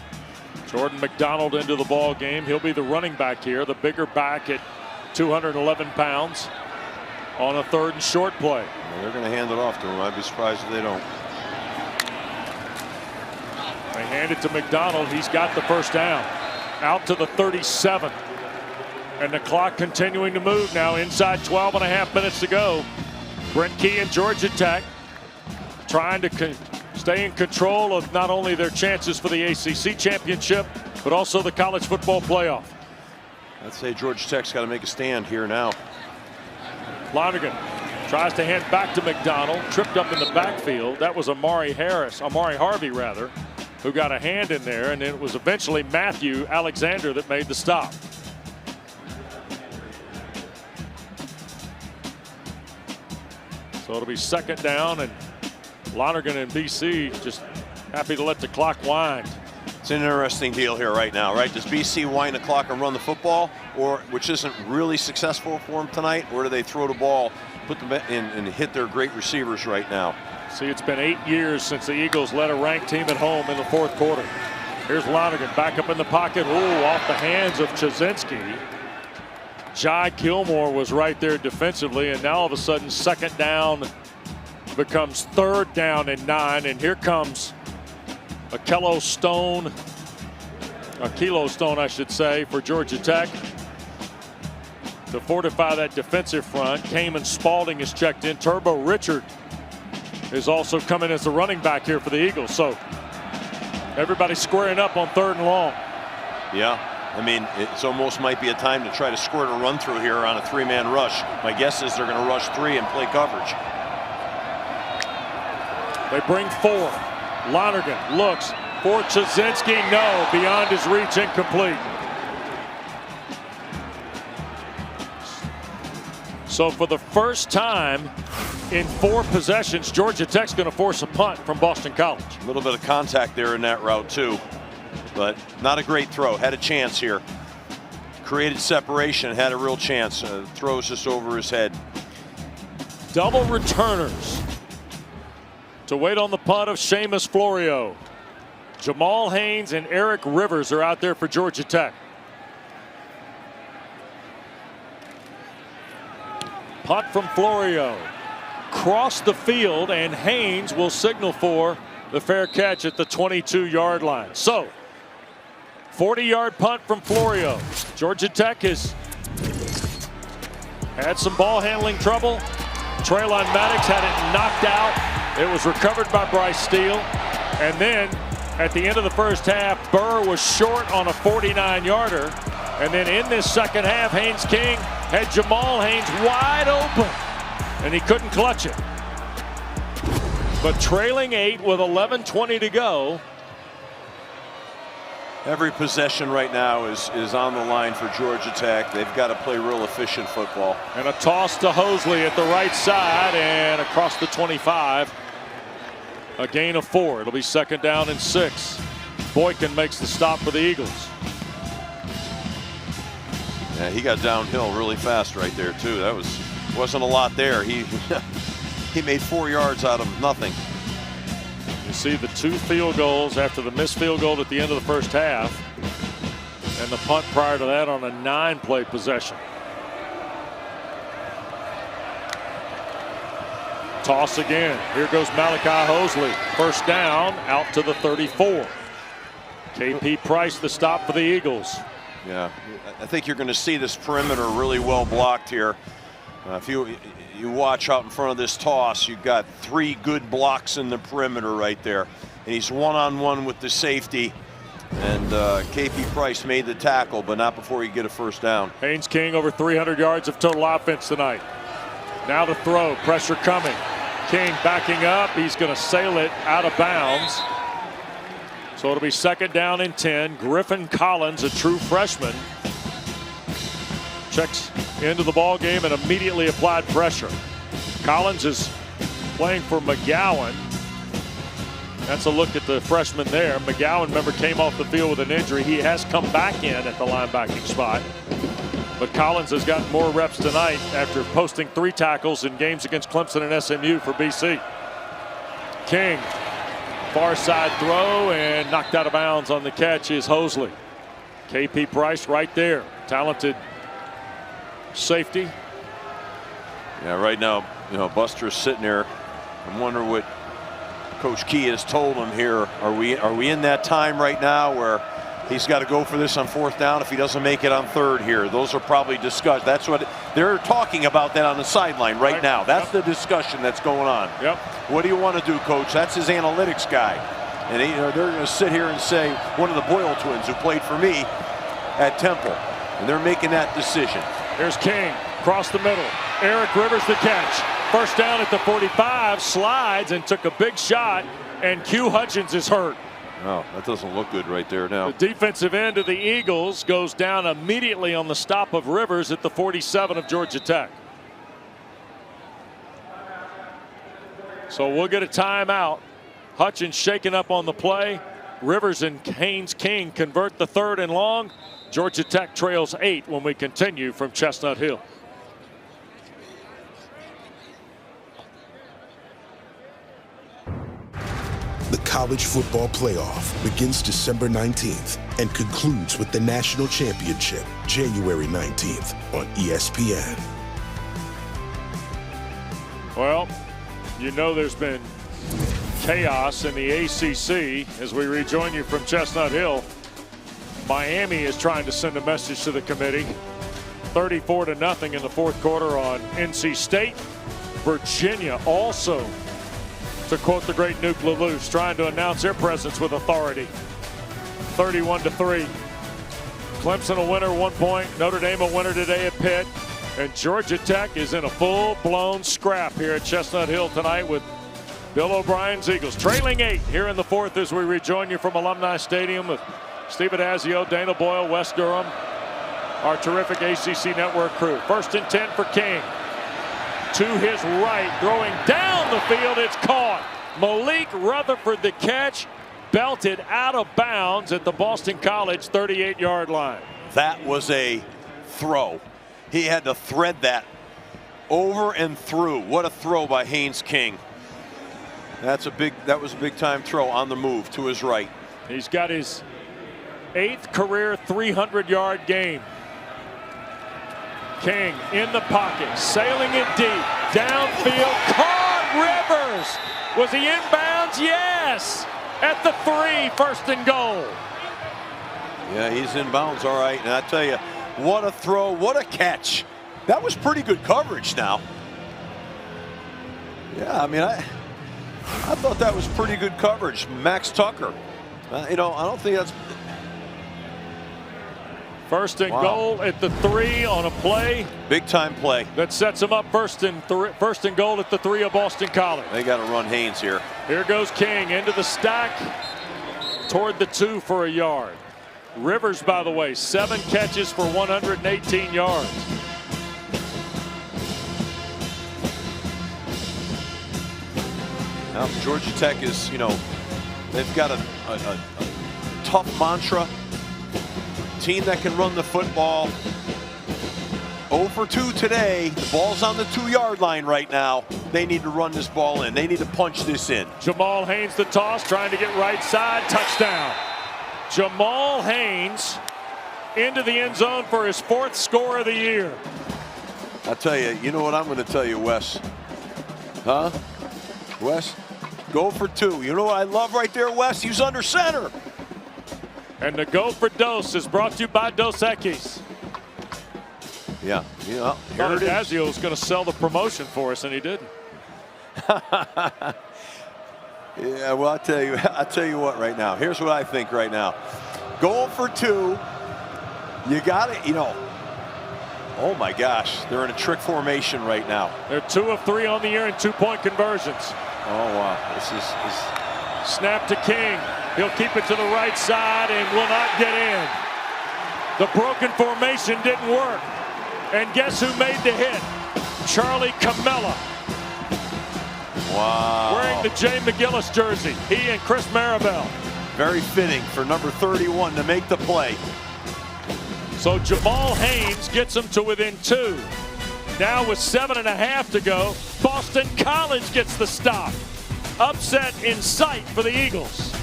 Jordan McDonald into the ball game. He'll be the running back here, the bigger back at 211 pounds. On a 3rd and short play. Well, they're going to hand it off to him. I'd be surprised if they don't. They hand it to McDonald. He's got the 1st down. Out to the 37. And the clock continuing to move now. Inside 12.5 minutes to go. Brent Key and Georgia Tech trying to stay in control of not only their chances for the ACC championship, but also the college football playoff. I'd say Georgia Tech's got to make a stand here now. Lonergan tries to hand back to McDonald, tripped up in the backfield. That was Amari Harvey rather. who got a hand in there, and it was eventually Matthew Alexander that made the stop. So it'll be second down, and Lonergan and BC just happy to let the clock wind. It's an interesting deal here right now, right? Does BC wind the clock and run the football, or which isn't really successful for them tonight, or do they throw the ball, put them in and hit their great receivers right now? See, it's been 8 years since the Eagles led a ranked team at home in the fourth quarter. Here's Lonergan back up in the pocket. Ooh, off the hands of Chazinski. Jai Gilmore was right there defensively, and now all of a sudden second down becomes third down and 9, and here comes a kilo stone, I should say, for Georgia Tech to fortify that defensive front. Cayman Spalding is checked in. Turbo Richard is also coming as the running back here for the Eagles. So everybody's squaring up on third and long. Yeah, I mean, it's almost might be a time to try to squirt a run through here on a 3-man rush. My guess is they're going to rush 3 and play coverage. They bring 4. Lonergan looks for Chazinski. No, beyond his reach, incomplete. So for the first time in 4 possessions, Georgia Tech's going to force a punt from Boston College. A little bit of contact there in that route too, but not a great throw. Had a chance here. Created separation, had a real chance. Throws just over his head. Double returners to wait on the punt of Seamus Florio. Jamal Haynes and Eric Rivers are out there for Georgia Tech. Punt from Florio. Cross the field, and Haynes will signal for the fair catch at the 22-yard line. So, 40-yard punt from Florio. Georgia Tech has had some ball handling trouble. Traylon Maddox had it knocked out. It was recovered by Bryce Steele. And then at the end of the first half, Burr was short on a 49-yarder. And then in this second half, Haynes King had Jamal Haynes wide open, and he couldn't clutch it. But trailing 8 with 11:20 to go. Every possession right now is on the line for Georgia Tech. They've got to play real efficient football. And a toss to Hosley at the right side and across the 25. A gain of 4. It'll be second down and 6. Boykin makes the stop for the Eagles. Yeah, he got downhill really fast right there too. That wasn't a lot there. He made 4 yards out of nothing. You see the 2 field goals after the missed field goal at the end of the first half, and the punt prior to that on a 9-play possession. Toss again. Here goes Malachi Hosley. First down, out to the 34. KP Price the stop for the Eagles. Yeah, I think you're going to see this perimeter really well blocked here. If you watch out in front of this toss, you've got 3 good blocks in the perimeter right there. And he's one-on-one with the safety. And KP Price made the tackle, but not before he get a first down. Haynes King over 300 yards of total offense tonight. Now to throw, pressure coming. King backing up, he's going to sail it out of bounds. So it'll be second down and 10. Griffin Collins, a true freshman, checks into the ball game and immediately applied pressure. Collins is playing for McGowan. That's a look at the freshman there. McGowan, remember, came off the field with an injury. He has come back in at the linebacking spot. But Collins has gotten more reps tonight after posting 3 tackles in games against Clemson and SMU for BC. King, far side throw, and knocked out of bounds on the catch is Hosley. KP Price right there. Talented safety. Yeah, right now, Buster's sitting there. I'm wondering what Coach Key has told him here. Are we in that time right now where he's got to go for this on 4th down if he doesn't make it on 3rd here? Those are probably discussed. That's what they're talking about that on the sideline right now. That's the discussion that's going on. Yep. What do you want to do, Coach? That's his analytics guy. And they're going to sit here and say, one of the Boyle twins who played for me at Temple. And they're making that decision. Here's King, across the middle. Eric Rivers the catch. First down at the 45, slides and took a big shot, and Q Hutchins is hurt. Oh, that doesn't look good right there now. The defensive end of the Eagles goes down immediately on the stop of Rivers at the 47 of Georgia Tech. So we'll get a timeout. Hutchins shaken up on the play. Rivers and Haynes King convert the 3rd and long. Georgia Tech trails 8 when we continue from Chestnut Hill. The College Football Playoff begins December 19th and concludes with the National Championship January 19th on ESPN. Well, you know there's been chaos in the ACC as we rejoin you from Chestnut Hill. Miami is trying to send a message to the committee. 34-0 in the 4th quarter on NC State. Virginia also, to quote the great Nuke LaLouse, trying to announce their presence with authority. 31-3. Clemson a winner 1 point. Notre Dame a winner today at Pitt. And Georgia Tech is in a full-blown scrap here at Chestnut Hill tonight with Bill O'Brien's Eagles. Trailing 8 here in the 4th as we rejoin you from Alumni Stadium with Steve Adazio, Dana Boyle, Wes Durham, our terrific ACC Network crew. 1st and 10 for King. To his right, throwing down the field, it's caught. Malik Rutherford the catch, belted out of bounds at the Boston College 38-yard line. That was a throw. He had to thread that over and through. What a throw by Haynes King. That was a big time throw on the move to his right. He's got his 8th career 300-yard game. King in the pocket, sailing it deep, downfield, caught Rivers. Was he inbounds? Yes. At the 3, 1st and goal. Yeah, he's inbounds, all right. And I tell you, what a throw, what a catch. That was pretty good coverage now. Yeah, I mean, I thought that was pretty good coverage. Max Tucker. You know, I don't think that's... 1st and goal at the 3 on a play. Big time play. That sets him up 1st and goal at the 3 of Boston College. They got to run Haynes here. Here goes King into the stack toward the 2 for a yard. Rivers, by the way, 7 catches for 118 yards. Now, Georgia Tech is, you know, they've got a tough mantra. Team that can run the football. 0 for 2 today. The ball's on the 2-yard line right now. They need to run this ball in. They need to punch this in. Jamal Haynes the toss, trying to get right side. Touchdown. Jamal Haynes into the end zone for his 4th score of the year. I'll tell you, you know what I'm going to tell you, Wes? Huh? Wes? Go for 2. You know what I love right there, Wes? He's under center. And the go for Dos is brought to you by Dos Equis. Yeah, here it is. Adazio was going to sell the promotion for us, and he didn't. Yeah, well, I'll tell you what right now. Here's what I think right now. Goal for 2. You got it, you know. Oh my gosh, they're in a trick formation right now. They're 2 of 3 on the year in 2-point conversions. Oh wow, this is snap to King. He'll keep it to the right side and will not get in. The broken formation didn't work. And guess who made the hit? Charlie Camella. Wow. Wearing the Jay McGillis jersey. He and Chris Maribel. Very fitting for number 31 to make the play. So Jamal Haynes gets them to within 2. Now with 7.5 to go, Boston College gets the stop. Upset in sight for the Eagles.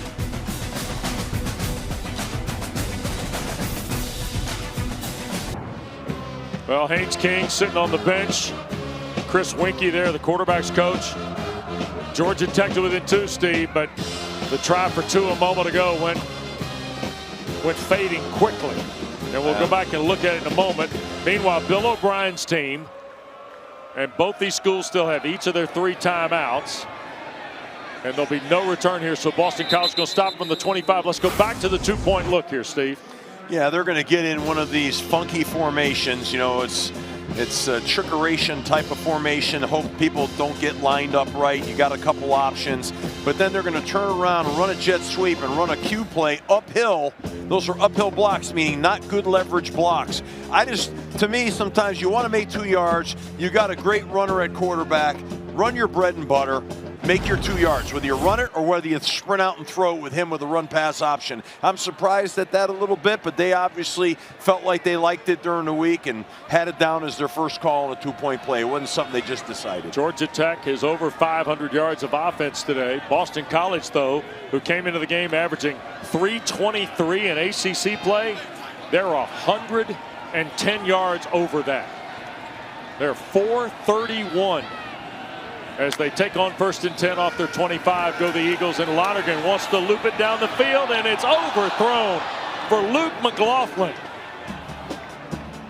Well, Haynes King sitting on the bench. Chris Winkie there, the quarterback's coach. Georgia Tech to within 2, Steve, but the try for 2 a moment ago went fading quickly. And we'll go back and look at it in a moment. Meanwhile, Bill O'Brien's team, and both these schools still have each of their 3 timeouts. And there'll be no return here, so Boston College is going to stop from the 25. Let's go back to the 2-point look here, Steve. Yeah, they're going to get in one of these funky formations. You know, it's It's a trickeration type of formation. Hope people don't get lined up right. You got a couple options, but then they're going to turn around and run a jet sweep and run a Q play uphill. Those are uphill blocks, meaning not good leverage blocks. To me, sometimes you want to make 2 yards. You got a great runner at quarterback. Run your bread and butter. Make your 2 yards, whether you run it or whether you sprint out and throw with him with a run-pass option. I'm surprised at that a little bit, but they obviously felt like they liked it during the week and had it down as their first call on a 2-point play. It wasn't something they just decided. Georgia Tech is over 500 yards of offense today. Boston College, though, who came into the game averaging 323 in ACC play, they're 110 yards over that. They're 431. As they take on 1st and 10 off their 25, go the Eagles, and Lonergan wants to loop it down the field, and it's overthrown for Luke McLaughlin.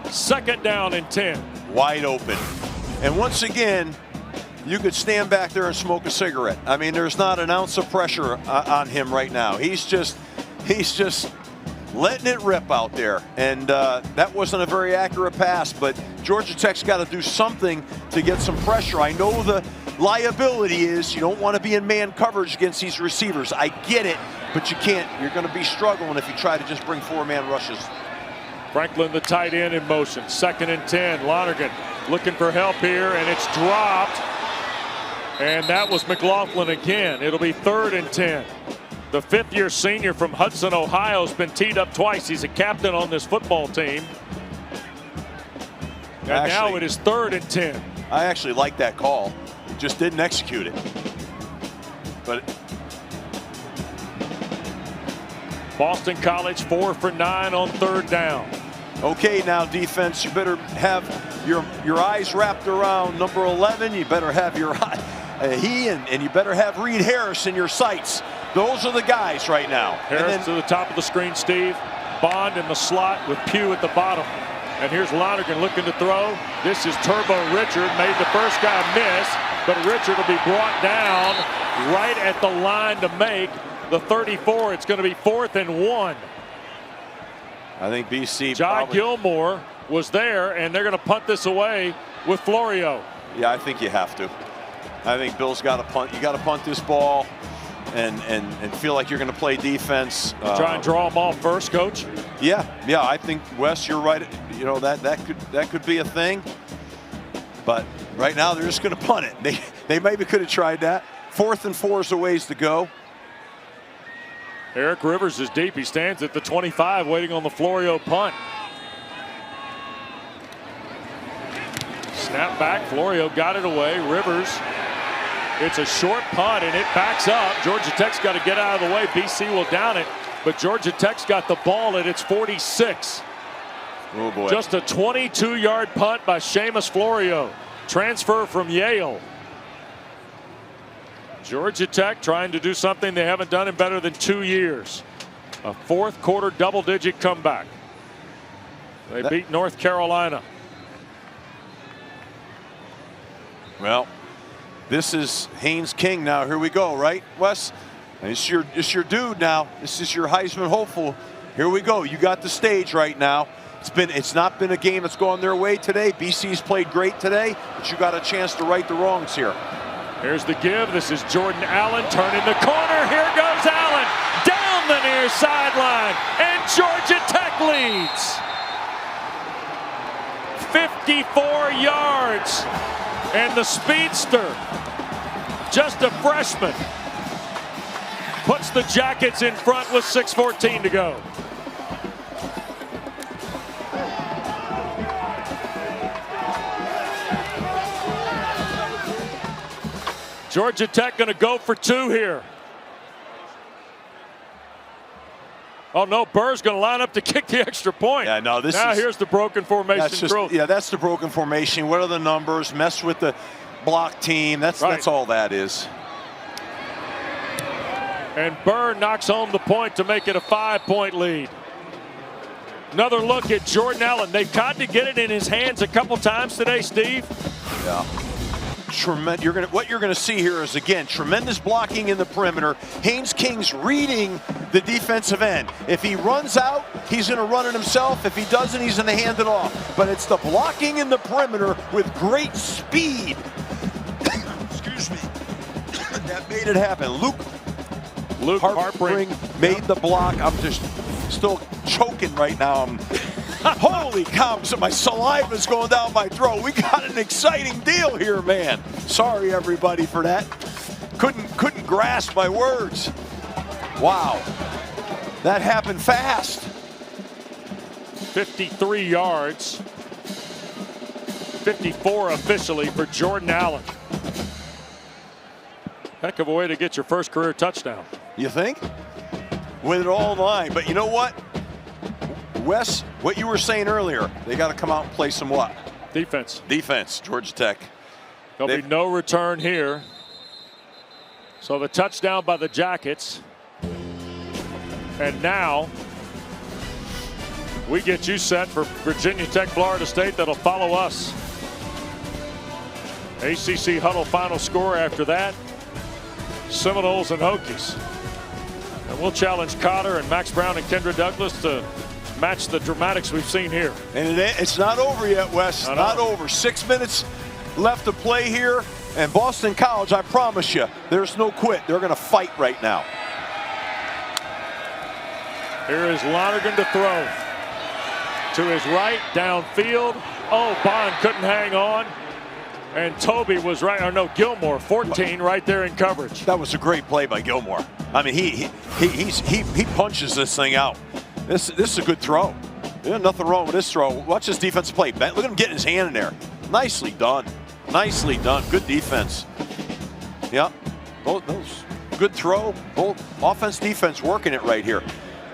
2nd down and 10. Wide open. And once again, you could stand back there and smoke a cigarette. I mean, there's not an ounce of pressure on him right now. He's just letting it rip out there. And that wasn't a very accurate pass, but Georgia Tech's got to do something to get some pressure. I know the liability is you don't want to be in man coverage against these receivers. I get it, but you can't. You're going to be struggling if you try to just bring 4-man rushes. Franklin, the tight end, in motion. 2nd and 10. Lonergan looking for help here, and it's dropped. And that was McLaughlin again. It'll be 3rd and 10. The 5th-year senior from Hudson, Ohio, has been teed up twice. He's a captain on this football team. And now it is 3rd and 10. I actually like that call. Just didn't execute it. But Boston College 4 for 9 on 3rd down. Okay, now defense, you better have your eyes wrapped around number 11. You better have your and you better have Reed Harris in your sights. Those are the guys right now. Harris to the top of the screen, Steve. Bond in the slot with Pugh at the bottom. And here's Lonergan looking to throw. This is Turbo Richard. Made the first guy miss, but Richard will be brought down right at the line to make the 34. It's going to be 4th and 1. I think BC. John Gilmore was there, and they're going to punt this away with Florio. Yeah, I think you have to. I think Bill's got to punt. You got to punt this ball and feel like you're going to play defense. Try and draw them off first, Coach. Yeah. I think Wes, you're right. You know that could be a thing. But right now they're just going to punt it. They maybe could have tried that. 4th and 4 is a ways to go. Eric Rivers is deep. He stands at the 25 waiting on the Florio punt. Snap back. Florio got it away. Rivers. It's a short punt and it backs up. Georgia Tech's got to get out of the way. BC will down it, but Georgia Tech's got the ball at its 46. Oh boy. Just a 22-yard punt by Seamus Florio. Transfer from Yale. Georgia Tech trying to do something they haven't done in better than 2 years. A 4th quarter double-digit comeback. They beat North Carolina. Well, this is Haynes King now. Here we go, right, Wes? It's your dude now. This is your Heisman hopeful. Here we go. You got the stage right now. It's not been a game that's gone their way today. BC's played great today, but you got a chance to right the wrongs here. Here's the give. This is Jordan Allen turning the corner. Here goes Allen down the near sideline, and Georgia Tech leads. 54 yards, and the speedster, just a freshman, puts the Jackets in front with 6:14 to go. Georgia Tech going to go for 2 here. Oh no, Burr's going to line up to kick the extra point. Yeah, no, here's the broken formation. That's the broken formation. What are the numbers? Mess with the block team. That's all that is. And Burr knocks home the point to make it a 5-point lead. Another look at Jordan Allen. They've tried to get it in his hands a couple times today, Steve. Yeah. What you're gonna see here is, again, tremendous blocking in the perimeter. Haynes King's reading the defensive end. If he runs out, he's gonna run it himself. If he doesn't, he's gonna hand it off. But it's the blocking in the perimeter with great speed. Excuse me. That made it happen. Luke Harpring made the block. I'm just still choking right now. Holy cow, so my saliva's going down my throat. We got an exciting deal here, man. Sorry, everybody, for that. Couldn't grasp my words. Wow, that happened fast. 53 yards. 54 officially for Jordan Allen. Heck of a way to get your first career touchdown. You think? With it all in line. But you know what? Wes, what you were saying earlier, they got to come out and play some what? Defense. Defense, Georgia Tech. There'll be no return here. So the touchdown by the Jackets. And now we get you set for Virginia Tech, Florida State. That'll follow us. ACC Huddle final score after that. Seminoles and Hokies. And we'll challenge Cotter and Max Brown and Kendra Douglas to match the dramatics we've seen here. And it's not over yet, Wes. Not over. 6 minutes left to play here. And Boston College, I promise you, there's no quit. They're going to fight right now. Here is Lonergan to throw. To his right, downfield. Oh, Bond couldn't hang on. And Toby was right, or no, Gilmore, 14 right there in coverage. That was a great play by Gilmore. I mean, he punches this thing out. This is a good throw. There's nothing wrong with this throw. Watch this defensive play. Look at him getting his hand in there. Nicely done. Nicely done. Good defense. Yeah. Those good throw. Both offense, defense working it right here.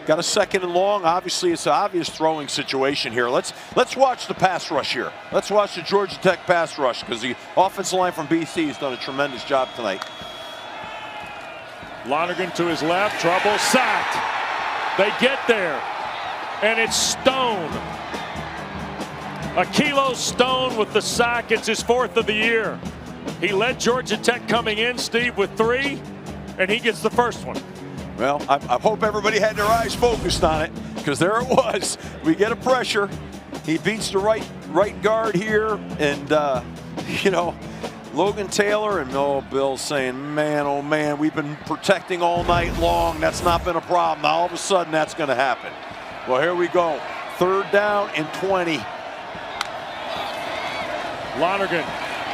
Got a second and long. Obviously, it's an obvious throwing situation here. Let's watch the pass rush here. Let's watch the Georgia Tech pass rush, because the offensive line from BC has done a tremendous job tonight. Lonergan to his left. Trouble. Sacked. They get there. And it's Stone. Akilo Stone with the sack. It's his 4th of the year. He led Georgia Tech coming in, Steve, with 3, and he gets the first one. Well, I hope everybody had their eyes focused on it, because there it was. We get a pressure. He beats the right guard here, and you know, Logan Taylor and Bill's saying, man, oh man, we've been protecting all night long. That's not been a problem. Now all of a sudden that's going to happen. Well, here we go. 3rd down and 20. Lonergan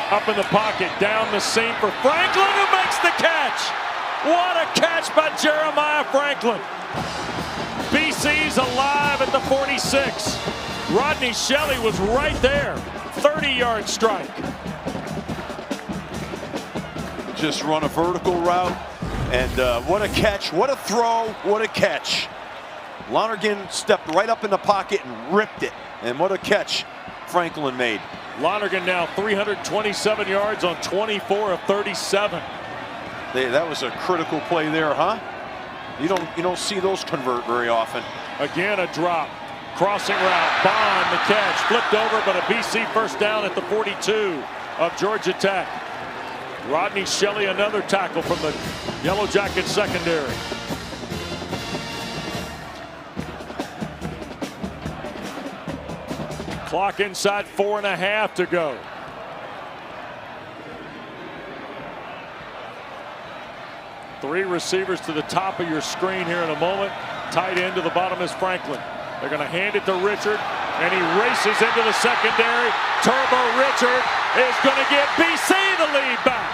up in the pocket, down the seam for Franklin, who makes the catch. What a catch by Jeremiah Franklin. BC's alive at the 46. Rodney Shelley was right there. 30-yard strike. Just run a vertical route, and what a catch, what a throw, what a catch. Lonergan stepped right up in the pocket and ripped it, and what a catch Franklin made. Lonergan now 327 yards on 24 of 37. That was a critical play there, huh? You don't see those convert very often. Again, a drop. Crossing route. Bond, the catch. Flipped over, but a BC first down at the 42 of Georgia Tech. Rodney Shelley, another tackle from the Yellow Jackets secondary. Clock inside 4.5 to go. Three receivers to the top of your screen here in a moment. Tight end to the bottom is Franklin. They're going to hand it to Richard, and he races into the secondary. Turbo Richard is going to get BC the lead back.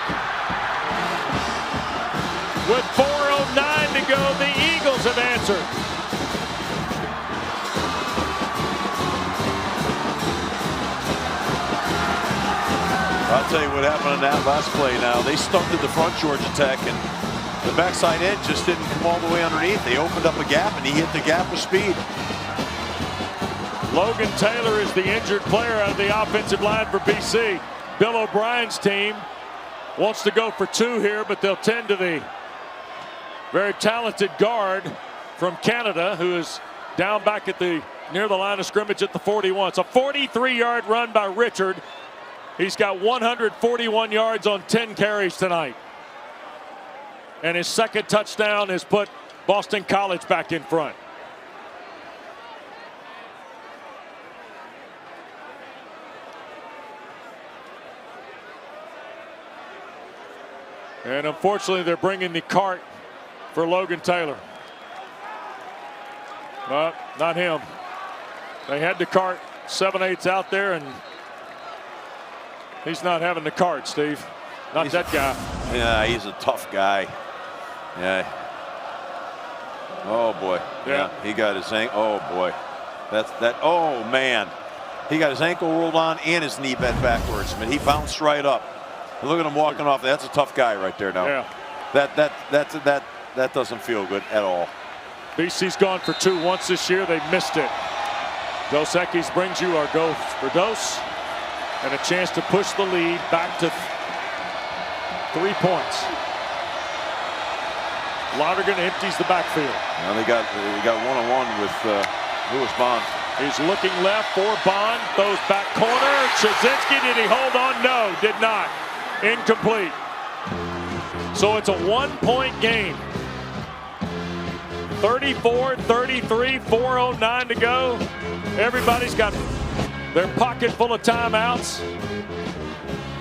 With 4:09 to go, the Eagles have answered. I'll tell you what happened on that last play now. They stunted the front, Georgia Tech, and the backside end just didn't come all the way underneath. They opened up a gap, and he hit the gap with speed. Logan Taylor is the injured player out of the offensive line for BC. Bill O'Brien's team wants to go for 2 here, but they'll tend to the very talented guard from Canada, who is down back at the near the line of scrimmage at the 41. It's a 43-yard run by Richard. He's got 141 yards on 10 carries tonight. And his second touchdown has put Boston College back in front. And unfortunately, they're bringing the cart for Logan Taylor. But not him. They had the cart, 7/8 out there, and he's not having the cart, Steve. Not that guy. Yeah, he's a tough guy. Yeah. Oh boy. Yeah. He got his ankle. Oh boy. Oh man. He got his ankle rolled on and his knee bent backwards. But he bounced right up. And look at him walking off. That's a tough guy right there now. Yeah. That doesn't feel good at all. BC's gone for 2 once this year. They missed it. Dos Equis brings you our go for Dos. And a chance to push the lead back to 3 points. Lonergan empties the backfield. Well, they got one-on-one with Lewis Bond. He's looking left for Bond. Throws back corner. Chazinski, did he hold on? No, did not. Incomplete. So it's a 1-point game. 34-33, 4:09 to go. Everybody's got their pocket full of timeouts.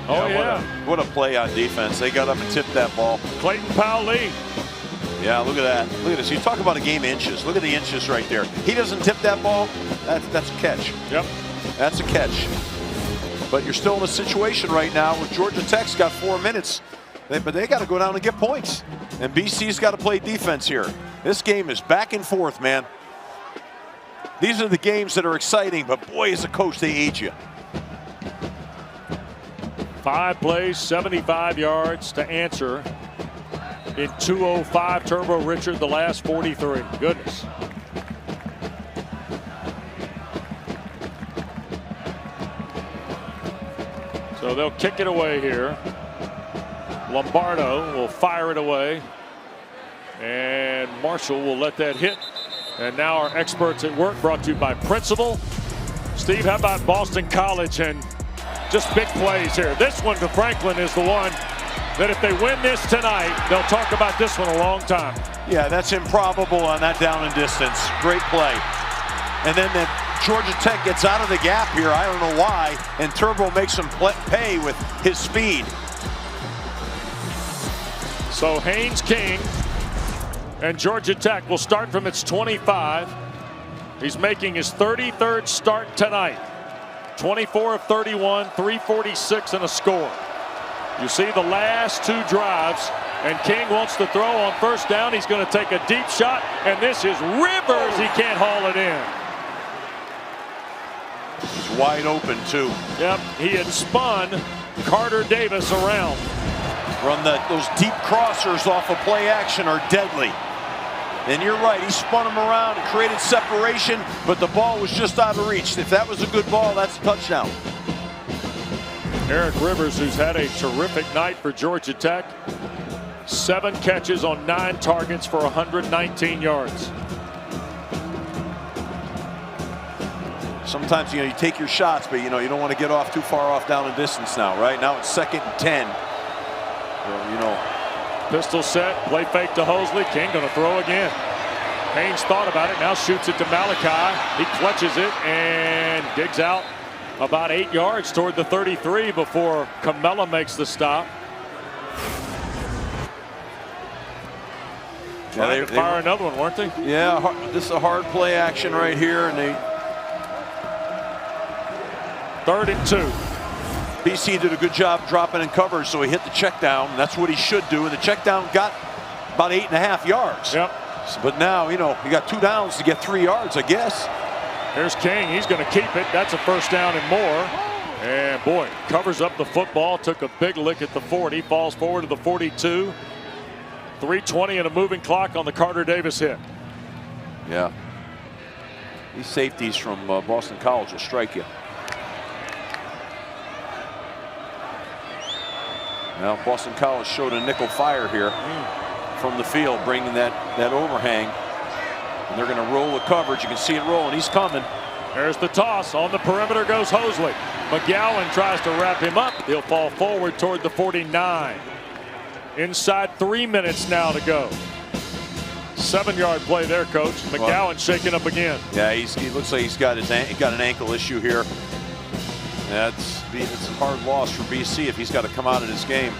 Oh, yeah. What a play on defense. They got up and tipped that ball. Clayton Powell-Lee. Yeah, look at that. Look at this. You talk about a game of inches. Look at the inches right there. He doesn't tip that ball. That's a catch. Yep. That's a catch. But you're still in a situation right now where Georgia Tech's got 4 minutes. But they got to go down and get points. And BC's got to play defense here. This game is back and forth, man. These are the games that are exciting, but boy, as a coach, they age you. 5 plays, 75 yards to answer in 2:05. Turbo Richard, the last 43. Goodness. So they'll kick it away here. Lombardo will fire it away. And Marshall will let that hit. And now our experts at work, brought to you by Principal. Steve, how about Boston College and just big plays here? This one to Franklin is the one that if they win this tonight, they'll talk about this one a long time. Yeah, that's improbable on that down and distance. Great play. And then Georgia Tech gets out of the gap here. I don't know why. And Turbo makes him pay with his speed. So Haynes King and Georgia Tech will start from its 25. He's making his 33rd start tonight. 24 of 31, 346 and a score. You see the last 2 drives, and King wants to throw on first down. He's going to take a deep shot, and this is Rivers. He can't haul it in. He's wide open, too. Yep, he had spun Carter Davis around. Those deep crossers off of play action are deadly. And you're right, he spun him around and created separation, but the ball was just out of reach. If that was a good ball, that's a touchdown. Eric Rivers, who's had a terrific night for Georgia Tech. 7 catches on 9 targets for 119 yards. Sometimes, you take your shots, but, you don't want to get off too far off down in distance now, right? Now it's 2nd and 10. Pistol set, play fake to Hosley. King going to throw again. Haynes thought about it, now shoots it to Malachi. He clutches it and digs out about 8 yards toward the 33 before Camella makes the stop. Yeah, they fire another one, weren't they? Yeah, this is a hard play action right here, and they. 3rd and 2. BC did a good job dropping in coverage, so he hit the check down. That's what he should do, and the check down got about 8.5 yards. Yep. But now, you got 2 downs to get 3 yards, I guess. Here's King. He's going to keep it. That's a first down and more. And boy, covers up the football. Took a big lick at the 40. Falls forward to the 42. 3:20 and a moving clock on the Carter Davis hit. Yeah. These safeties from Boston College will strike you. Now, Boston College showed a nickel fire here from the field, bringing that overhang. And they're going to roll the coverage. You can see it rolling. He's coming. There's the toss. On the perimeter goes Hosley. McGowan tries to wrap him up. He'll fall forward toward the 49. Inside 3 minutes now to go. 7-yard play there, Coach. McGowan shaking up again. Yeah, he looks like he's got an ankle issue here. It's a hard loss for BC if he's got to come out of this game.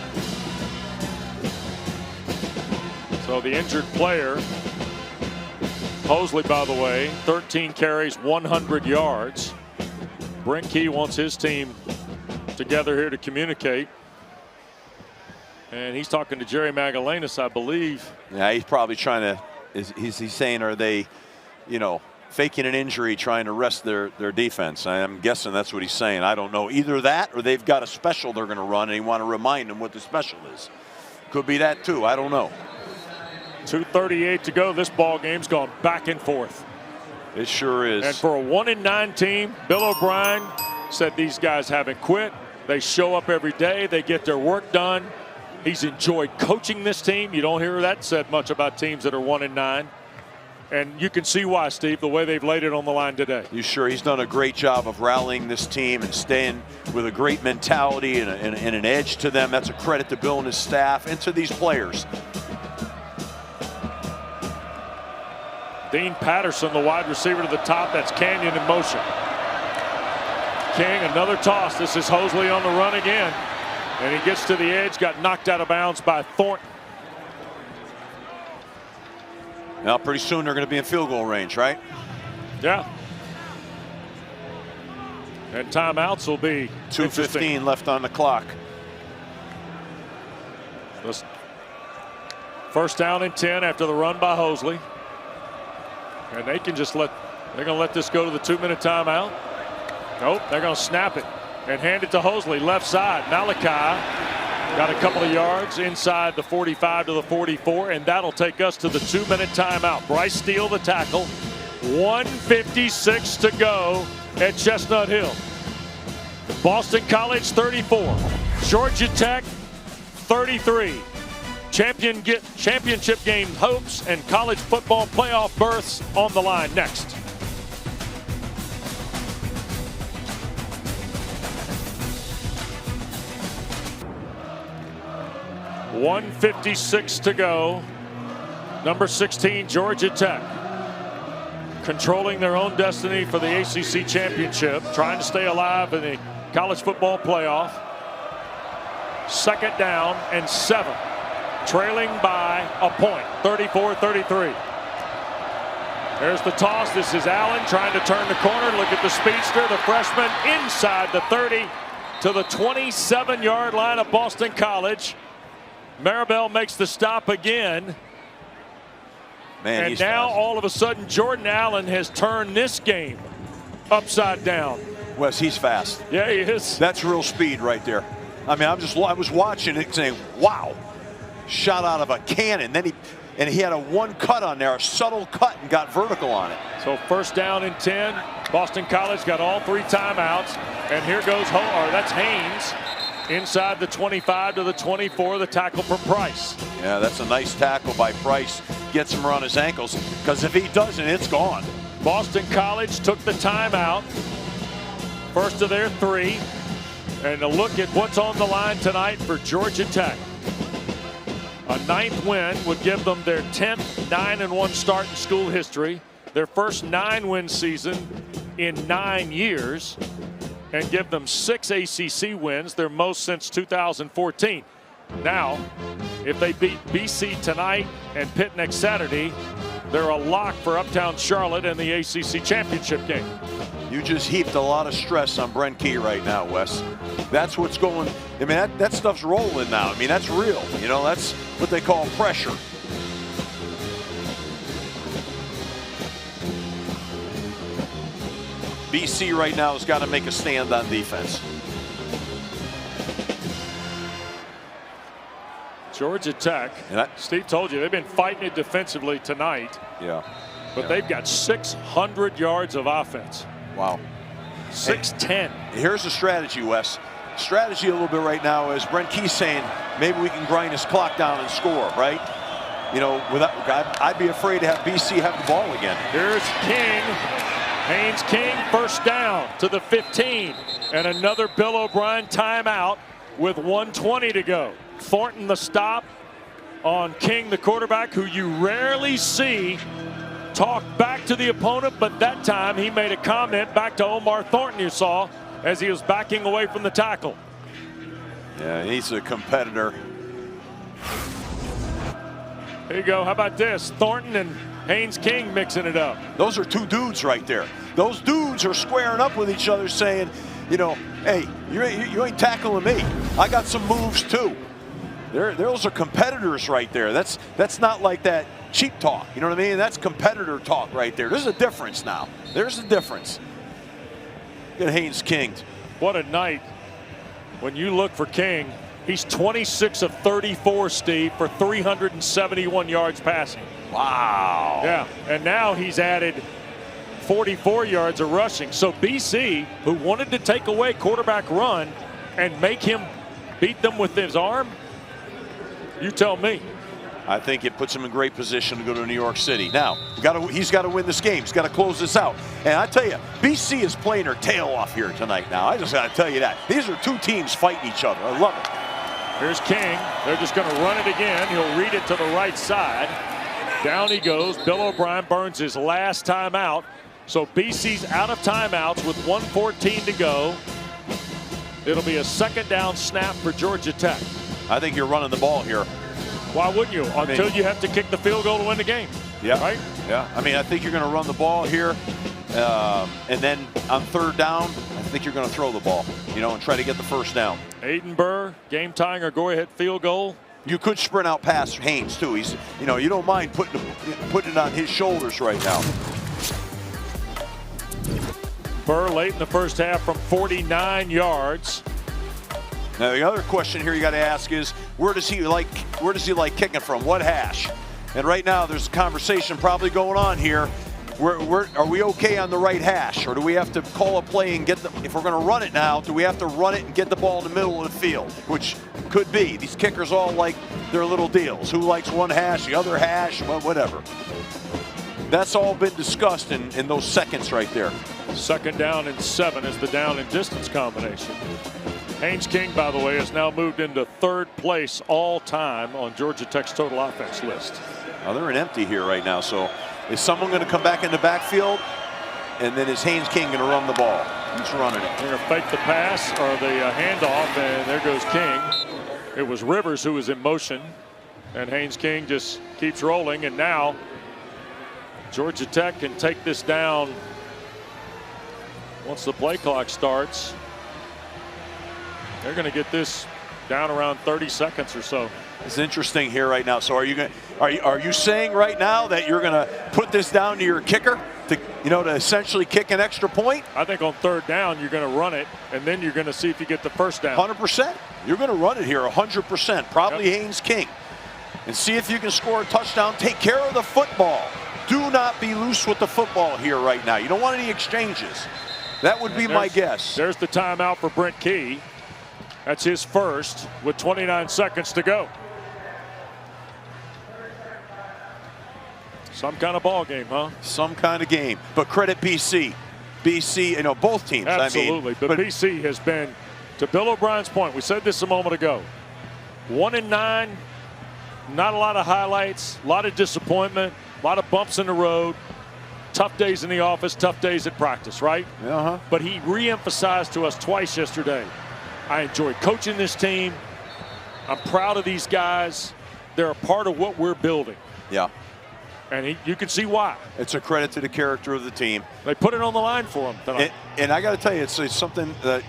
So the injured player, Hosley, by the way, 13 carries, 100 yards. Brent Key wants his team together here to communicate. And he's talking to Jerry Magallanes, I believe. Yeah, he's probably trying to, he's saying, are they, you know, faking an injury, trying to rest their defense? I'm guessing that's what he's saying. I don't know. Either that or they've got a special they're going to run and you want to remind them what the special is. Could be that too. I don't know. 2:38 to go. This ball game's gone back and forth. It sure is. And for a 1-9 team, Bill O'Brien said these guys haven't quit. They show up every day. They get their work done. He's enjoyed coaching this team. You don't hear that said much about teams that are 1-9. And you can see why, Steve, the way they've laid it on the line today. You sure? He's done a great job of rallying this team and staying with a great mentality and an edge to them. That's a credit to Bill and his staff and to these players. Dean Patterson, the wide receiver to the top. That's Canyon in motion. King, another toss. This is Hosley on the run again. And he gets to the edge, got knocked out of bounds by Thornton. Now, pretty soon they're going to be in field goal range, right? Yeah. And timeouts will be 2:15 left on the clock. First down and 10 after the run by Hosley. And they can just they're going to let this go to the 2-minute timeout. Nope, they're going to snap it and hand it to Hosley, left side. Malachi got a couple of yards inside the 45 to the 44, and that'll take us to the 2-minute timeout. Bryce Steele, the tackle. 1:56 to go at Chestnut Hill. Boston College 34, Georgia Tech 33. Championship game hopes and college football playoff berths on the line next. .156 to go. Number 16, Georgia Tech, controlling their own destiny for the ACC championship, trying to stay alive in the college football playoff. 2nd down and 7. Trailing by a point, 34-33. There's the toss. This is Allen trying to turn the corner. Look at the speedster, the freshman, inside the 30 to the 27-yard line of Boston College. Maribel makes the stop again. Man, and now fast. all of a sudden Jordan Allen has turned this game upside down. Wes, he's fast. Yeah, he is. That's real speed right there. I mean, I was watching it saying, wow. Shot out of a cannon. Then he had a one cut on there, a subtle cut, and got vertical on it. So 1st down and 10. Boston College got all 3 timeouts. And here goes that's Haynes inside the 25 to the 24, the tackle for Price. Yeah, that's a nice tackle by Price. Gets him around his ankles, because if he doesn't, it's gone. Boston College took the timeout. First of their 3. And a look at what's on the line tonight for Georgia Tech. A 9th win would give them their 10th 9-1 start in school history, their first 9-win season in 9 years, and give them 6 ACC wins, their most since 2014. Now, if they beat BC tonight and Pitt next Saturday, they're a lock for Uptown Charlotte in the ACC championship game. You just heaped a lot of stress on Brent Key right now, Wes. That's what's going. I mean, that stuff's rolling now. I mean, that's real. You know, that's what they call pressure. BC right now has got to make a stand on defense. Georgia Tech, Steve told you, they've been fighting it defensively tonight. Yeah. But they've got 600 yards of offense. Wow. 610. Here's the strategy, Wes. Strategy a little bit right now is Brent Key saying maybe we can grind this clock down and score, right? You know, I'd be afraid to have BC have the ball again. Here's King Haynes King, first down to the 15. And another Bill O'Brien timeout with 1:20 to go. Thornton the stop on King, the quarterback, who you rarely see talk back to the opponent, but that time he made a comment back to Omar Thornton, you saw, as he was backing away from the tackle. Yeah, he's a competitor. There you go. How about this? Thornton and Haynes King mixing it up. Those are two dudes right there. Those dudes are squaring up with each other saying, you know, hey, you ain't tackling me. I got some moves too. Those are competitors right there. That's not like that cheap talk. You know what I mean? That's competitor talk right there. There's a difference now. There's a difference. Look at Haynes King. What a night. When you look for King, he's 26 of 34, Steve, for 371 yards passing. Wow. Yeah, and now he's added 44 yards of rushing. So BC, who wanted to take away quarterback run and make him beat them with his arm, you tell me. I think it puts him in great position to go to New York City. Now, he's got to win this game. He's got to close this out. And I tell you, BC is playing their tail off here tonight now. I just got to tell you that. These are two teams fighting each other. I love it. Here's King. They're just going to run it again. He'll read it to the right side. Down he goes. Bill O'Brien burns his last timeout. So BC's out of timeouts with 1:14 to go. It'll be a second down snap for Georgia Tech. I think you're running the ball here. Why wouldn't you? Until you have to kick the field goal to win the game. Yeah. Right? Yeah. I mean, I think you're going to run the ball here. And then on third down, I think you're going to throw the ball, and try to get the first down. Aiden Burr, game tying or go ahead field goal. You could sprint out past Haynes too. He's, you don't mind putting it on his shoulders right now. Burr late in the first half from 49 yards. Now the other question here you got to ask is, where does he like kicking from? What hash? And right now there's a conversation probably going on here. Are we okay on the right hash, or do we have to call a play and if we're going to run it now, do we have to run it and get the ball in the middle of the field? Which could be. These kickers all like their little deals. Who likes one hash, the other hash, whatever. That's all been discussed in those seconds right there. Second down and 7 is the down and distance combination. Haynes King, by the way, has now moved into third place all time on Georgia Tech's total offense list. Now they're in empty here right now, so is someone going to come back in the backfield? And then is Haynes King going to run the ball? Who's running it? They're going to fake the pass or the handoff, and there goes King. It was Rivers who was in motion, and Haynes King just keeps rolling, and now Georgia Tech can take this down once the play clock starts. They're going to get this down around 30 seconds or so. It's interesting here right now. So are you saying right now that you're going to put this down to your kicker to essentially kick an extra point? I think on third down you're going to run it, and then you're going to see if you get the first down. 100%. You're going to run it here 100%. Probably Haynes King, and see if you can score a touchdown. Take care of the football. Do not be loose with the football here right now. You don't want any exchanges. That would be my guess. There's the timeout for Brent Key. That's his first with 29 seconds to go. Some kind of ball game, huh? Some kind of game. But credit BC. BC, both teams. Absolutely. But BC has been, to Bill O'Brien's point, we said this a moment ago, 1-9, not a lot of highlights, a lot of disappointment, a lot of bumps in the road, tough days in the office, tough days at practice, right? Uh-huh. But he re-emphasized to us twice yesterday, I enjoy coaching this team. I'm proud of these guys. They're a part of what we're building. Yeah. And you can see why. It's a credit to the character of the team. They put it on the line for him tonight. And I got to tell you, it's something that,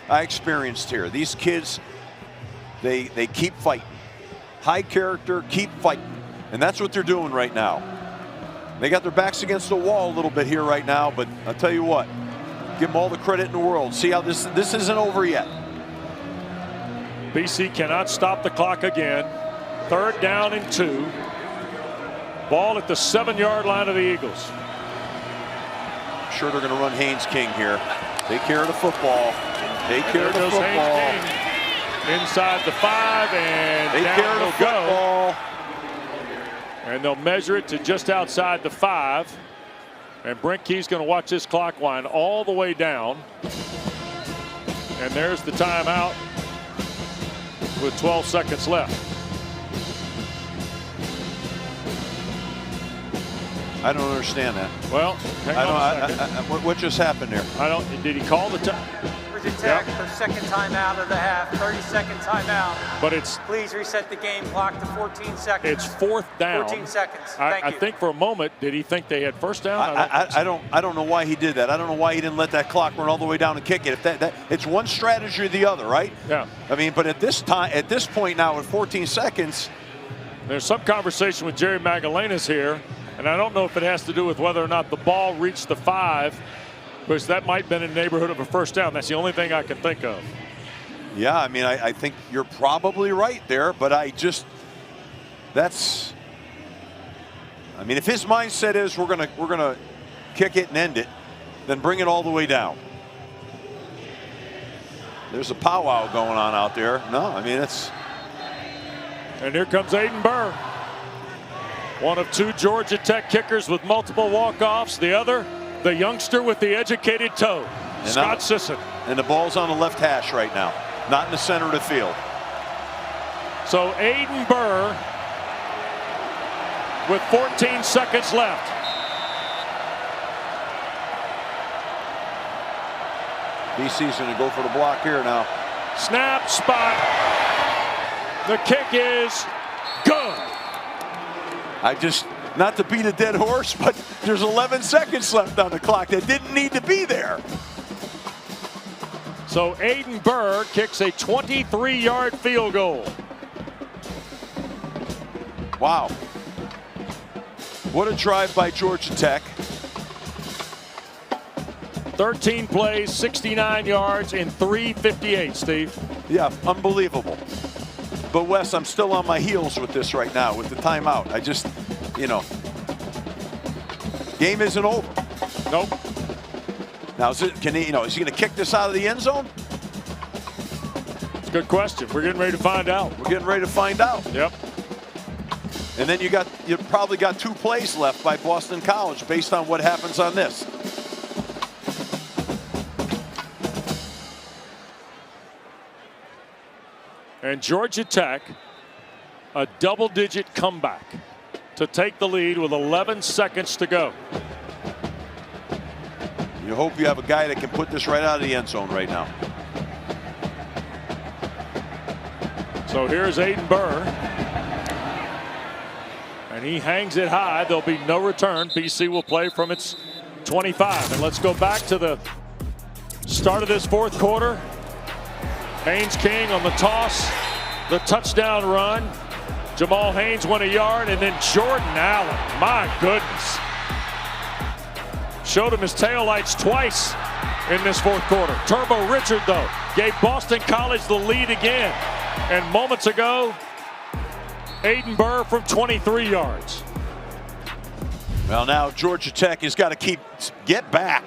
I experienced here. These kids, they keep fighting. High character, keep fighting. And that's what they're doing right now. They got their backs against the wall a little bit here right now, but I'll tell you what, give them all the credit in the world. See how this isn't over yet. BC cannot stop the clock again. Third down and 2. Ball at the 7-yard line of the Eagles. I'm sure they're going to run Haynes King here. Take care of the football. Take care of the football. Inside the 5, and take down care of the football. And they'll measure it to just outside the 5. And Brent Key's going to watch this clock wind all the way down. And there's the timeout with 12 seconds left. I don't understand that. Well, what just happened there? Did he call the time? Georgia Tech, their second timeout of the half, 30-second timeout. But it's. Please reset the game clock to 14 seconds. It's fourth down. 14 seconds. Thank you. I think for a moment, did he think they had first down? I don't know why he did that. I don't know why he didn't let that clock run all the way down and kick it. If that it's one strategy or the other, right? Yeah. I mean, but at this point now, with 14 seconds, there's some conversation with Jerry Magdalena's here. And I don't know if it has to do with whether or not the ball reached the 5, because that might have been in the neighborhood of a first down. That's the only thing I can think of. Yeah, I mean, I think you're probably right there, but I mean, if his mindset is we're gonna kick it and end it, then bring it all the way down. There's a powwow going on out there. No, I mean, it's. And here comes Aiden Burr. One of 2 Georgia Tech kickers with multiple walk-offs. The other, the youngster with the educated toe, Scott Sisson. And the ball's on the left hash right now, not in the center of the field. So Aiden Burr with 14 seconds left. BC's going to go for the block here now. Snap, spot. The kick is good. Not to beat a dead horse, but there's 11 seconds left on the clock that didn't need to be there. So Aiden Burr kicks a 23-yard field goal. Wow. What a drive by Georgia Tech. 13 plays, 69 yards, and 3:58, Steve. Yeah, unbelievable. But Wes, I'm still on my heels with this right now, with the timeout. I just, game isn't over. Nope. Now, is he going to kick this out of the end zone? It's a good question. We're getting ready to find out. We're getting ready to find out. Yep. And then you probably got 2 plays left by Boston College based on what happens on this. And Georgia Tech, a double-digit comeback to take the lead with 11 seconds to go. You hope you have a guy that can put this right out of the end zone right now. So here's Aiden Burr. And he hangs it high. There'll be no return. BC will play from its 25. And let's go back to the start of this fourth quarter. Haynes King on the toss, the touchdown run. Jamal Haynes 1 yard, and then Jordan Allen. My goodness. Showed him his taillights twice in this fourth quarter. Turbo Richard, though, gave Boston College the lead again. And moments ago, Aiden Burr from 23 yards. Well, now Georgia Tech has got to get back.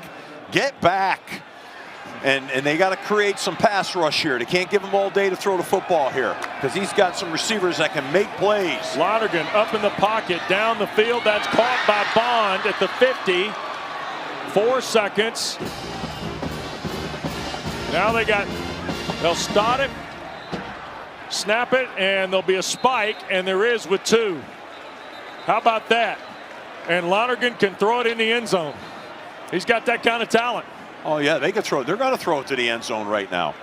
And they got to create some pass rush here. They can't give him all day to throw the football here, because he's got some receivers that can make plays. Lonergan up in the pocket, down the field. That's caught by Bond at the 50. 4 seconds. Now they'll start it, snap it, and there'll be a spike, and there is with 2. How about that? And Lonergan can throw it in the end zone. He's got that kind of talent. Oh yeah, they can throw it. They're going to throw it to the end zone right now.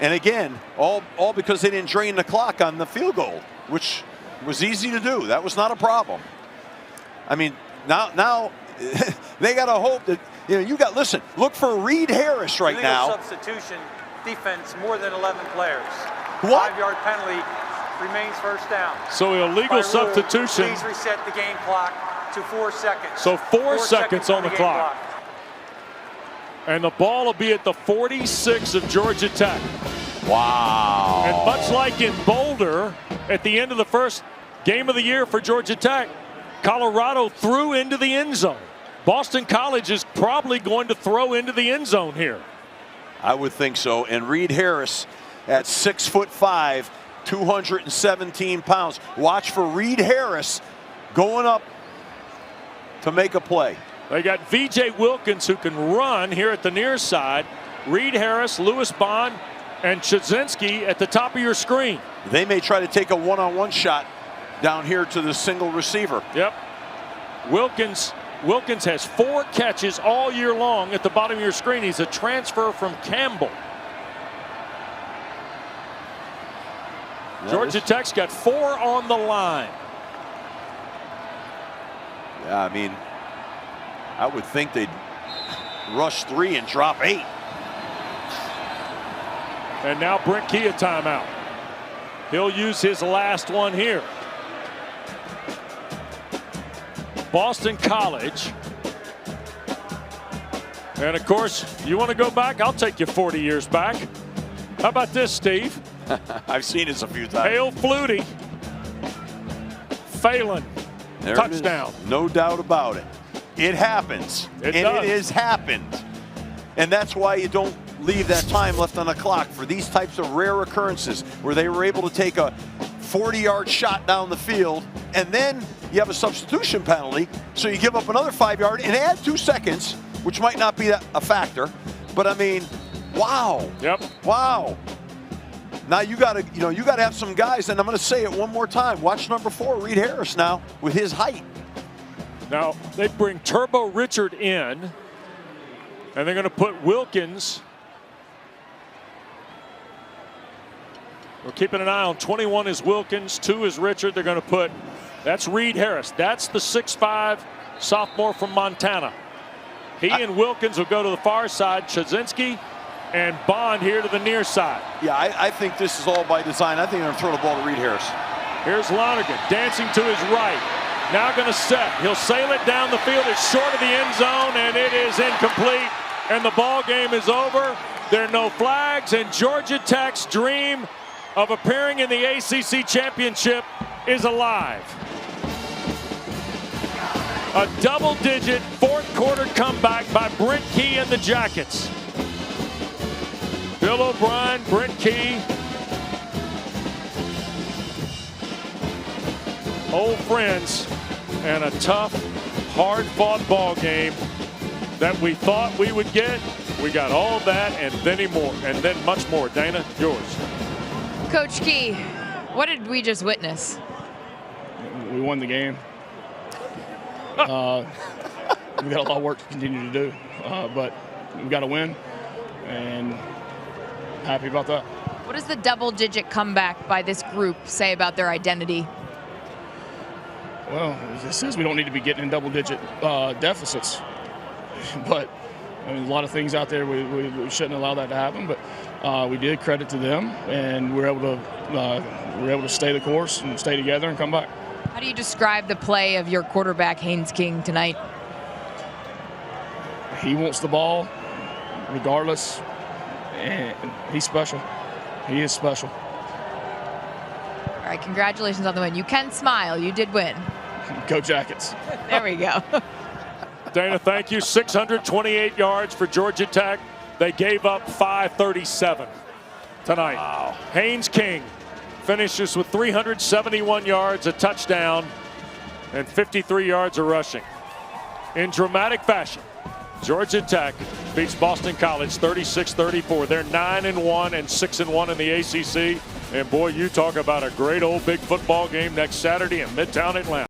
And again, all because they didn't drain the clock on the field goal, which was easy to do. That was not a problem. I mean, now they got to hope that listen. Look for Reed Harris right now. Substitution defense, more than 11 players. What? 5-yard penalty, remains first down. So illegal substitution. Please reset the game clock to 4 seconds. So 4 seconds on the clock. And the ball will be at the 46 of Georgia Tech. Wow. And much like in Boulder at the end of the first game of the year for Georgia Tech, Colorado threw into the end zone. Boston College is probably going to throw into the end zone here. I would think so. And Reed Harris at 6'5", 217 pounds. Watch for Reed Harris going up to make a play. They got V.J. Wilkins, who can run here at the near side. Reed Harris, Lewis Bond, and Chudzinski at the top of your screen. They may try to take a one-on-one shot down here to the single receiver. Yep. Wilkins has 4 catches all year long at the bottom of your screen. He's a transfer from Campbell. Georgia Tech's got 4 on the line. Yeah, I mean, I would think they'd rush 3 and drop 8. And now Brent Key a timeout. He'll use his last one here. Boston College. And of course, you want to go back? I'll take you 40 years back. How about this, Steve? I've seen this a few times. Hale Flutie. Phelan. There Touchdown. No doubt about it. It happens. It has happened. And that's why you don't leave that time left on the clock for these types of rare occurrences where they were able to take a 40-yard shot down the field, and then you have a substitution penalty, so you give up another 5-yard and add 2 seconds, which might not be a factor. But I mean, wow. Yep. Wow. Now you got to have some guys, and I'm going to say it one more time. Watch number 4, Reed Harris, now with his height. Now they bring Turbo Richard in, and they're going to put Wilkins. We're keeping an eye on 21 is Wilkins, 2 is Richard. They're going to put, that's Reed Harris. That's the 6'5" sophomore from Montana. He and Wilkins will go to the far side. Chudzinski and Bond here to the near side. Yeah, I think this is all by design. I think they're going to throw the ball to Reed Harris. Here's Lonergan dancing to his right. Now going to set. He'll sail it down the field. It's short of the end zone, and it is incomplete. And the ball game is over. There are no flags, and Georgia Tech's dream of appearing in the ACC championship is alive. A double-digit fourth-quarter comeback by Brent Key and the Jackets. Bill O'Brien, Brent Key, old friends, and a tough, hard-fought ball game that we thought we would get. We got all that and then much more. Dana, yours. Coach Key, what did we just witness? We won the game. We got a lot of work to continue to do, but we got to win, and happy about that. What does the double-digit comeback by this group say about their identity? Well, it says we don't need to be getting in double-digit deficits, but I mean, a lot of things out there we shouldn't allow that to happen. But we did, credit to them, and we're able to stay the course and stay together and come back. How do you describe the play of your quarterback, Haynes King, tonight? He wants the ball regardless, and he's special. He is special. All right, congratulations on the win. You can smile. You did win. Go Jackets. There we go. Dana, thank you. 628 yards for Georgia Tech. They gave up 537 tonight. Wow. Haynes King finishes with 371 yards, a touchdown, and 53 yards of rushing. In dramatic fashion, Georgia Tech beats Boston College 36-34. They're 9-1 and 6-1 in the ACC. And boy, you talk about a great old big football game next Saturday in Midtown Atlanta.